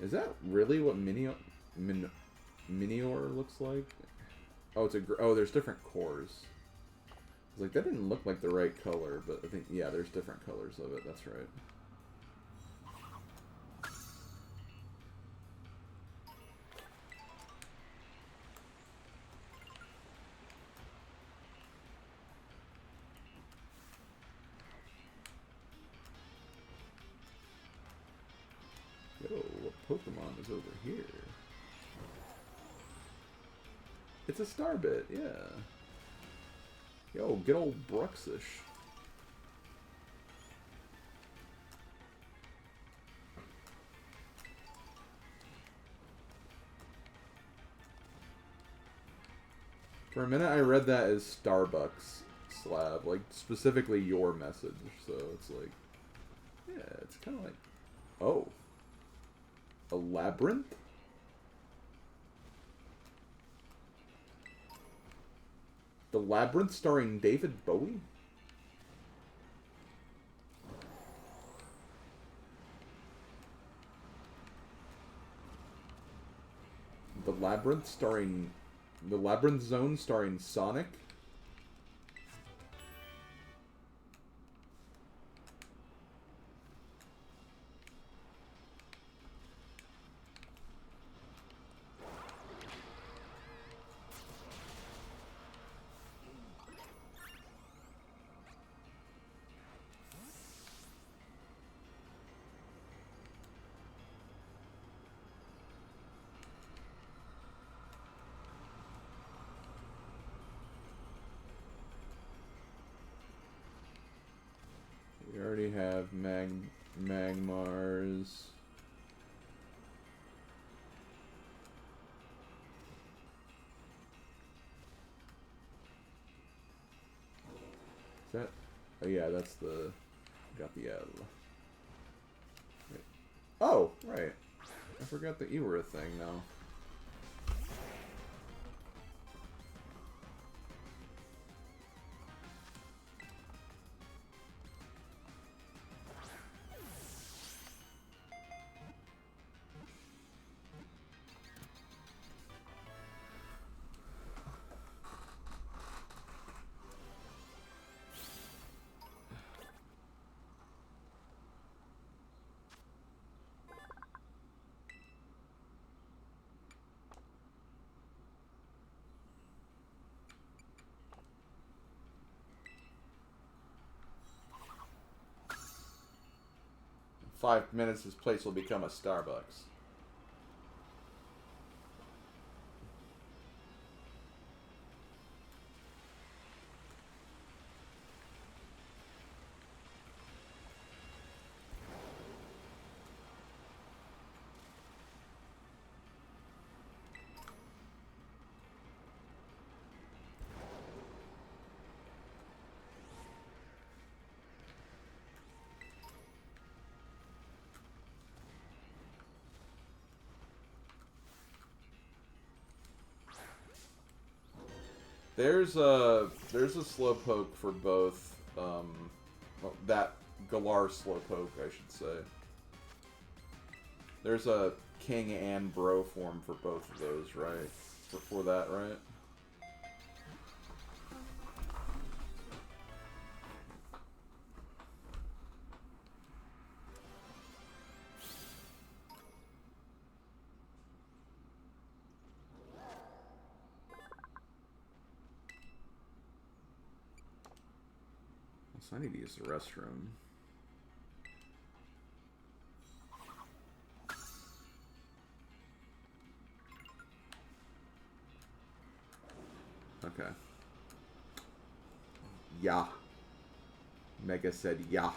Is that really what Minior looks like? Oh, it's a... Oh, there's different cores. Like, that didn't look like the right color, but I think, yeah, there's different colors of it. That's right. Yo, what Pokemon is over here? It's a Starbit, yeah. Yo, good old Bruxish. For a minute, I read that as Starbucks slab, like specifically your message. So it's like, yeah, it's kind of like, oh, a labyrinth. The Labyrinth starring David Bowie. The Labyrinth starring... The Labyrinth Zone starring Sonic. We already have Magmars. Is that... Oh yeah, that's the... Got the L. Wait. Oh, right. I forgot that you were a thing now. In 5 minutes, this place will become a Starbucks. There's a Slowpoke for both, well, that Galar Slowpoke, I should say. There's a King and Bro form for both of those, right? For that, right? So I need to use the restroom. Okay. Yeah. Mega said yeah.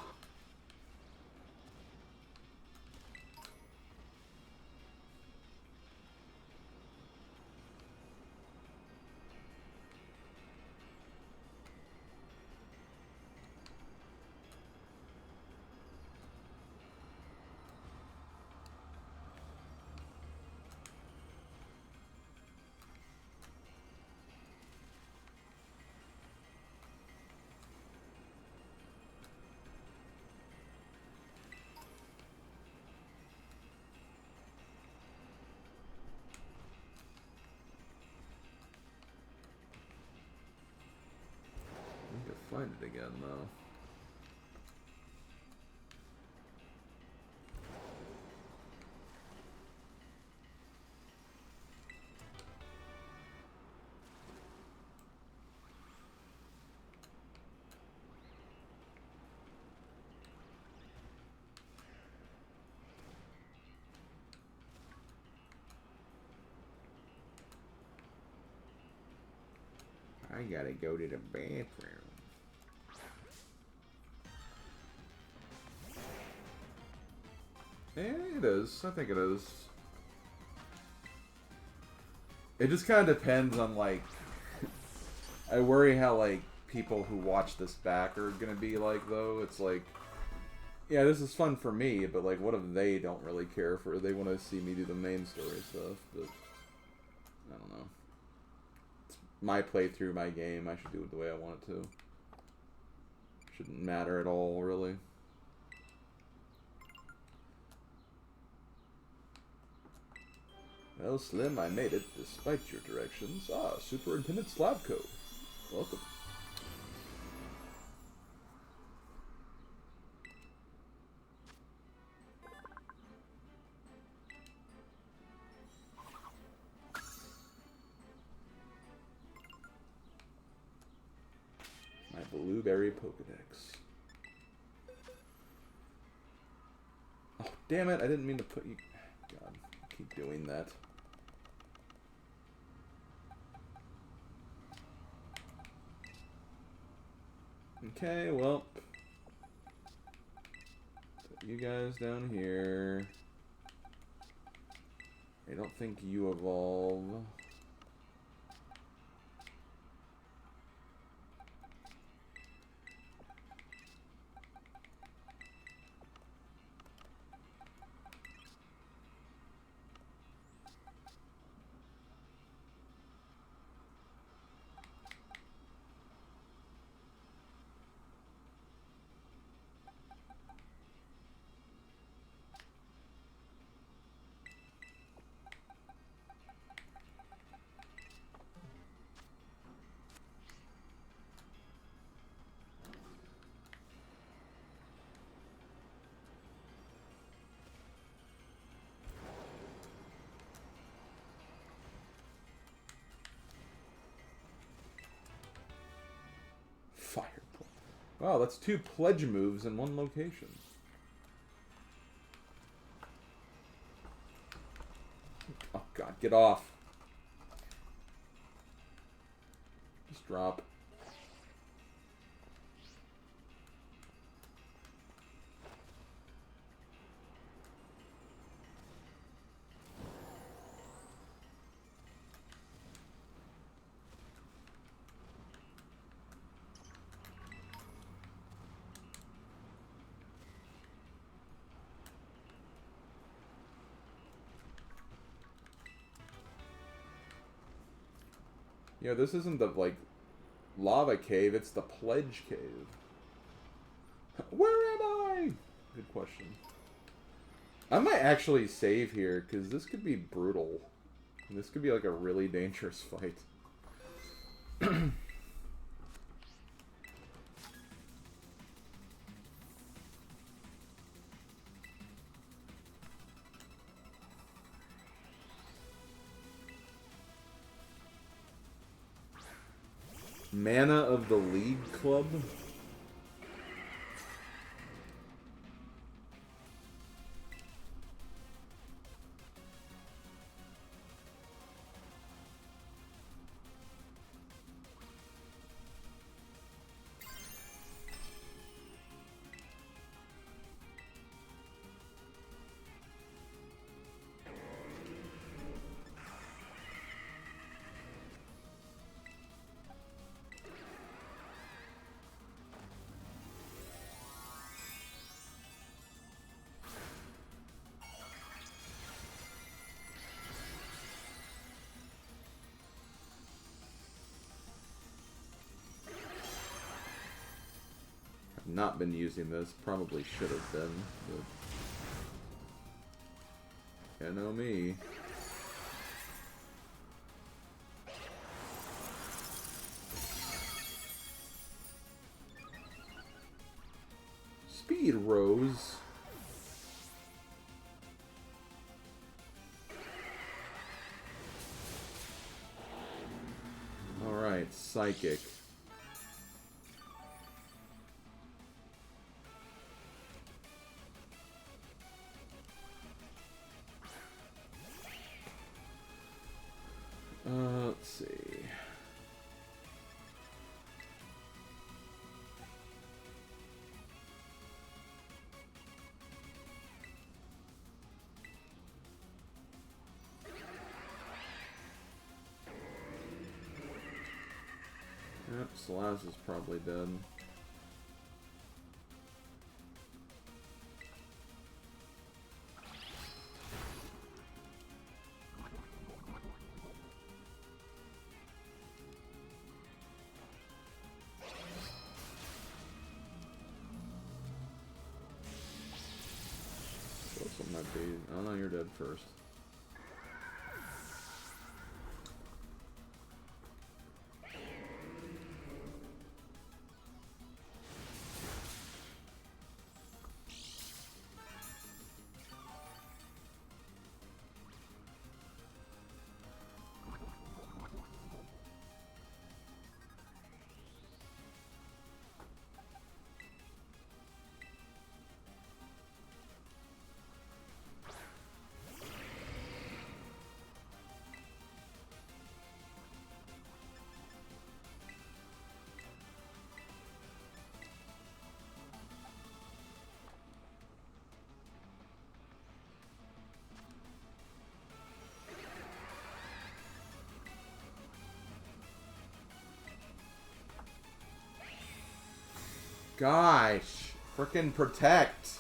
it again, though. I gotta go to the bathroom. Yeah, it is. I think it is. It just kind of depends on, like... I worry how, like, people who watch this back are gonna be like, though. It's like... Yeah, this is fun for me, but, like, what if they don't really care for it? They want to see me do the main story stuff, but... I don't know. My playthrough, my game, I should do it the way I want it to. Shouldn't matter at all, really. Well, Slim, I made it, despite your directions. Ah, Superintendent Slavko. Welcome. My Blueberry Pokedex. Oh, damn it, I didn't mean to put you... God, I keep doing that. Okay, well... Put you guys down here. I don't think you evolve. Fire point. Wow, that's 2 pledge moves in one location. Oh god, get off. Just drop. You know, this isn't the, like, lava cave, it's the pledge cave. Where am I? Good question. I might actually save here, because this could be brutal. This could be, like, a really dangerous fight. Mana of the League Club? Not been using this. Probably should have been. But... You know me. speed rose. Alright, Psychic. Let's see. Yep, Slaz is probably dead. This one might be... Oh no, you're dead first. Gosh, frickin' protect.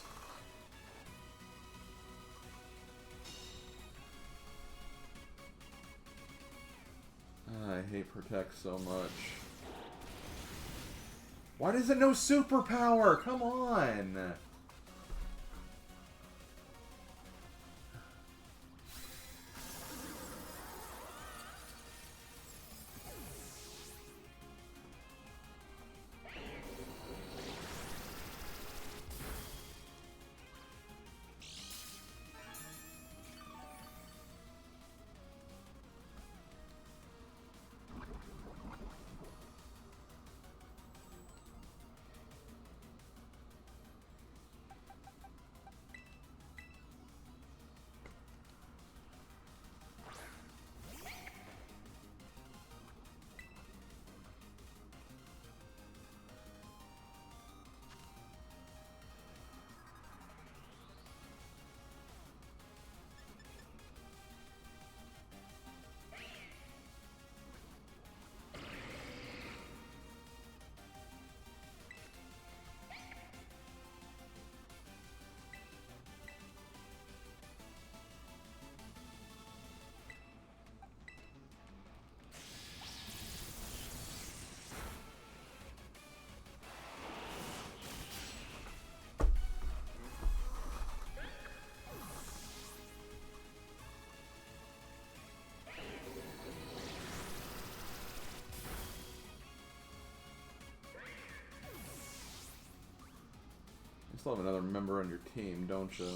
I hate protect so much. Why does it no superpower? Come on. You still have another member on your team, don't you?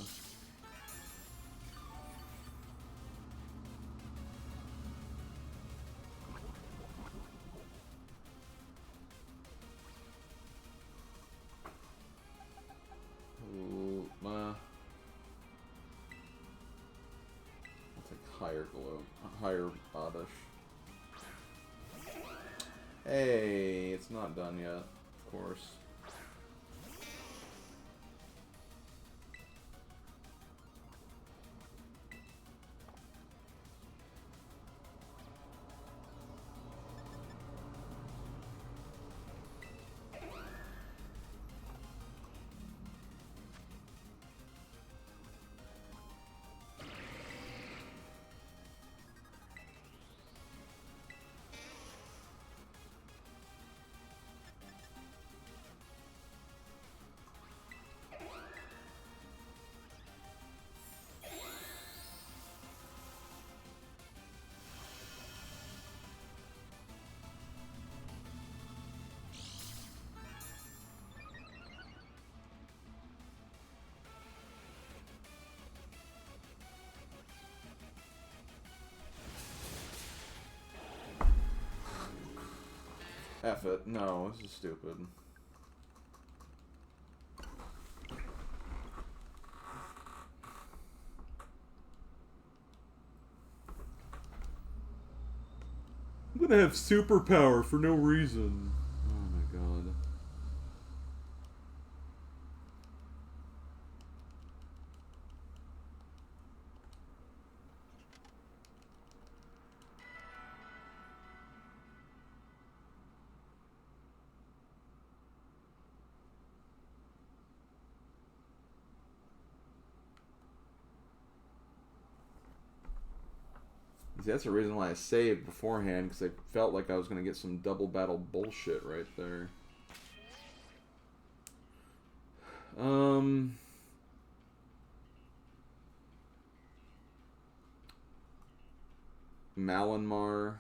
Ooh, I'll take higher glow, higher oddish. Hey, it's not done yet, of course. F it. No, this is stupid. I'm gonna have superpower for no reason. Oh my god. See, that's the reason why I saved beforehand, because I felt like I was going to get some double battle bullshit right there. Malinmar.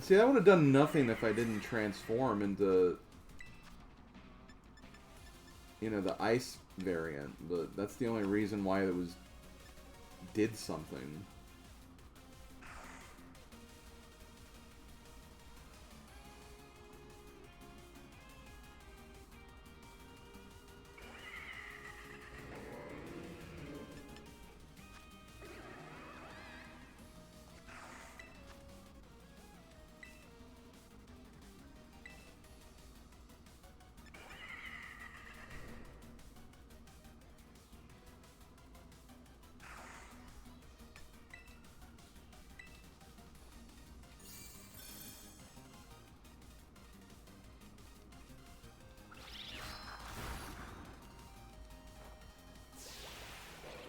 See, that would have done nothing if I didn't transform into, you know, the ice variant. But that's the only reason why it was did something.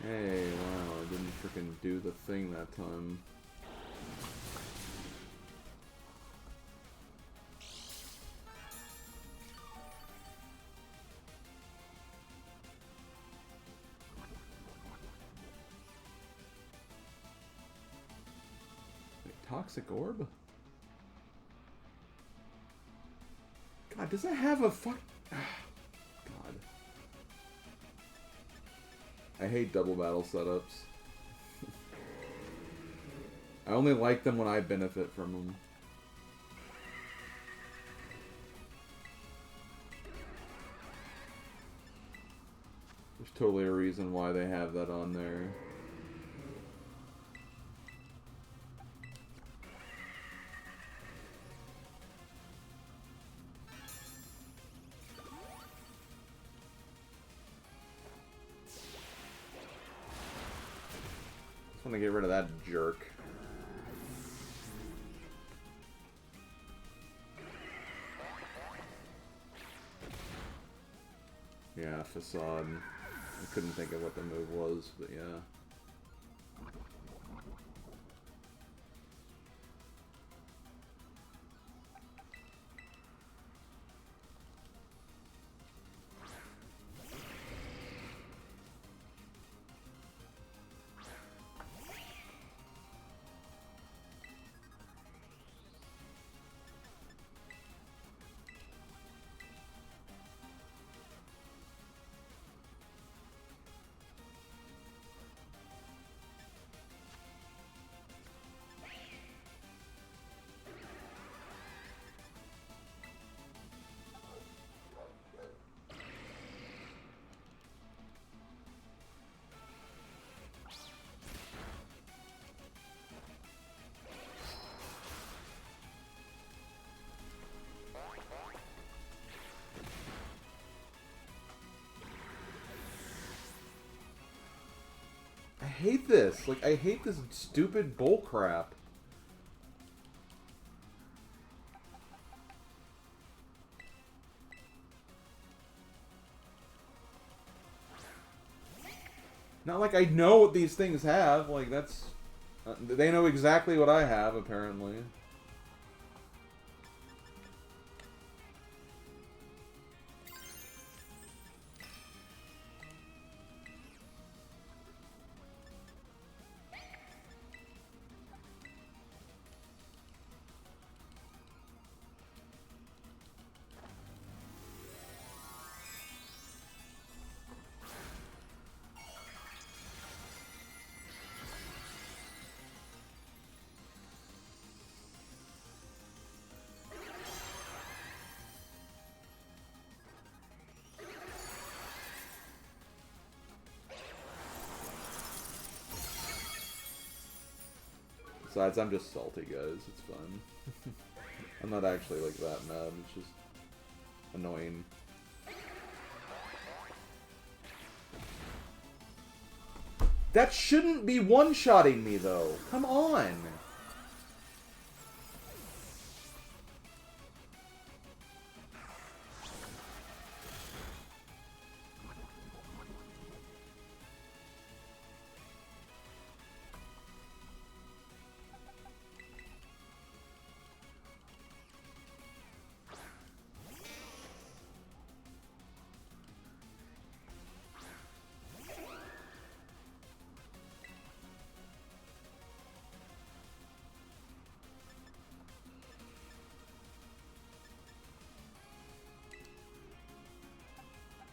Hey, wow, I didn't freaking do the thing that time. Wait, Toxic Orb? God, does that have a fuck... God. I hate double battle setups. I only like them when I benefit from them. There's totally a reason why they have that on there. Just want to get rid of that jerk. Yeah, Facade. I couldn't think of what the move was, but yeah. I hate this. Like, I hate this stupid bullcrap. Not like I know what these things have. Like, that's... they know exactly what I have, apparently. Besides, I'm just salty, guys. It's fun. I'm not actually like that mad. It's just annoying. That shouldn't be one-shotting me, though. Come on.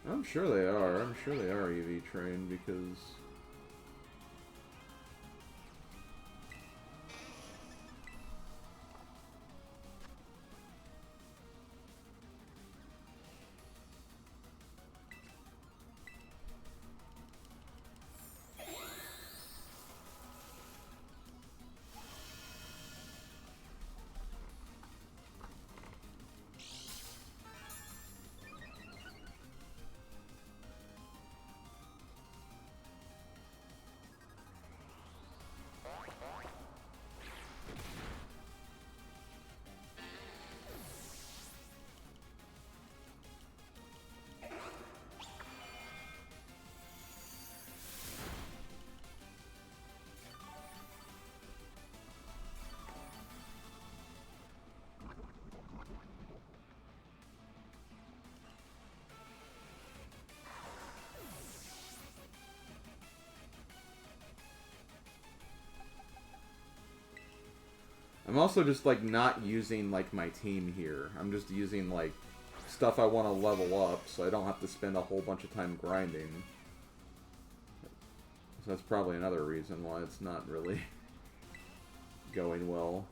I'm sure they are. I'm sure they are EV trained because... I'm also just, like, not using, like, my team here. I'm just using, like, stuff I want to level up, so I don't have to spend a whole bunch of time grinding. So that's probably another reason why it's not really going well.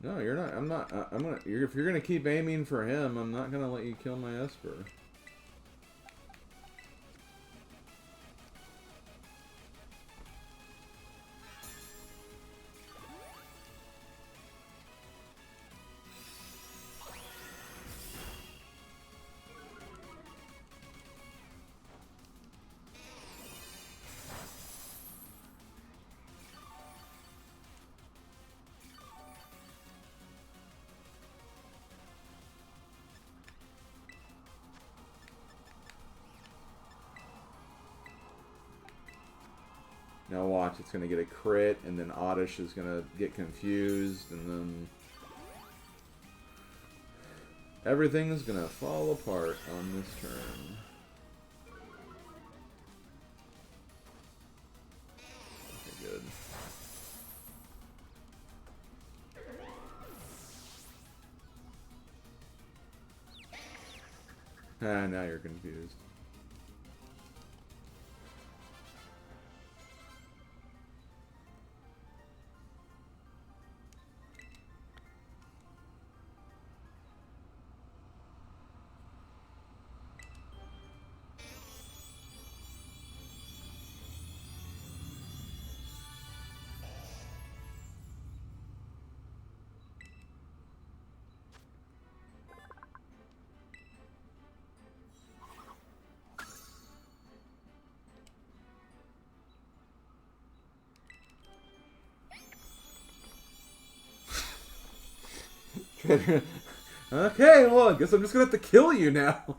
No, you're not. I'm not. I'm gonna. If you're gonna keep aiming for him, I'm not gonna let you kill my Esper. Now watch, it's going to get a crit, and then Oddish is going to get confused, and then everything is going to fall apart on this turn. Okay, good. Ah, now you're confused. Okay, well, I guess I'm just gonna have to kill you now.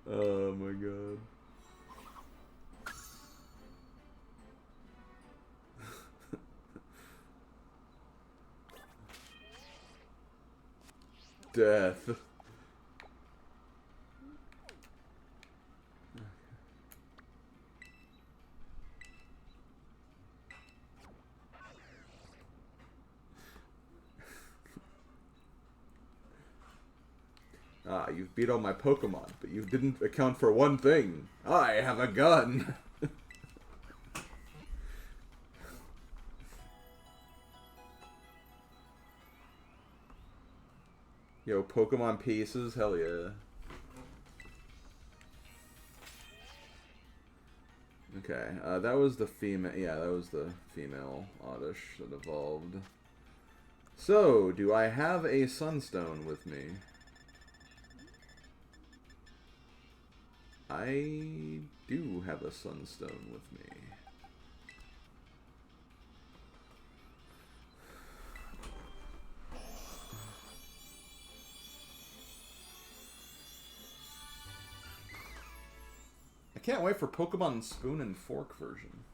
Oh my god. Death. Ah, you've beat all my Pokemon, but you didn't account for one thing. I have a gun. Yo, Pokemon pieces, hell yeah. Okay, that was the female. Yeah, that was the female Oddish that evolved. So, do I have a Sunstone with me? I do have a Sunstone with me. I can't wait for Pokemon Spoon and Fork version.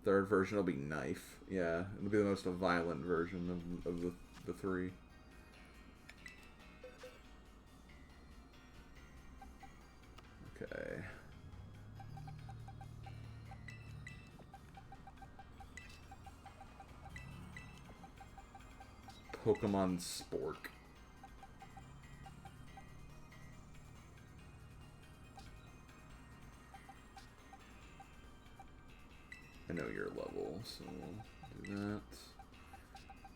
Third version will be Knife. Yeah, it'll be the most violent version of the three. Okay. Pokemon Spork. I know your level, so we'll do that.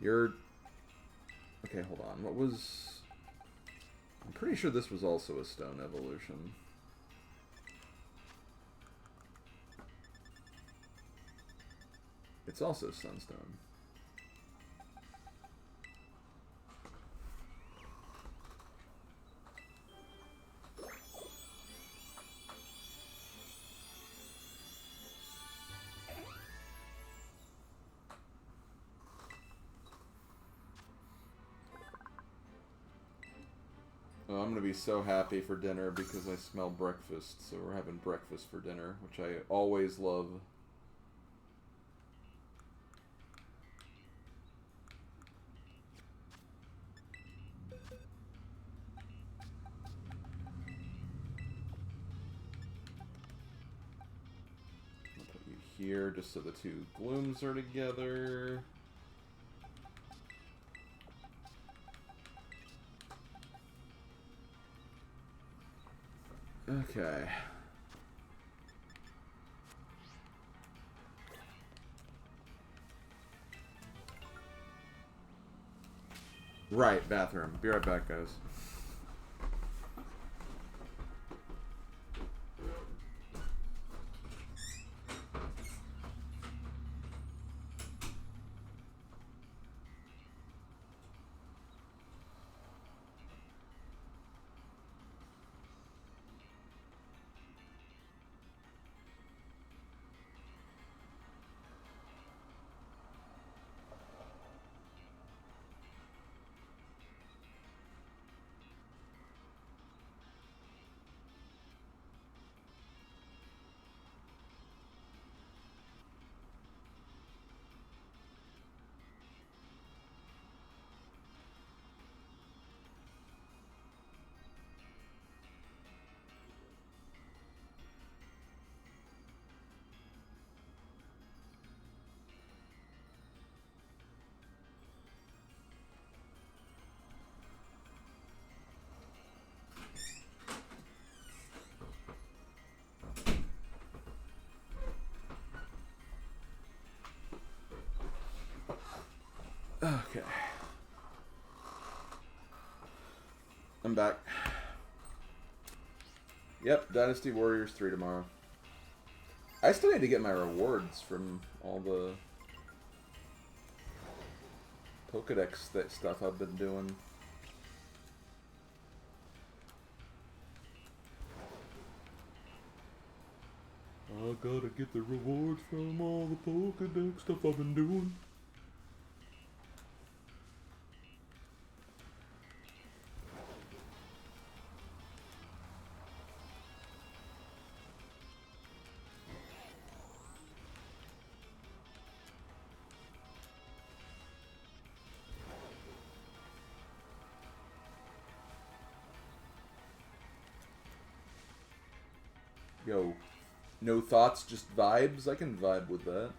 You're... Okay, hold on. What was... I'm pretty sure this was also a stone evolution. It's also Sunstone. Oh, I'm gonna be so happy for dinner because I smell breakfast. So we're having breakfast for dinner, which I always love. I'll put you here just so the two glooms are together. Okay. Right, bathroom. Be right back, guys. Okay. I'm back. Yep, Dynasty Warriors 3 tomorrow. I still need to get my rewards from all the Pokédex stuff I've been doing. I gotta get the rewards from all the Pokédex stuff I've been doing. Yo, no thoughts, just vibes? I can vibe with that.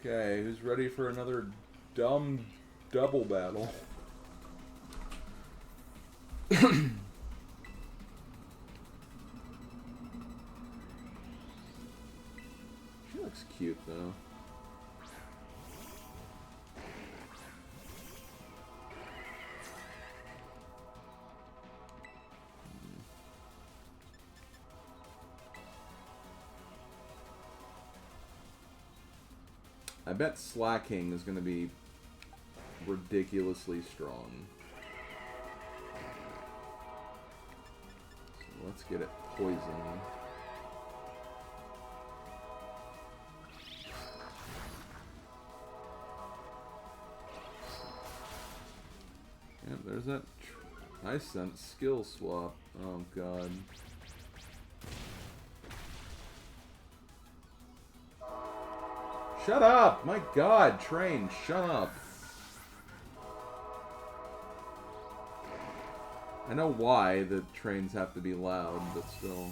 Okay, who's ready for another dumb double battle? She looks cute, though. I bet Slacking is going to be ridiculously strong. So let's get it poison. Yep, there's that nice sense skill swap. Oh god. Shut up! My god, train, shut up. I know why the trains have to be loud, but still.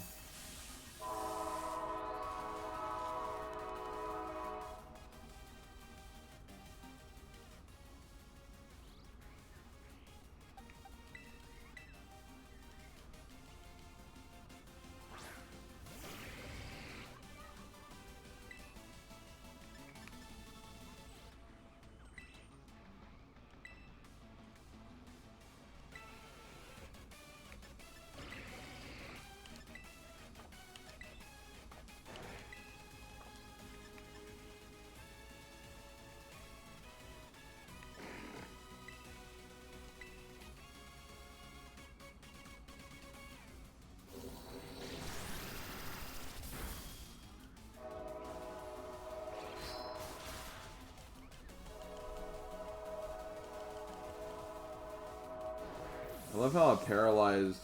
I love how a paralyzed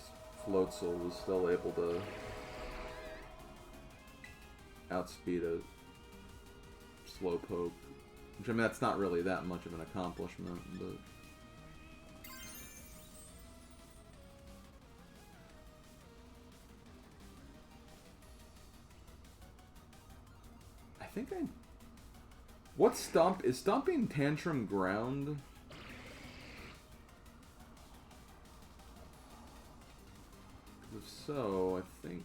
Floatzel was still able to outspeed a Slowpoke. Which, I mean, that's not really that much of an accomplishment, but... I think I... What's Stomp? Is Stomping Tantrum ground? If so, I think...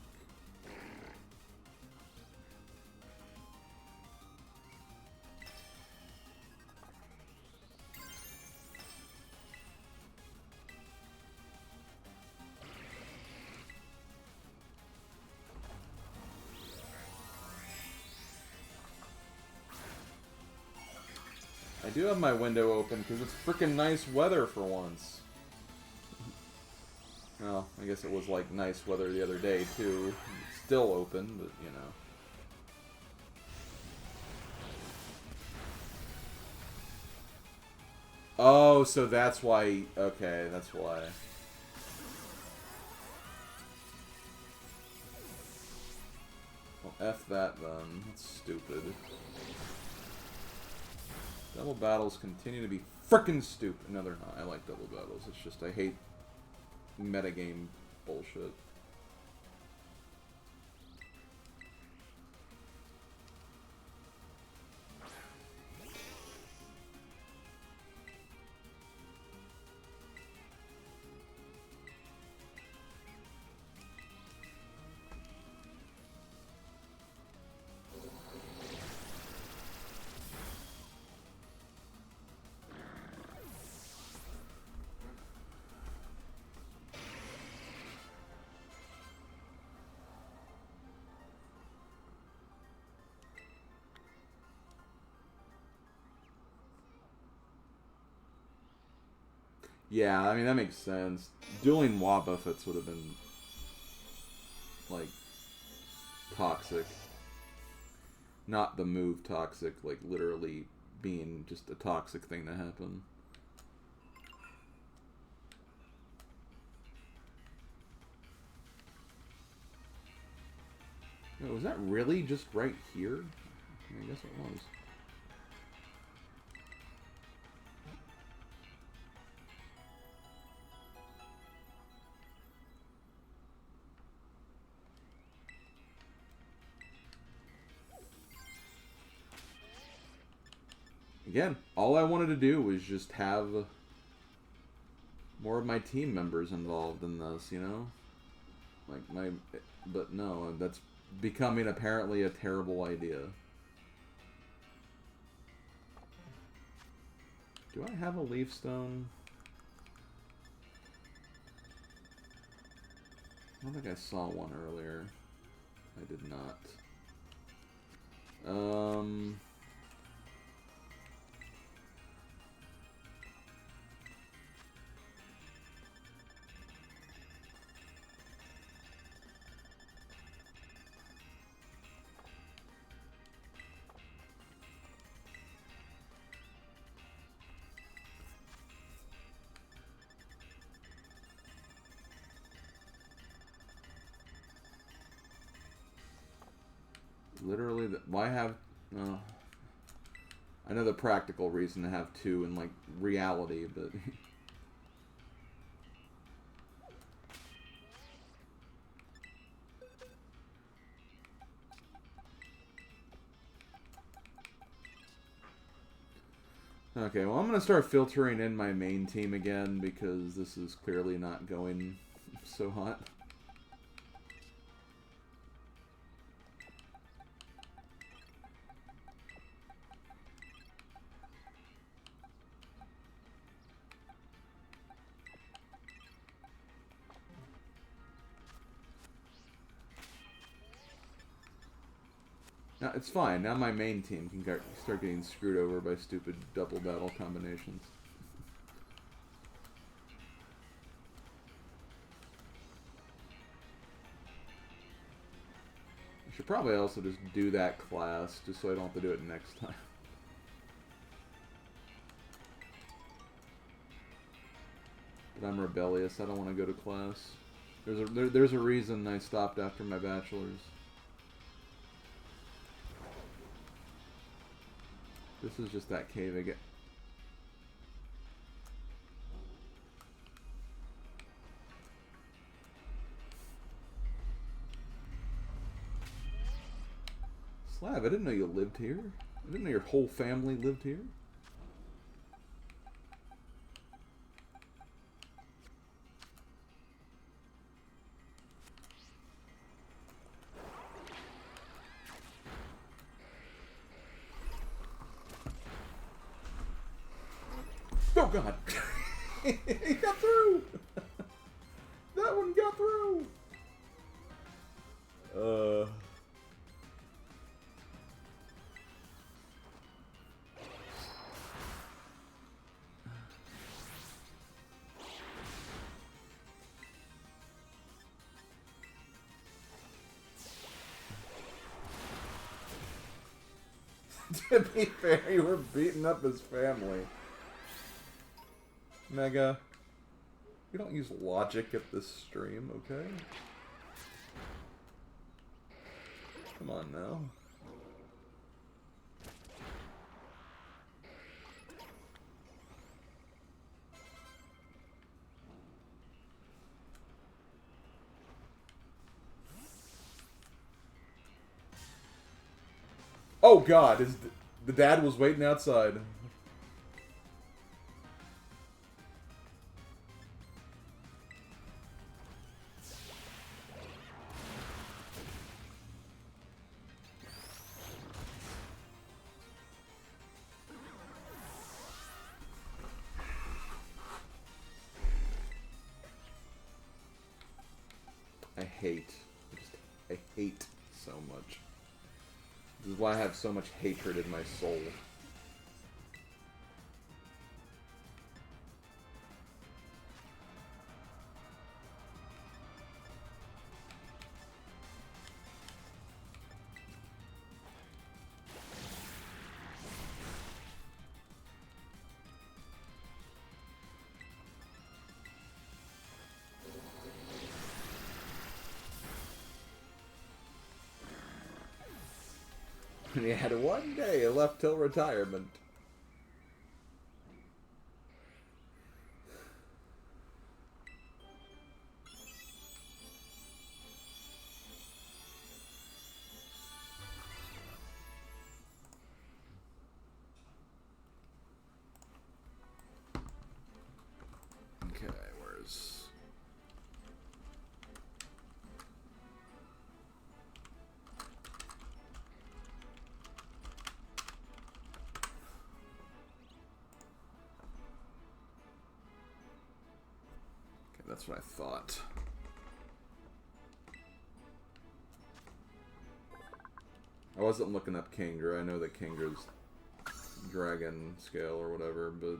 I do have my window open because it's freaking nice weather for once. Well, I guess it was like nice weather the other day too. It's still open, but you know. Oh, so that's why. Okay, that's why. Well, F that then. That's stupid. Double battles continue to be frickin' stupid. No, they're not. I like double battles. It's just I hate metagame bullshit. Yeah, I mean, that makes sense. Dueling Wobbuffets would have been, like, toxic. Not the move toxic, like, literally being just a toxic thing to happen. Oh, was that really just right here? I guess it was. Again, all I wanted to do was just have more of my team members involved in this, you know? But no, that's becoming apparently a terrible idea. Do I have a leaf stone? I don't think I saw one earlier. I did not. Literally, why have... I know the practical reason to have two in, like, reality, but... Okay, well, I'm going to start filtering in my main team again, because this is clearly not going so hot. Now, it's fine. Now my main team can start getting screwed over by stupid double battle combinations. I should probably also just do that class, just so I don't have to do it next time. But I'm rebellious. I don't want to go to class. There's a reason I stopped after my bachelor's. This is just that cave again. Slav, I didn't know you lived here. I didn't know your whole family lived here. Oh god! He got through! That one got through! To be fair, you were beating up his family. Mega, we don't use logic at this stream, okay? Come on now. Oh god, the dad was waiting outside. I hate so much. This is why I have so much hatred in my soul. And he had 1 day left till retirement. Okay, where's... Okay, that's what I thought. I wasn't looking up Kinger. I know that Kinger's dragon scale or whatever, but...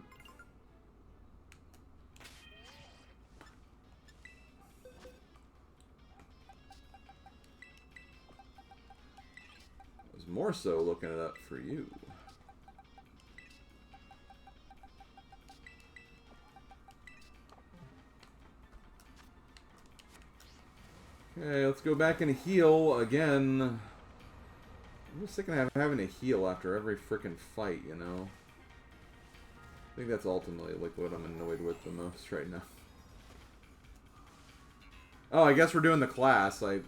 I was more so looking it up for you. Okay, let's go back and heal again. I'm just sick of having to heal after every frickin' fight, you know? I think that's ultimately like what I'm annoyed with the most right now. Oh, I guess we're doing the class. Oh,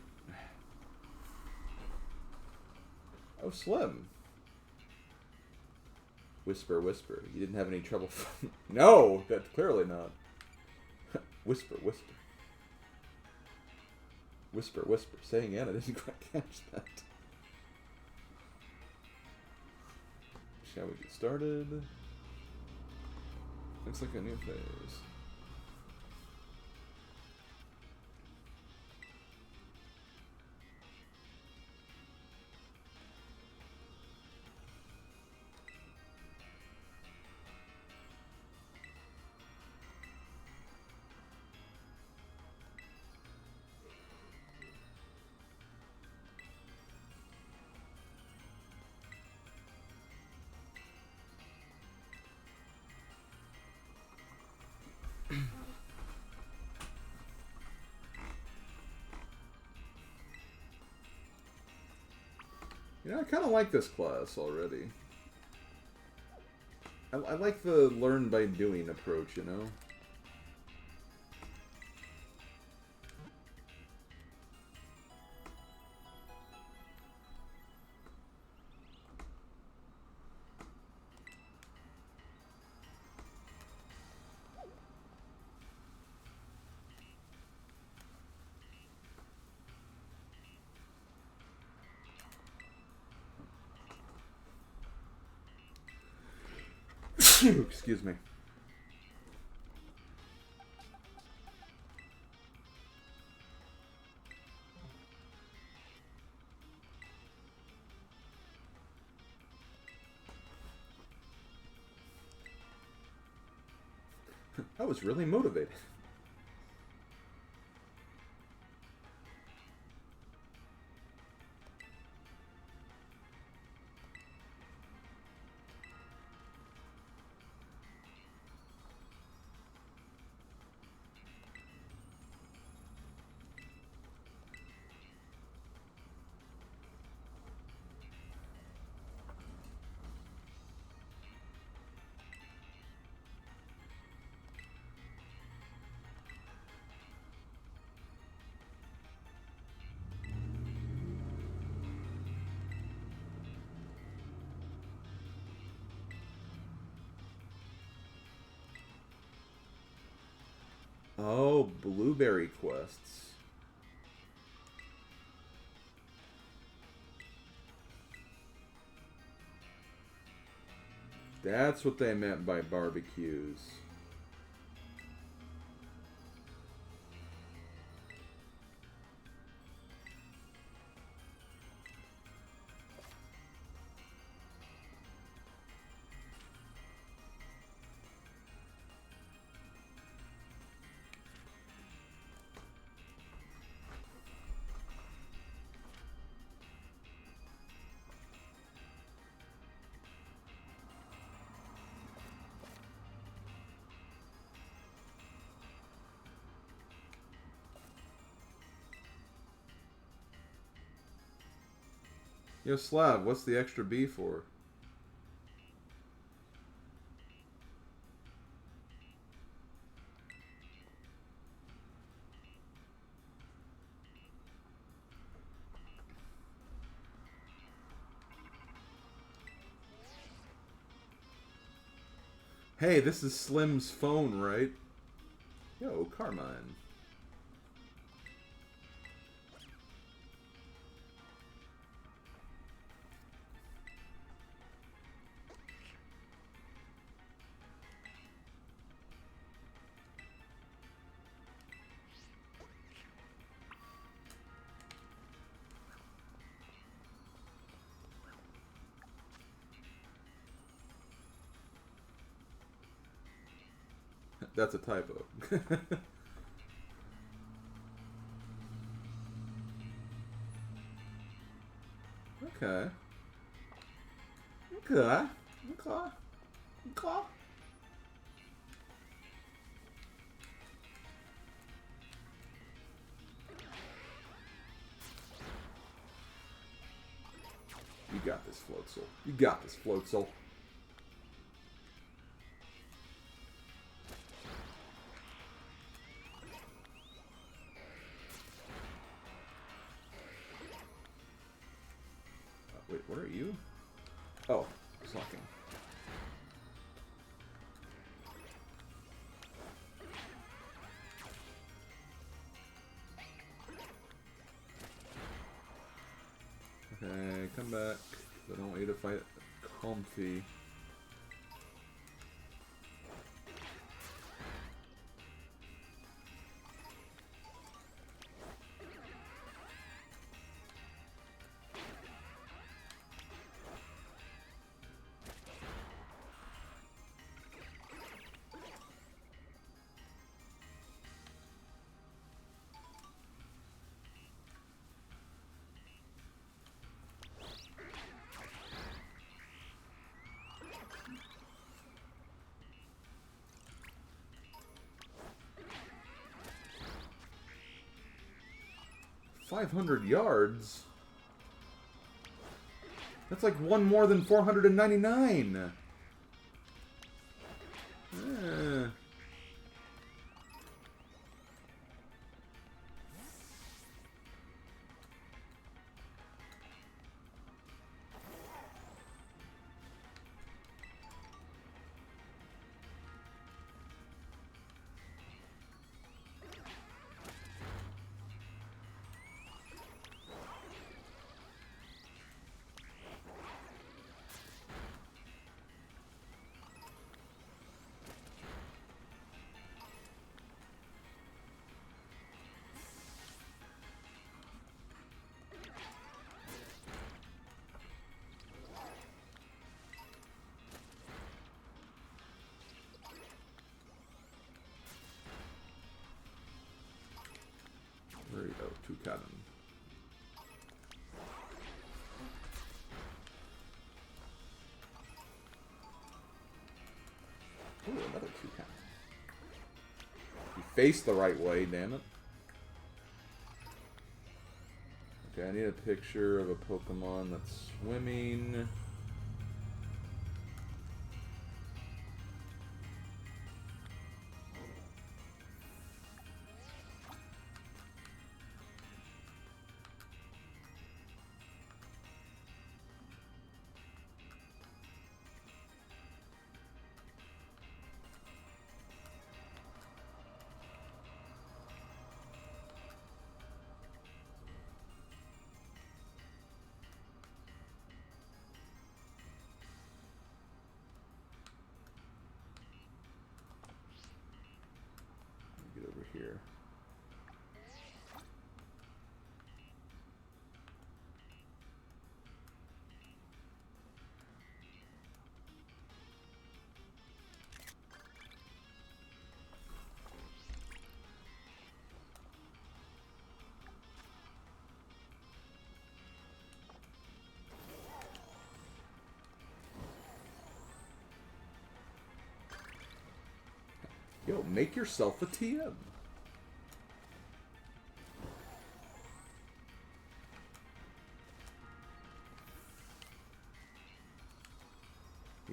Slim. Whisper, whisper. You didn't have any trouble. No, that's clearly not. Whisper, whisper. Whisper, whisper. Say again, I didn't quite catch that. Shall we get started? Looks like a new phase. You know, I kind of like this class already. I like the learn by doing approach, you know? Excuse me. I was really motivated. Oh, blueberry quests. That's what they meant by barbecues. Yo, Slav, what's the extra B for? Hey, this is Slim's phone, right? Yo, Carmine. That's a typo. Okay. Okay. Okay. Okay. You got this, Floatzel. You got this, Floatzel. Wait, where are you? Oh, slacking. Okay, come back. I don't want you to fight Comfy. $500. That's like one more than 499. Eh. There you go, 2 cannon. Ooh, another 2 cannon. You face the right way, damn it. Okay, I need a picture of a Pokemon that's swimming. Get over here. Yo, make yourself a TM.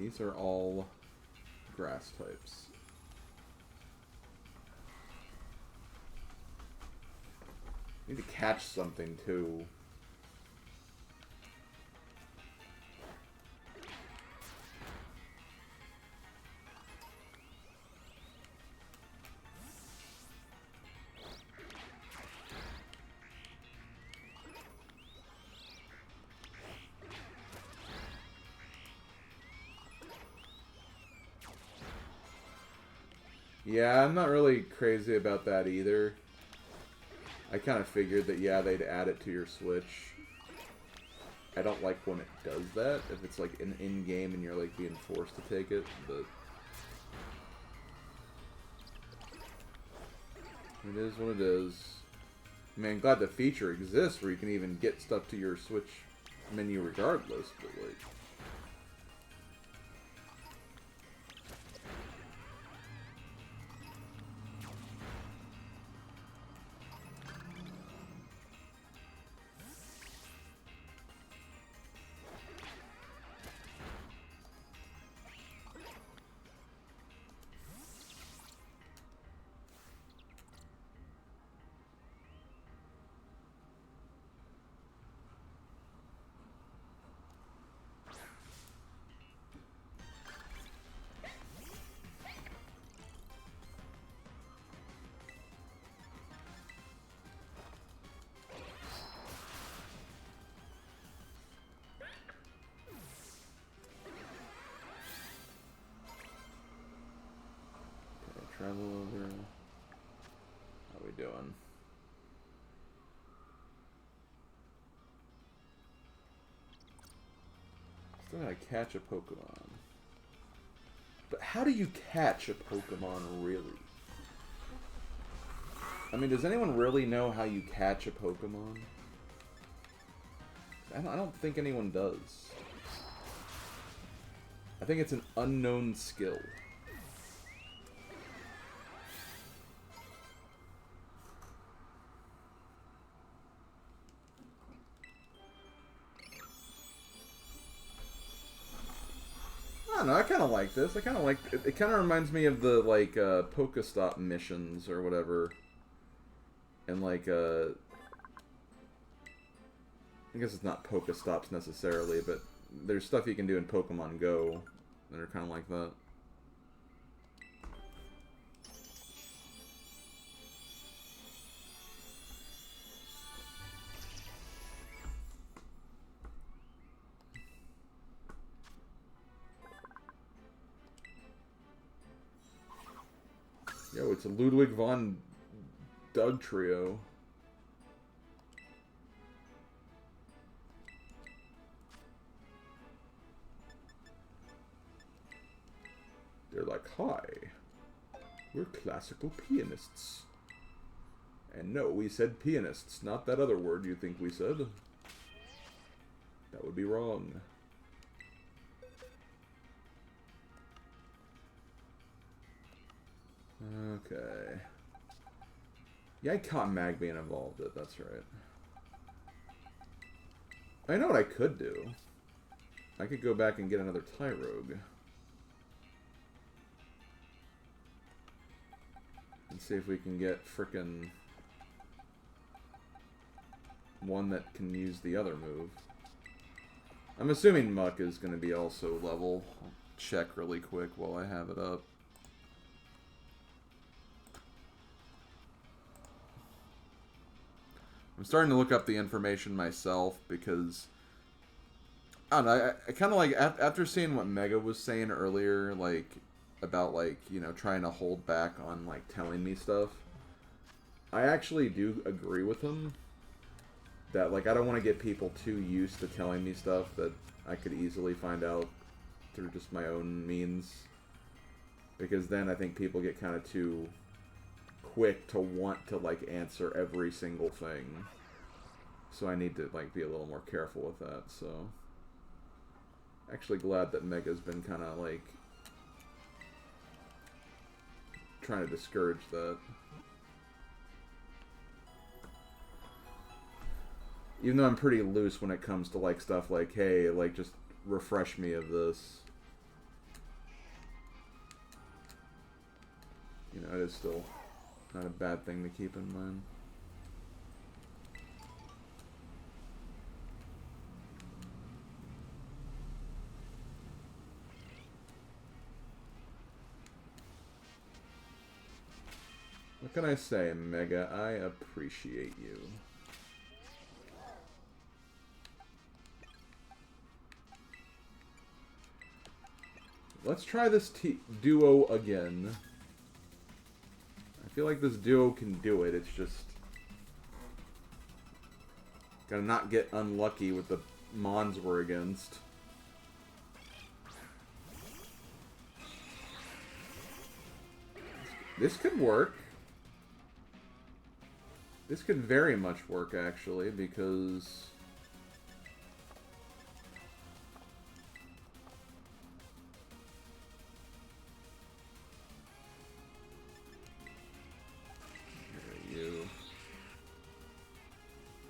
These are all grass types. Need to catch something too. Yeah, I'm not really crazy about that either. I kind of figured that, yeah, they'd add it to your Switch. I don't like when it does that, if it's like an in-game and you're like being forced to take it, but it is what it is. I mean, I'm glad the feature exists where you can even get stuff to your Switch menu regardless, but like... Travel over. How we doing? Still gotta catch a Pokemon. But how do you catch a Pokemon, really? I mean, does anyone really know how you catch a Pokemon? I don't think anyone does. I think it's an unknown skill. I don't know, I kind of like this. I kind of like it. It kind of reminds me of the like Pokestop missions or whatever, and like I guess it's not Pokestops necessarily, but there's stuff you can do in Pokemon Go that are kind of like that. Yo, it's a Ludwig von Doug trio. They're like, hi, we're classical pianists. And no, we said pianists, not that other word you think we said. That would be wrong. Okay. Yeah, I caught Magby and evolved it, that's right. I know what I could do. I could go back and get another Tyrogue. And see if we can get frickin' one that can use the other move. I'm assuming Muck is going to be also level. I'll check really quick while I have it up. I'm starting to look up the information myself because I don't know. I kind of like after seeing what Mega was saying earlier, like about like trying to hold back on like telling me stuff. I actually do agree with him that like I don't want to get people too used to telling me stuff that I could easily find out through just my own means, because then I think people get kind of too quick to want to like answer every single thing. So I need to like be a little more careful with that. So actually glad that Mega's been kind of like trying to discourage that. Even though I'm pretty loose when it comes to like stuff like, hey, like just refresh me of this. That is still not a bad thing to keep in mind. What can I say, Mega? I appreciate you. Let's try this duo again. I feel like this duo can do it. It's just gotta not get unlucky with the mons we're against. This could work. This could very much work, actually, because...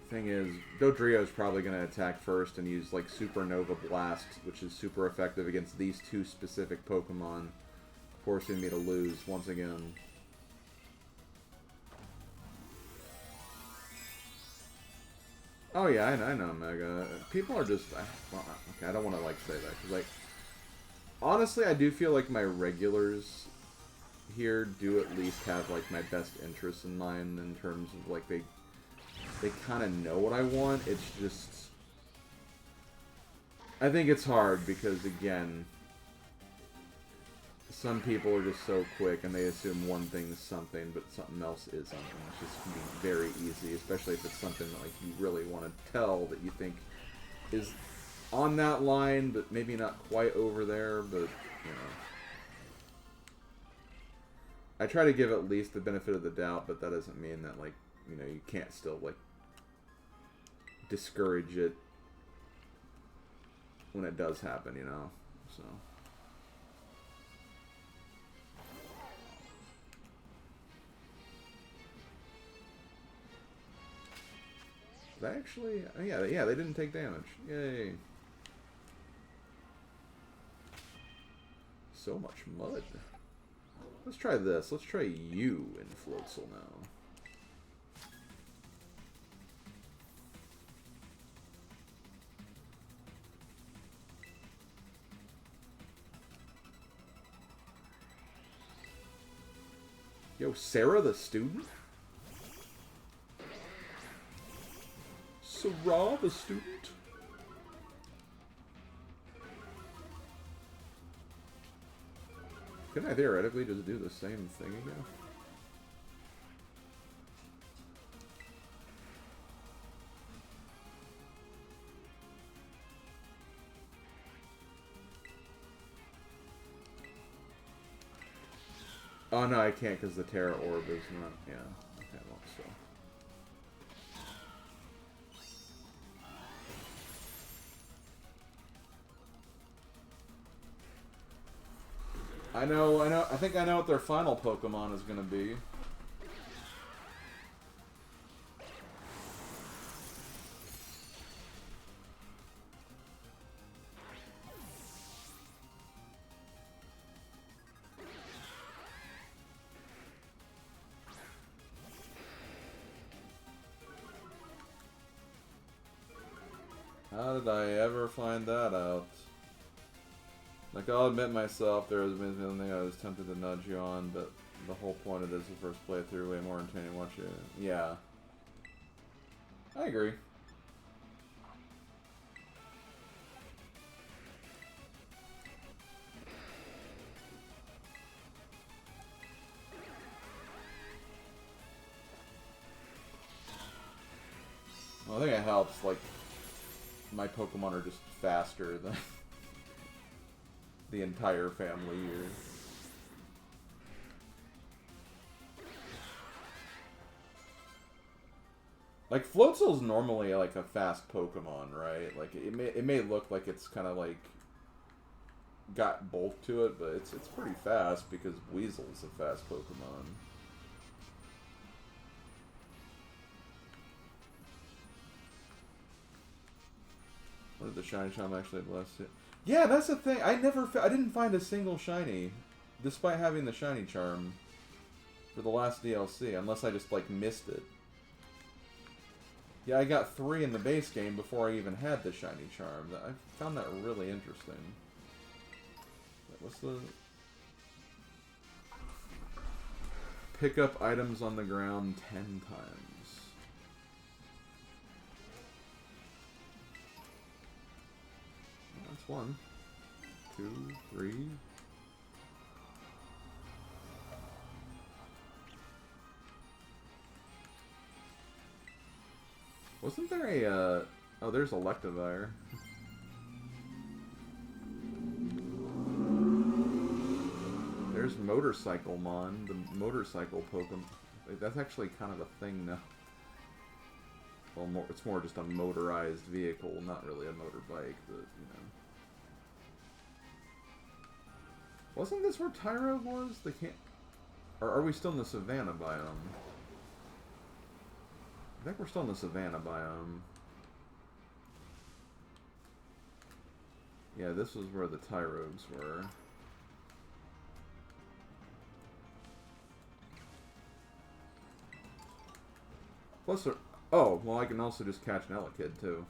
Thing is, Dodrio is probably going to attack first and use like Supernova Blast, which is super effective against these two specific Pokemon, forcing me to lose once again. Oh yeah, I know, Mega. People are just... Well, okay, I don't want to like say that, because like... Honestly, I do feel like my regulars here do at least have like my best interests in mind in terms of like they kind of know what I want. It's just... I think it's hard because, again, some people are just so quick and they assume one thing's something, but something else is something. It's just can be very easy, especially if it's something that, like, you really want to tell that you think is on that line, but maybe not quite over there, but, you know. I try to give at least the benefit of the doubt, but that doesn't mean that, like, you know, you can't still, like, discourage it when it does happen, you know, so. They actually, yeah, they didn't take damage. Yay. So much mud. Let's try this. Let's try you in Floatzel now. Yo, Sarah the student? Sarah the student? Couldn't I theoretically just do the same thing again? Oh no, I can't because the Terra Orb is not, yeah. Okay, well, still. I think I know what their final Pokemon is going to be. How did I ever find that out? Like, I'll admit myself, there has been something I was tempted to nudge you on, but the whole point of this is the first playthrough, way more entertaining. Watch it. Yeah. I agree. Well, I think it helps, like, my Pokemon are just faster than the entire family here. Like, Floatzel's normally like a fast Pokemon, right? Like, it may look like it's kind of like got bulk to it, but it's pretty fast because Weasel's a fast Pokemon. What did the Shiny Charm actually bless it? Yeah, that's the thing. I didn't find a single shiny, despite having the Shiny Charm. for the last DLC, unless I just, like, missed it. Yeah, I got 3 in the base game before I even had the shiny charm. I found that really interesting. What's the... Pick up items on the ground 10 times. That's 1, 2, 3... Wasn't there a, oh, there's Electivire. There's Motorcycle Mon, the motorcycle Pokemon. That's actually kind of a thing now. Well, it's more just a motorized vehicle, not really a motorbike, but, you know. Wasn't this where Tyro was? They can't... Or are we still in the Savannah biome? I think we're still in the Savannah biome. Yeah, this was where the Tyrogues were. Plus, oh, well, I can also just catch an Elekid, too.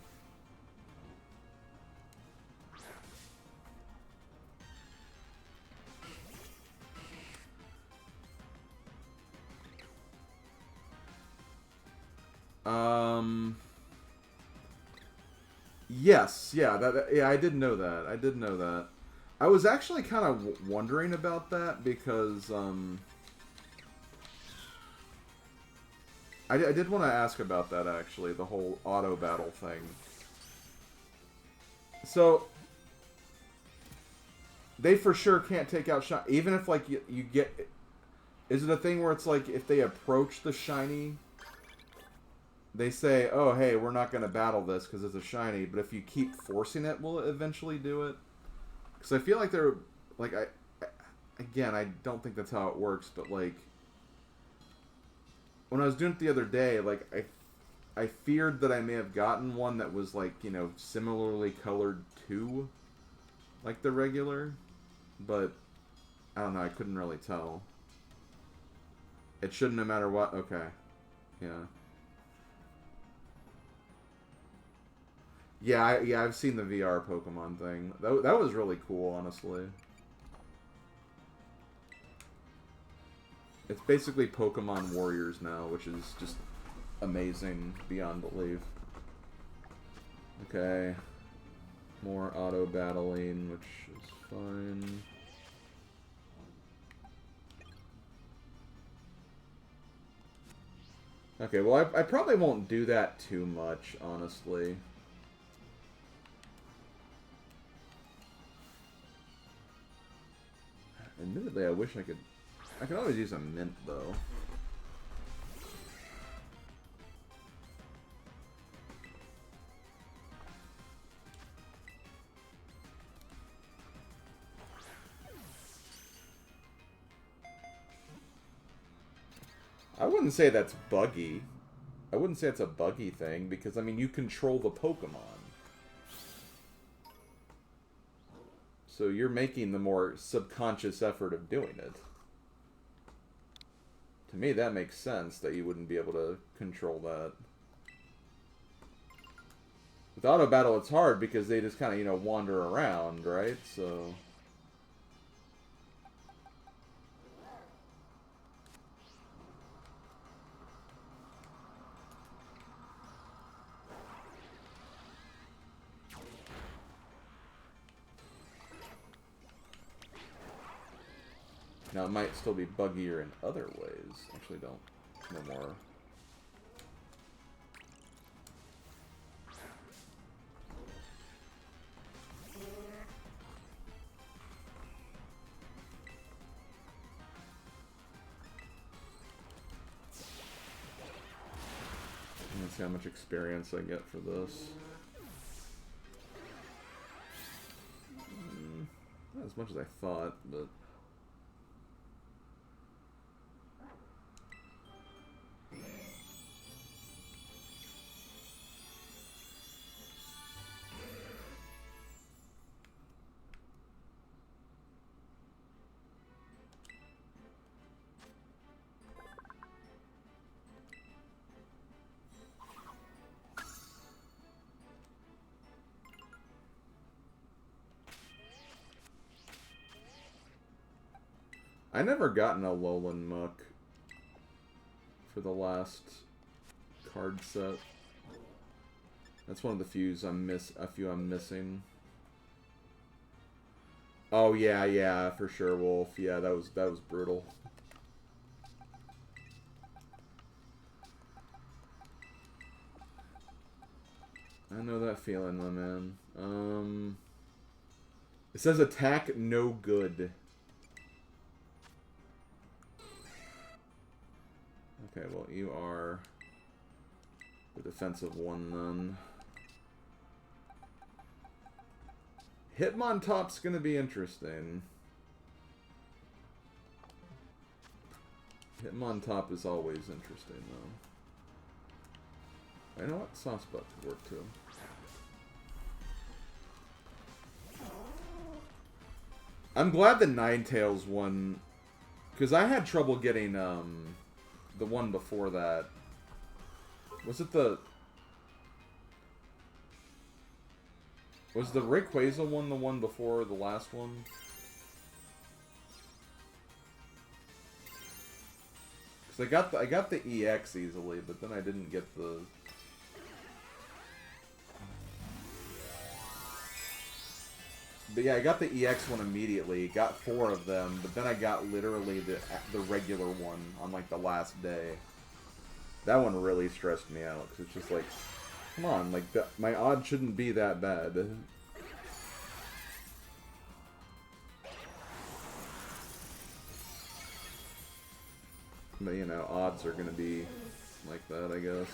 Yes, yeah, yeah, I did know that. I did know that. I was actually kind of wondering about that because, I did want to ask about that, actually, the whole auto battle thing. So, they for sure can't take out shiny, even if, like, you get... Is it a thing where it's like, if they approach the shiny... They say, oh, hey, we're not going to battle this because it's a shiny, but if you keep forcing it, will it eventually do it? Because I feel like they're, like, again, I don't think that's how it works, but, like, when I was doing it the other day, like, I feared that I may have gotten one that was, like, you know, similarly colored to, like, the regular, but, I don't know, I couldn't really tell. It shouldn't no matter what, okay, yeah. Yeah, I've seen the VR Pokemon thing. That was really cool, honestly. It's basically Pokemon Warriors now, which is just amazing beyond belief. Okay. More auto battling, which is fine. Okay, well, I probably won't do that too much, honestly. Admittedly, I wish I could... I could always use a mint, though. I wouldn't say that's buggy. I wouldn't say it's a buggy thing, because, I mean, you control the Pokemon. So you're making the more subconscious effort of doing it. To me, that makes sense that you wouldn't be able to control that. With auto battle, it's hard because they just kind of, you know, wander around, right? So... Now, it might still be buggier in other ways. Actually, don't. No more. Let's see how much experience I get for this. Not as much as I thought, but... I never gotten a Alolan Muck for the last card set. That's one of the few I'm missing. Oh yeah, for sure, Wolf. Yeah, that was brutal. I know that feeling, my man. It says attack no good. Okay, well, you are the defensive one, then. Hitmontop's gonna be interesting. Hitmontop is always interesting, though. You know what? Saucebutt could work, too. I'm glad the Ninetales one... Because I had trouble getting, the one before that. Was it the... Was the Rayquaza one the one before the last one? Because I got the EX easily, but then I didn't get the... But yeah, I got the EX one immediately, got 4 of them, but then I got literally the regular one on like the last day. That one really stressed me out, because it's just like, come on, like, my odds shouldn't be that bad. But, you know, odds are gonna be like that, I guess.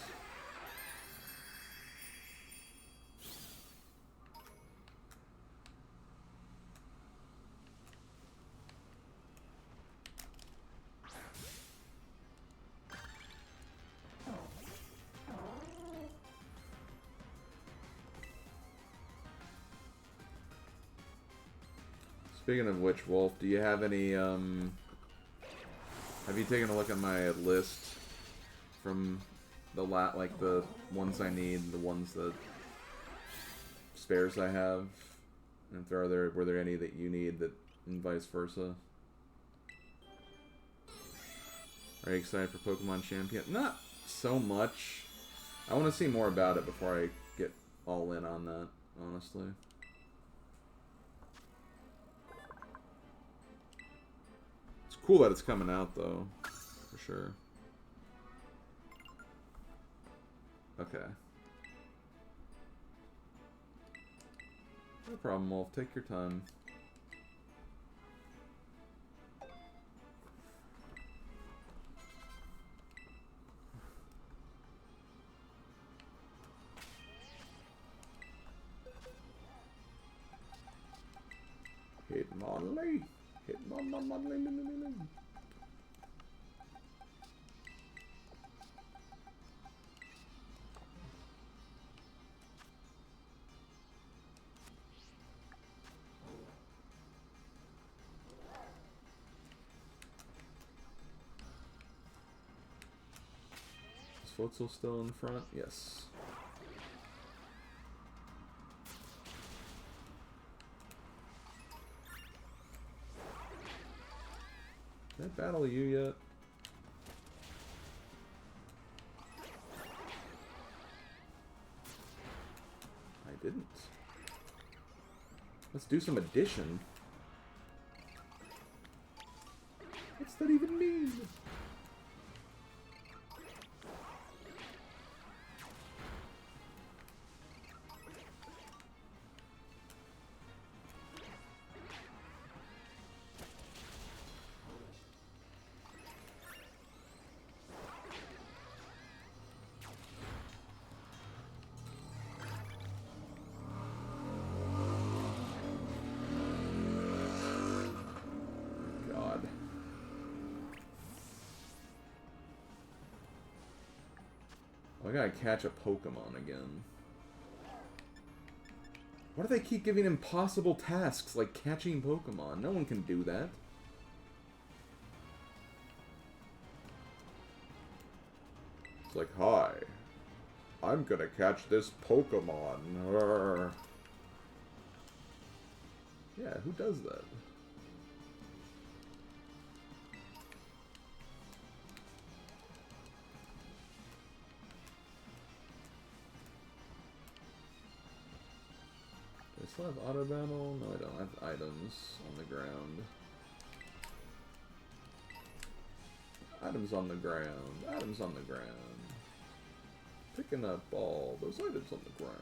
Speaking of which, Wolf, do you have any, have you taken a look at my list from the like the ones I need, the ones that spares I have, and if were there any that you need that, and vice versa? Are you excited for Pokemon Champion? Not so much. I want to see more about it before I get all in on that, honestly. Cool that it's coming out, though, for sure. Okay. No problem, Wolf. Take your time. Hitmonlee. Hitmonlee. Is Floatzel still in front? Yes. Did I battle you yet? I didn't. Let's do some addition. What's that even mean? I gotta catch a Pokemon again. Why do they keep giving impossible tasks like catching Pokemon? No one can do that. It's like, hi, I'm gonna catch this Pokemon. Arr. Yeah, who does that? still have auto battle? No, I don't. I have items on the ground. Items on the ground. Items on the ground. Picking up all those items on the ground.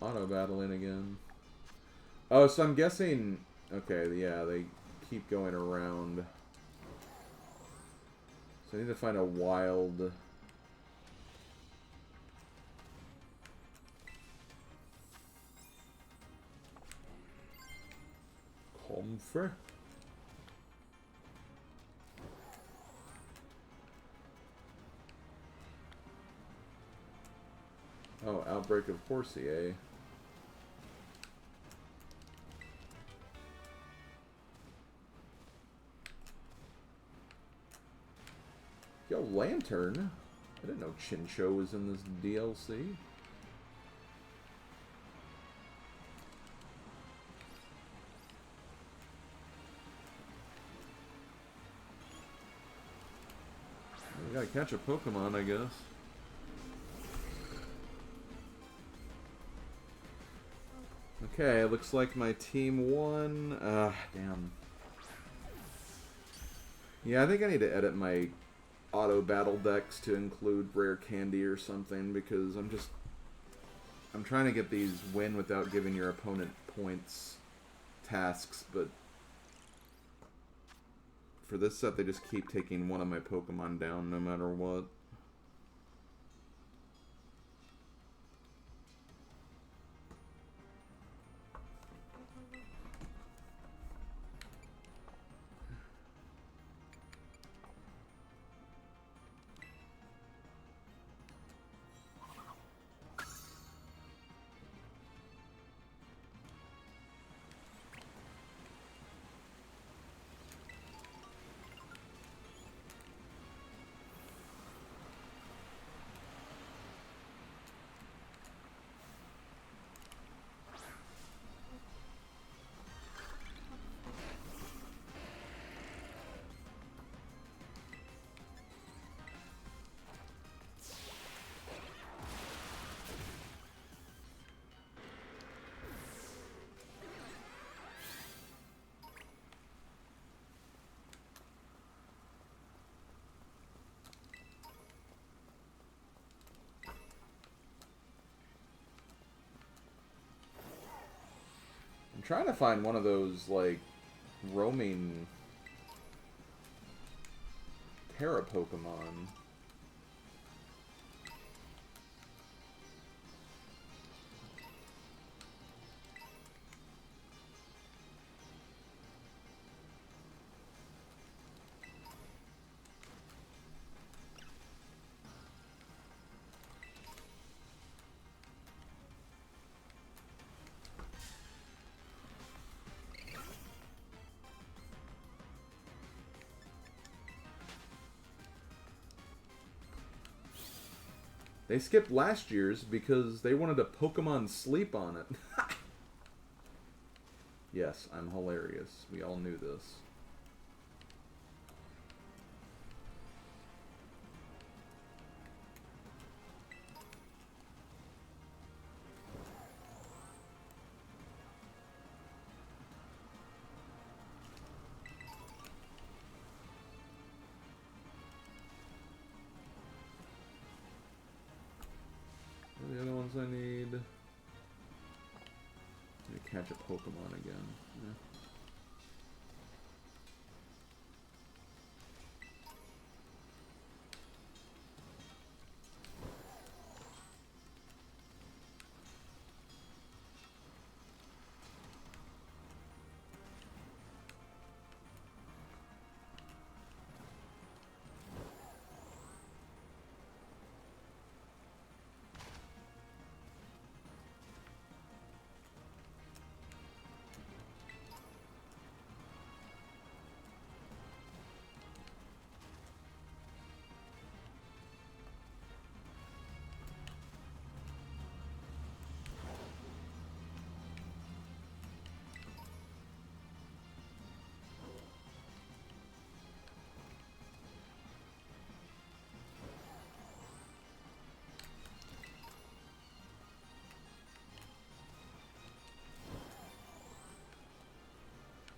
Auto battling again. Oh, so I'm guessing. Okay, yeah, they keep going around. So I need to find a wild. Comfort. Oh, outbreak of horsey, eh? Yo, Lantern? I didn't know Chincho was in this DLC. We gotta catch a Pokemon, I guess. Okay, looks like my team won. Damn. Yeah, I think I need to edit my auto battle decks to include rare candy or something, because I'm trying to get these win without giving your opponent points tasks, but for this set they just keep taking one of my Pokemon down no matter what. I'm trying to find one of those, like, roaming Terra Pokemon. They skipped last year's because they wanted a Pokemon sleep on it. Yes, I'm hilarious. We all knew this. What are the other ones I need? I need to catch a Pokemon again. Yeah.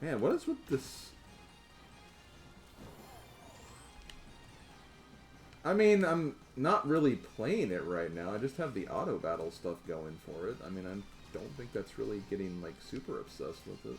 Man, what is with this? I mean, I'm not really playing it right now. I just have the auto battle stuff going for it. I mean, I don't think that's really getting, like, super obsessed with it.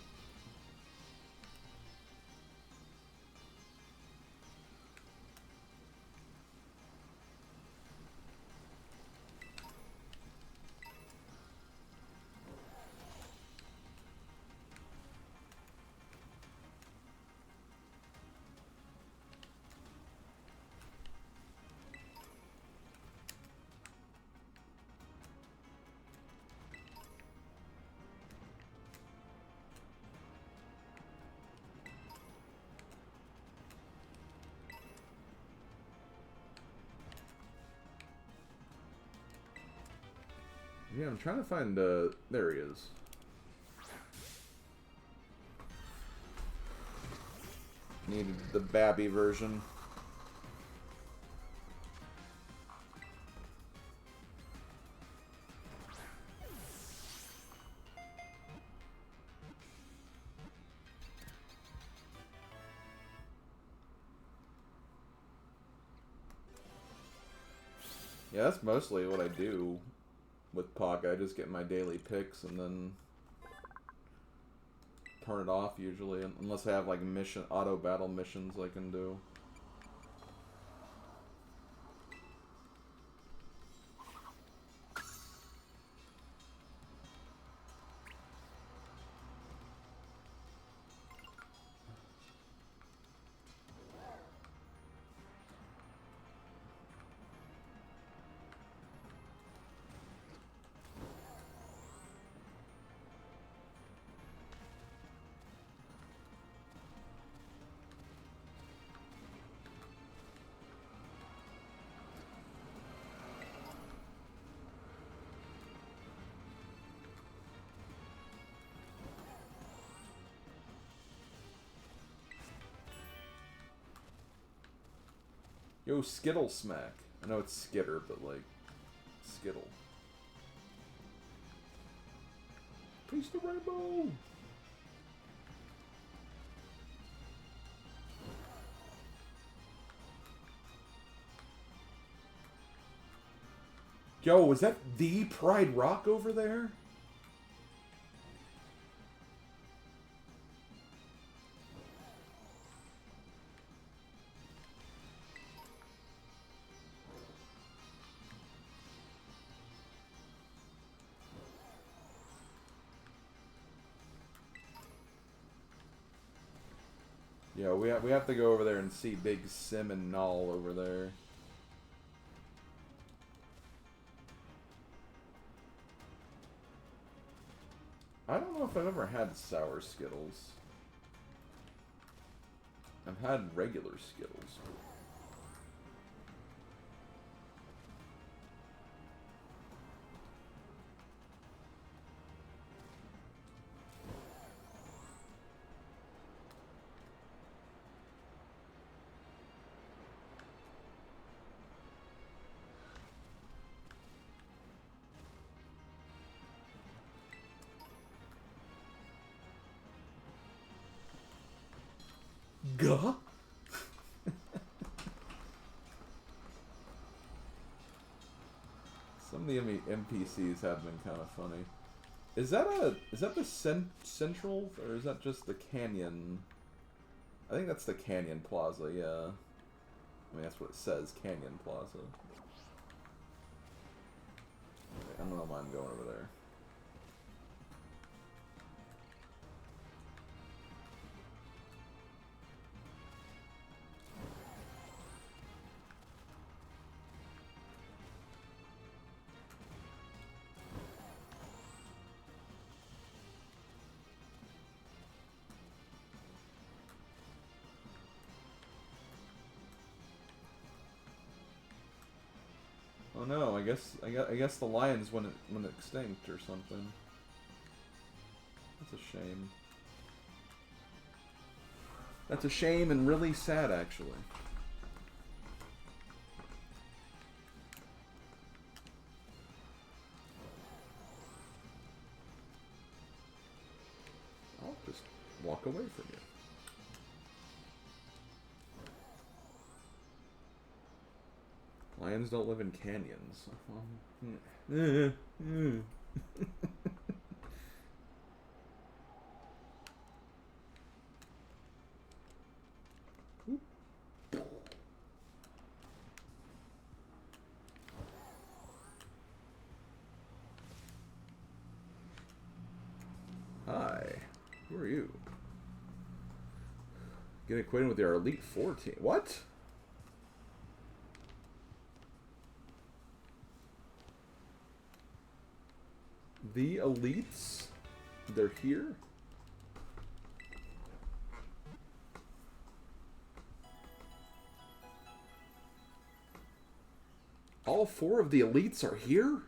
Yeah, I'm trying to find, there he is. Needed the Babby version. Yeah, that's mostly what I do with Pock. I just get my daily picks and then turn it off usually, unless I have like auto battle missions I can do. Yo, Skittle Smack. I know it's Skitter, but like, Skittle. Piece the rainbow! Yo, is that the Pride Rock over there? Yeah, we have to go over there and see Big Sim and Null over there. I don't know if I've ever had sour Skittles. I've had regular Skittles. Gah? Some of the NPCs have been kind of funny. Is that the central, or is that just the canyon? I think that's the Canyon Plaza, yeah. I mean, that's what it says, Canyon Plaza. Okay, I don't know why I'm going over there. Oh no, I guess the lions went extinct or something. That's a shame. That's a shame and really sad, actually. I'll just walk walk away from you. Lions don't live in canyons. Hi. Who are you? Get acquainted with our Elite Four team. What? The elites? They're here? All 4 of the elites are here?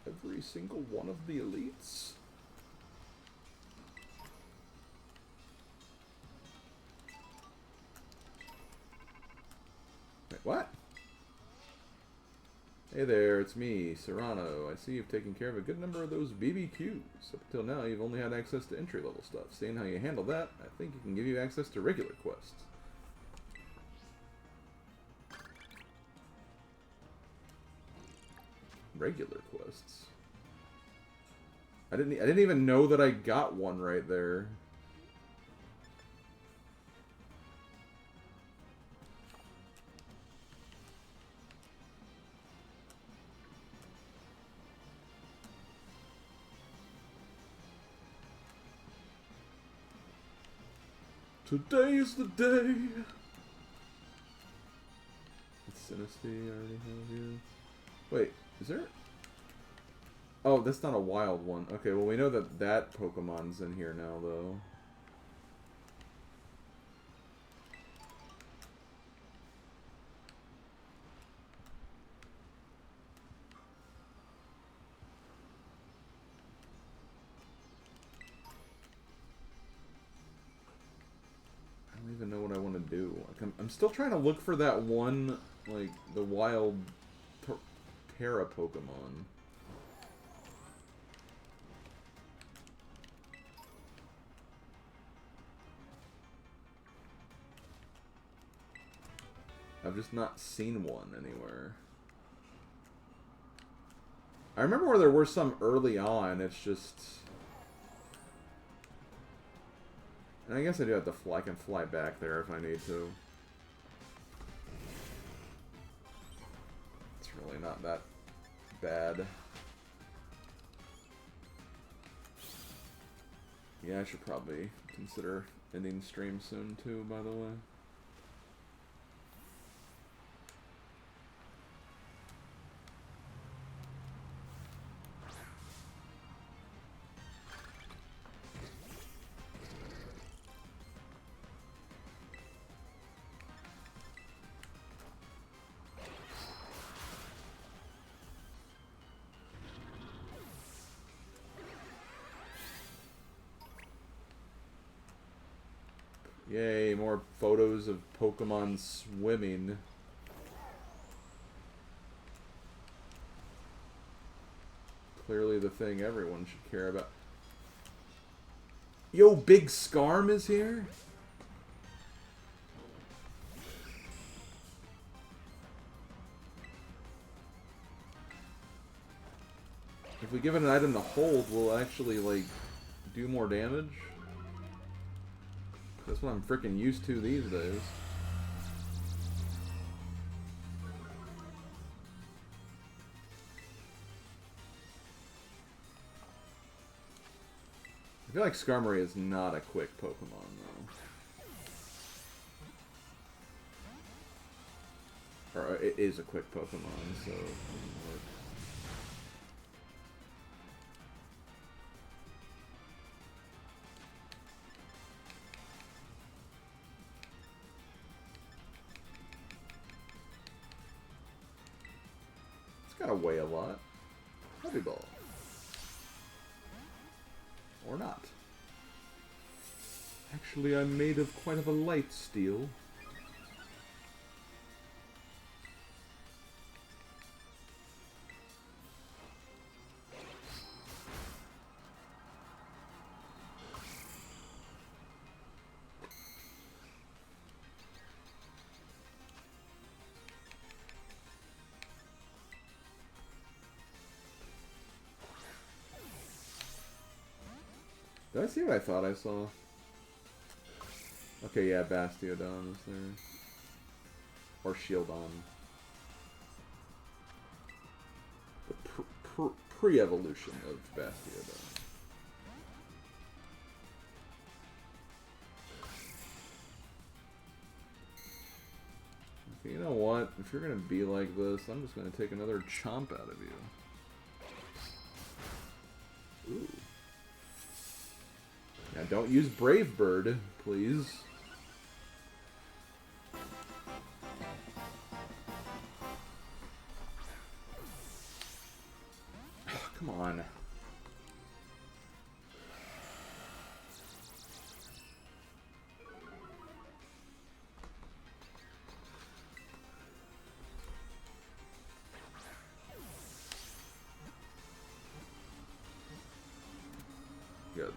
Every single one of the elites? Wait, what? Hey there, it's me, Serrano. I see you've taken care of a good number of those BBQs. Up until now, you've only had access to entry-level stuff. Seeing how you handle that, I think it can give you access to regular quests. Regular quests? I didn't even know that I got one right there. Today is the day. It's Sinisty, I already have you. Wait, is there? Oh, that's not a wild one. Okay, well we know that that Pokemon's in here now, though. I don't even know what I want to do. I'm still trying to look for that one, like, the wild Terra Pokemon. I've just not seen one anywhere. I remember where there were some early on, it's just... And I guess I do have to fly. I can fly back there if I need to. It's really not that bad. Yeah, I should probably consider ending stream soon too, by the way. Yay, more photos of Pokemon swimming. Clearly the thing everyone should care about. Yo, Big Scarm is here? If we give it an item to hold, will it actually, like, do more damage? That's what I'm freaking used to these days. I feel like Skarmory is not a quick Pokemon, though. Or it is a quick Pokemon, so... Gotta weigh a lot. Heavy Ball. Or not. Actually, I'm made of quite of a light steel. Did I see what I thought I saw? Okay, yeah, Bastiodon is there. Or Shieldon. The pre-evolution of Bastiodon. Okay, you know what? If you're gonna be like this, I'm just gonna take another chomp out of you. Ooh. Now don't use Brave Bird, please. Come on. Good.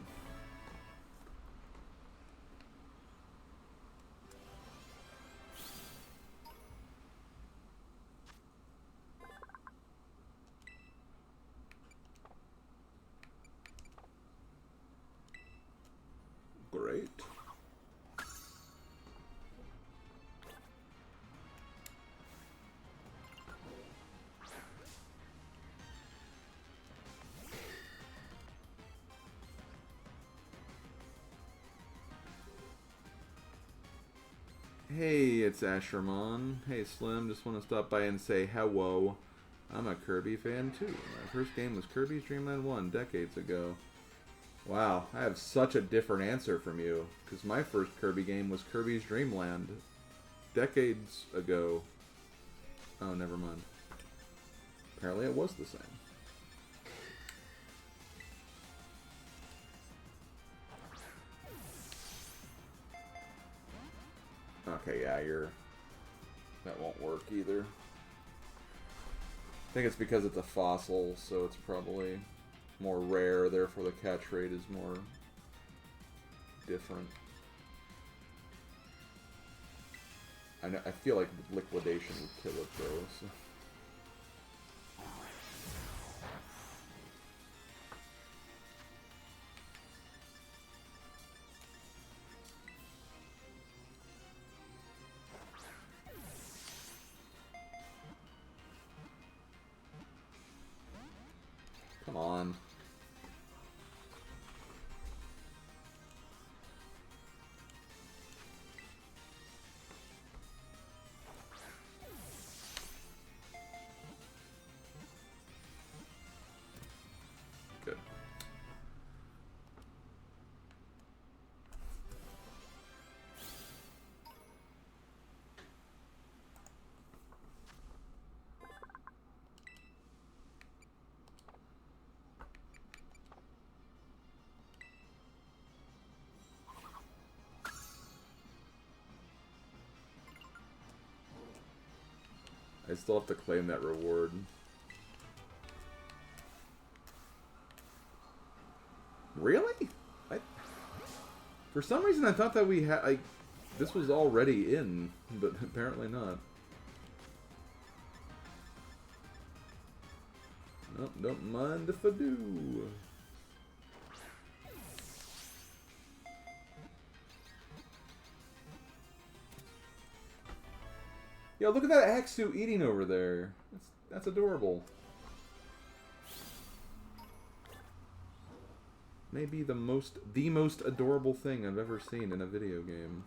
Great. Hey, it's Ashermon. Hey, Slim. Just want to stop by and say hello. I'm a Kirby fan too. My first game was Kirby's Dream Land 1 decades ago. Wow, I have such a different answer from you, because my first Kirby game was Kirby's Dream Land decades ago. Oh, never mind. Apparently it was the same. Okay, yeah, that won't work either. I think it's because it's a fossil, so it's probably more rare, therefore the catch rate is more different. I feel like liquidation would kill it though. So. Come on. Good. I still have to claim that reward. Really? For some reason I thought that we had this was already in, but apparently not. Nope, don't mind if I do. Yo, look at that Axu eating over there. That's adorable. Maybe the most adorable thing I've ever seen in a video game.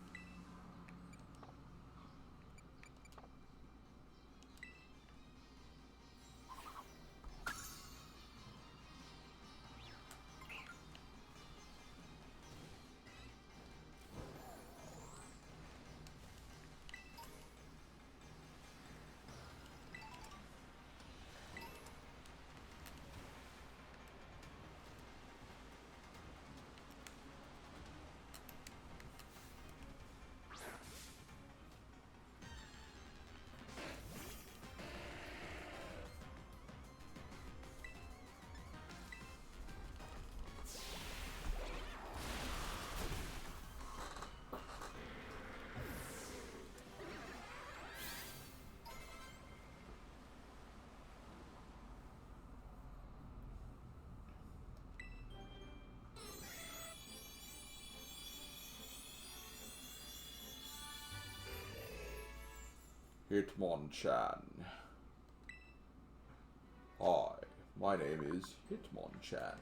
Hitmonchan. Hi, my name is Hitmonchan.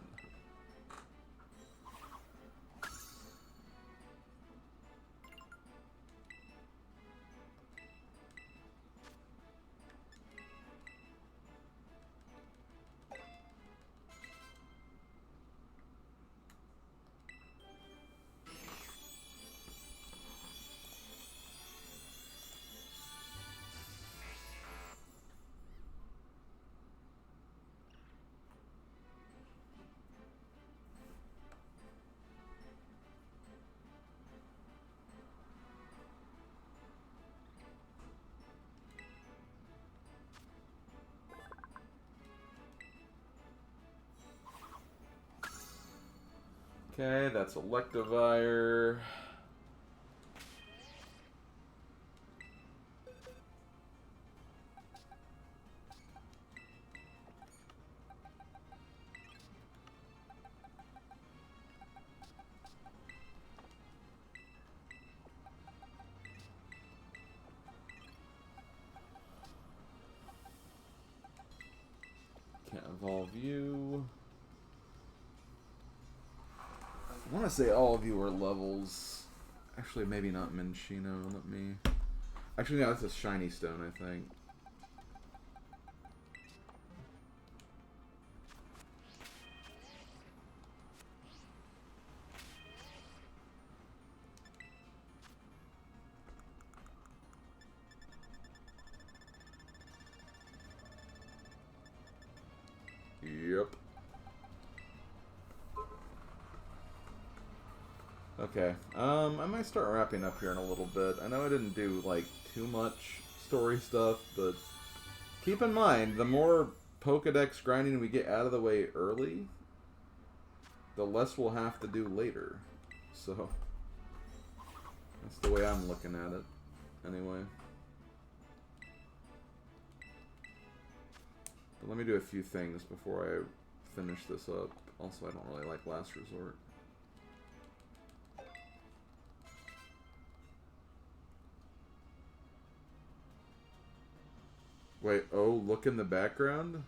Okay, that's Electivire. Can't evolve you. I want to say all of you are levels. Actually, maybe not Minchino. Let me... Actually, no, that's a shiny stone, I think. Yep. Okay, I might start wrapping up here in a little bit. I know I didn't do, like, too much story stuff, but keep in mind, the more Pokedex grinding we get out of the way early, the less we'll have to do later. So, that's the way I'm looking at it, anyway. But let me do a few things before I finish this up. Also, I don't really like Last Resort. Wait, oh, look in the background?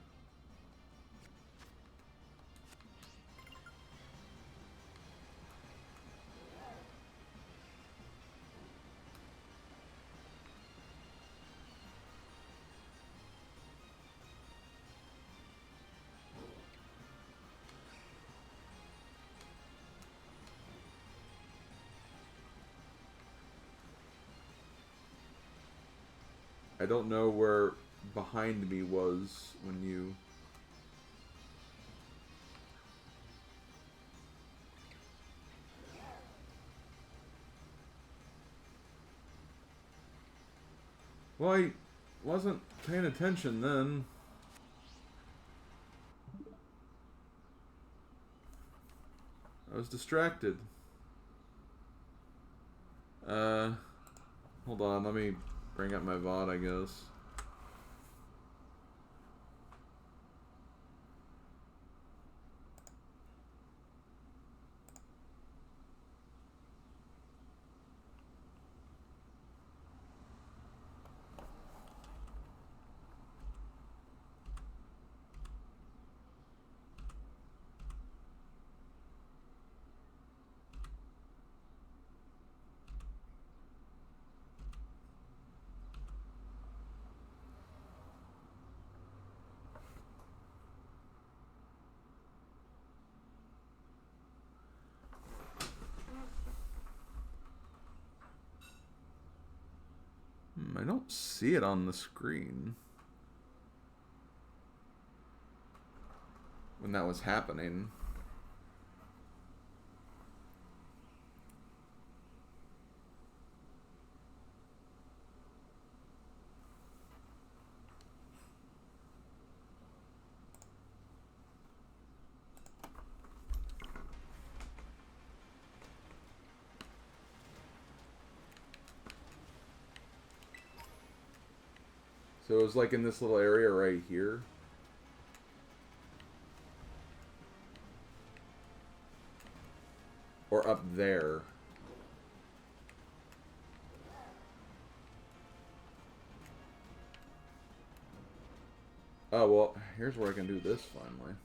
I don't know where behind me was when you... Well, I wasn't paying attention then. I was distracted. Hold on, let me bring up my VOD, I guess. I don't see it on the screen when that was happening. So it was like in this little area right here. Or up there. Oh, well, here's where I can do this finally.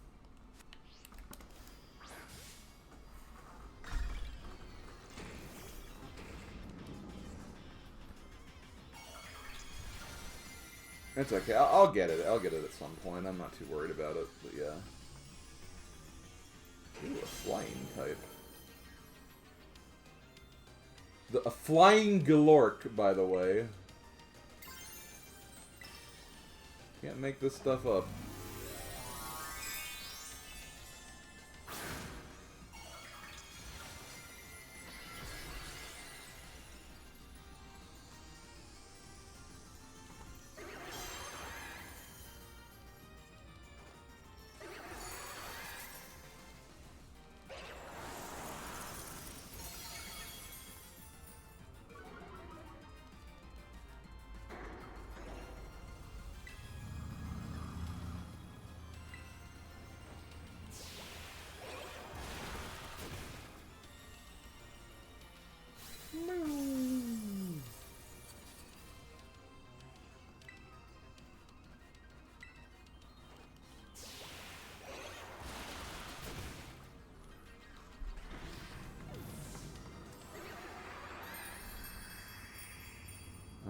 It's okay. I'll get it. I'll get it at some point. I'm not too worried about it, but yeah. Ooh, a flying type. A flying Galork, by the way. Can't make this stuff up.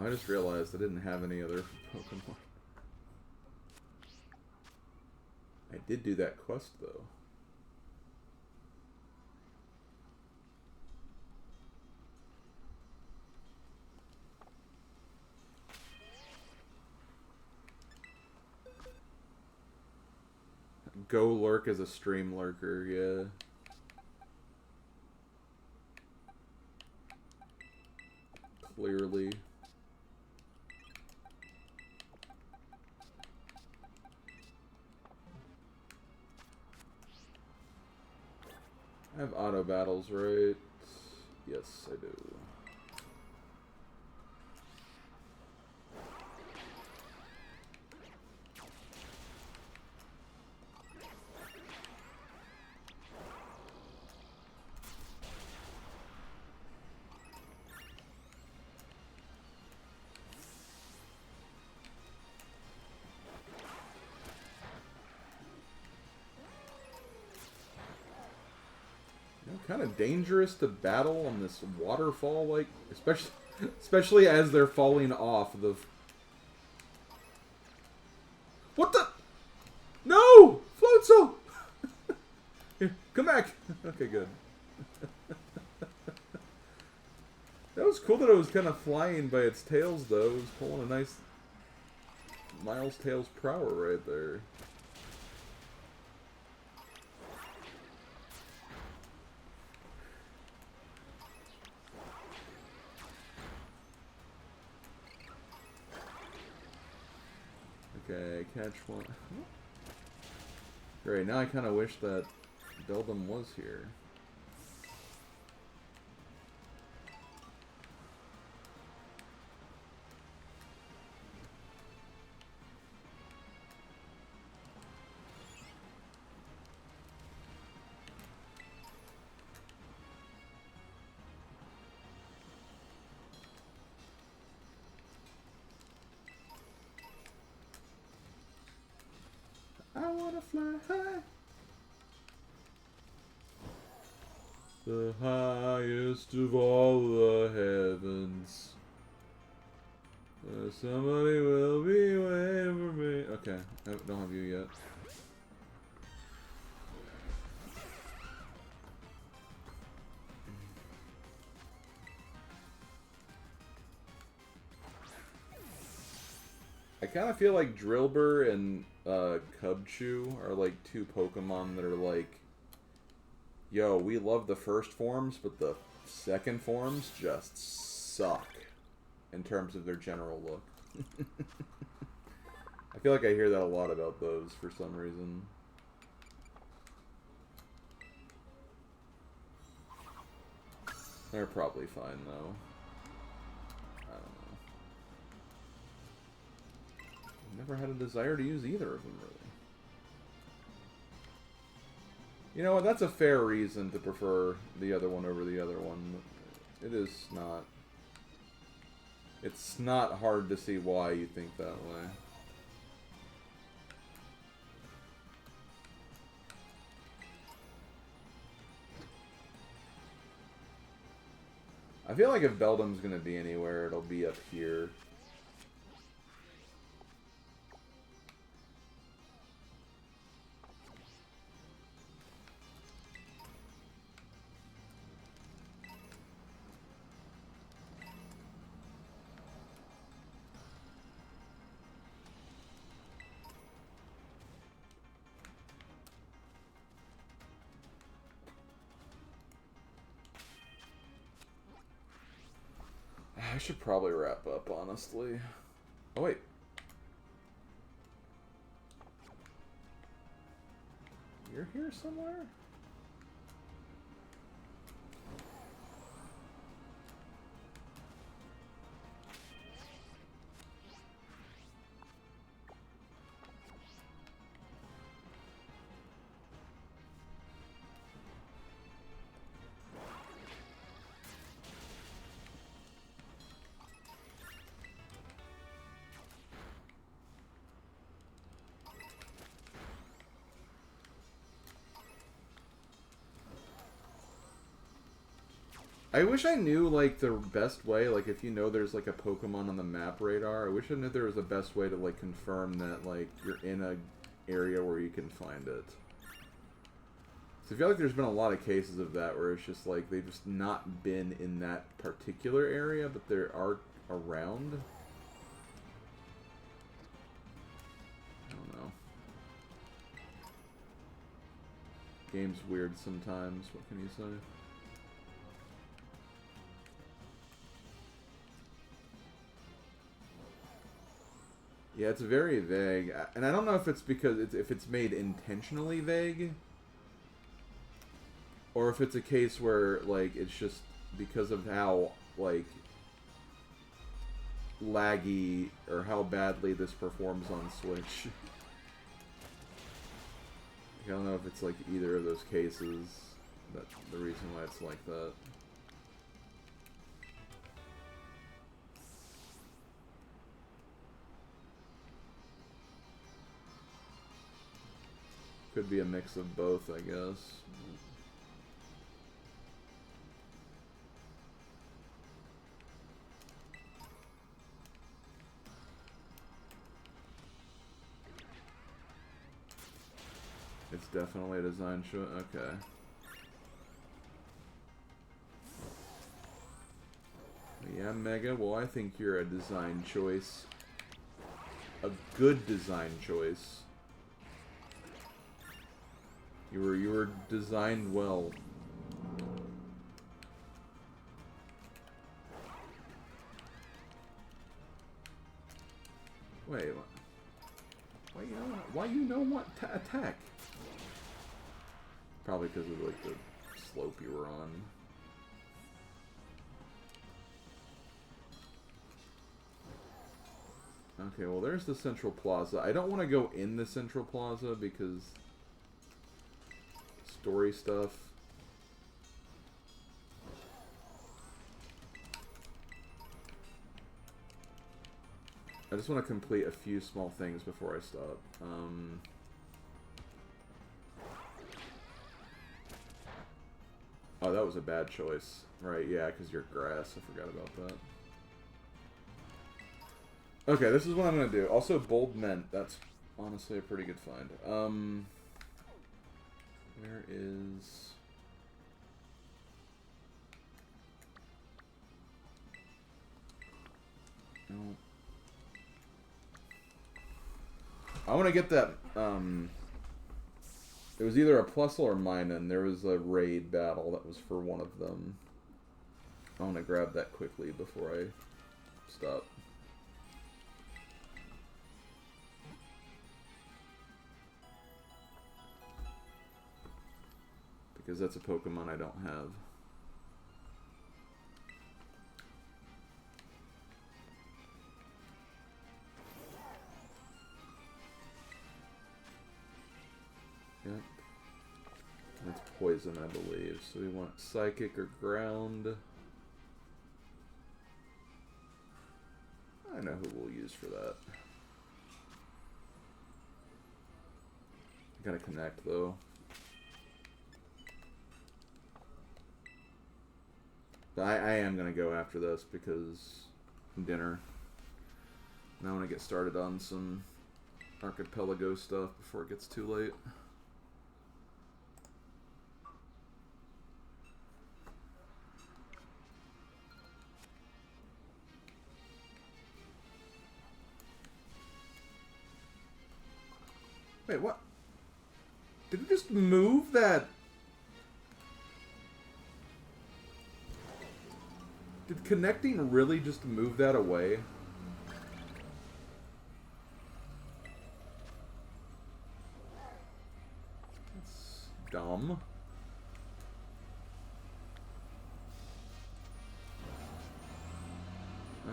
I just realized I didn't have any other Pokemon. I did do that quest, though. Go lurk as a stream lurker, yeah. Clearly. I have auto battles, right? Yes, I do. Kind of dangerous to battle on this waterfall, like especially as they're falling off the. What the? No, Floatzel! Here, come back. Okay, good. That was cool that it was kind of flying by its tails, though. It was pulling a nice Miles Tails prower right there. Okay, catch one. Great, now I kind of wish that Beldum was here. I wanna fly high. The highest of all the heavens. Somebody will be waiting for me. Okay, I don't have you yet. I kind of feel like Drillbur and Cubchoo are like two Pokemon that are like, yo, we love the first forms, but the second forms just suck in terms of their general look. I feel like I hear that a lot about those for some reason. They're probably fine, though. I don't know. Never had a desire to use either of them, really. You know what, that's a fair reason to prefer the other one over the other one. It is not... It's not hard to see why you think that way. I feel like if Beldum's gonna be anywhere, it'll be up here. I should probably wrap up, honestly. Oh, wait. You're here somewhere? I wish I knew, like, the best way, like, if you know there's, like, a Pokemon on the map radar, I wish I knew there was a best way to, like, confirm that, like, you're in a area where you can find it. So I feel like there's been a lot of cases of that where it's just, like, they've just not been in that particular area, but they are around. I don't know. Game's weird sometimes, what can you say? Yeah, it's very vague, and I don't know if it's because it's made intentionally vague, or if it's a case where, like, it's just because of how, like, laggy or how badly this performs on Switch. I don't know if it's like either of those cases that's the reason why it's like that. Could be a mix of both, I guess. It's definitely a design choice. Okay. Yeah, Mega. Well, I think you're a design choice. A good design choice. You were designed well. Wait, why you don't want to attack? Probably because of like the slope you were on. Okay, well there's the Central Plaza. I don't want to go in the Central Plaza because story stuff. I just want to complete a few small things before I stop. Oh, that was a bad choice. Right, yeah, because you're grass. I forgot about that. Okay, this is what I'm going to do. Also, Bold Mint. That's honestly a pretty good find. Where is... No. I want to get that, it was either a Plusle or Minun. There was a raid battle that was for one of them. I want to grab that quickly before I stop. Because that's a Pokemon I don't have. Yep. That's poison, I believe. So we want Psychic or Ground. I know who we'll use for that. Gotta connect, though. But I am going to go after this because dinner. And I want to get started on some Archipelago stuff before it gets too late. Wait, what? Did it just move that? Did connecting really just move that away? That's dumb.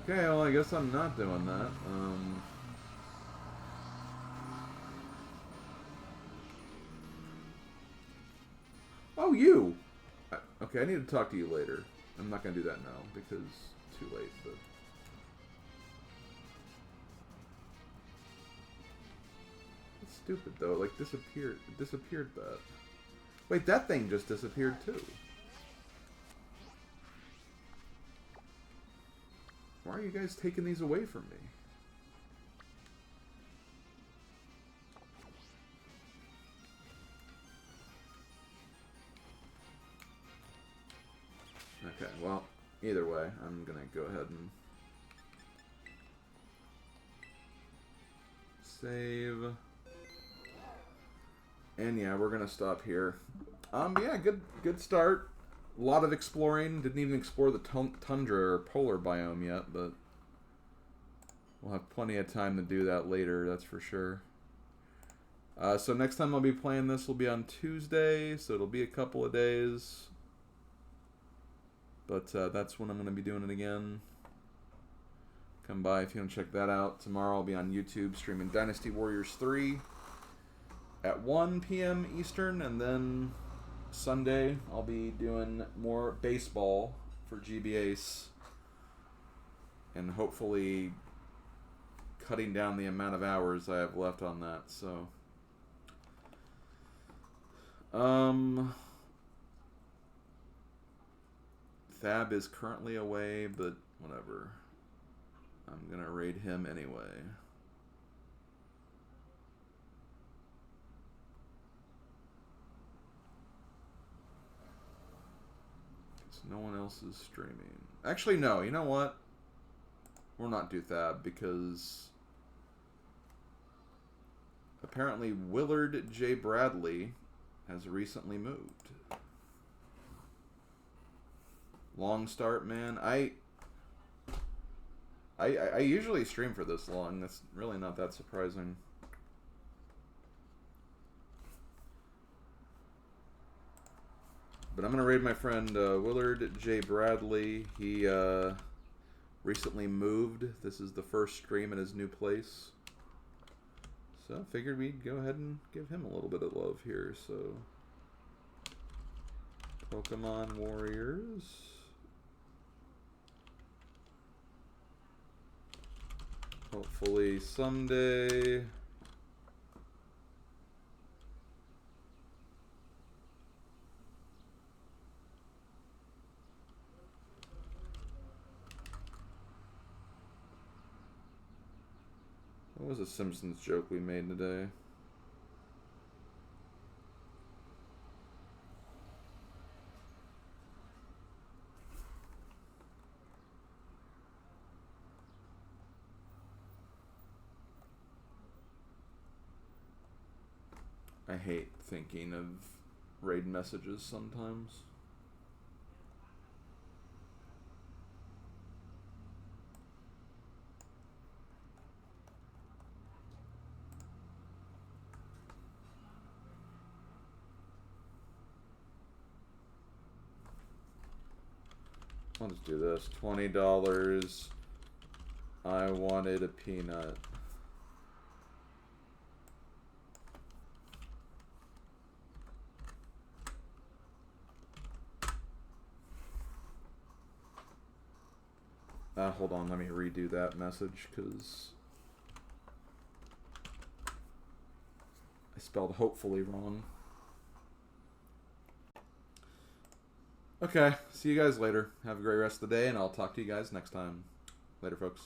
Okay, well, I guess I'm not doing that. Oh, you! Okay, I need to talk to you later. I'm not going to do that now because it's too late, but... It's stupid, though. It, like, disappeared. It disappeared that. Wait, that thing just disappeared, too. Why are you guys taking these away from me? Okay, well, either way, I'm gonna go ahead and save. And yeah, we're gonna stop here. Yeah, good start. A lot of exploring. Didn't even explore the tundra or polar biome yet, but we'll have plenty of time to do that later, that's for sure. So next time I'll be playing this will be on Tuesday, so it'll be a couple of days. But that's when I'm going to be doing it again. Come by if you want to check that out. Tomorrow I'll be on YouTube streaming Dynasty Warriors 3 at 1 p.m. Eastern. And then Sunday I'll be doing more baseball for GB Ace. And hopefully cutting down the amount of hours I have left on that. So, Thab is currently away, but whatever. I'm going to raid him anyway. Because no one else is streaming. Actually, no. You know what? We'll not do Thab because apparently Willard J. Bradley has recently moved. Long start, man. I usually stream for this long. That's really not that surprising. But I'm going to raid my friend Willard J. Bradley. He recently moved. This is the first stream at his new place. So I figured we'd go ahead and give him a little bit of love here. So, Pokemon Warriors. Hopefully someday. What was a Simpsons joke we made today? I hate thinking of raid messages sometimes. Let's do this. $20. I wanted a peanut. Hold on, let me redo that message because I spelled hopefully wrong. Okay, see you guys later. Have a great rest of the day, and I'll talk to you guys next time. Later, folks.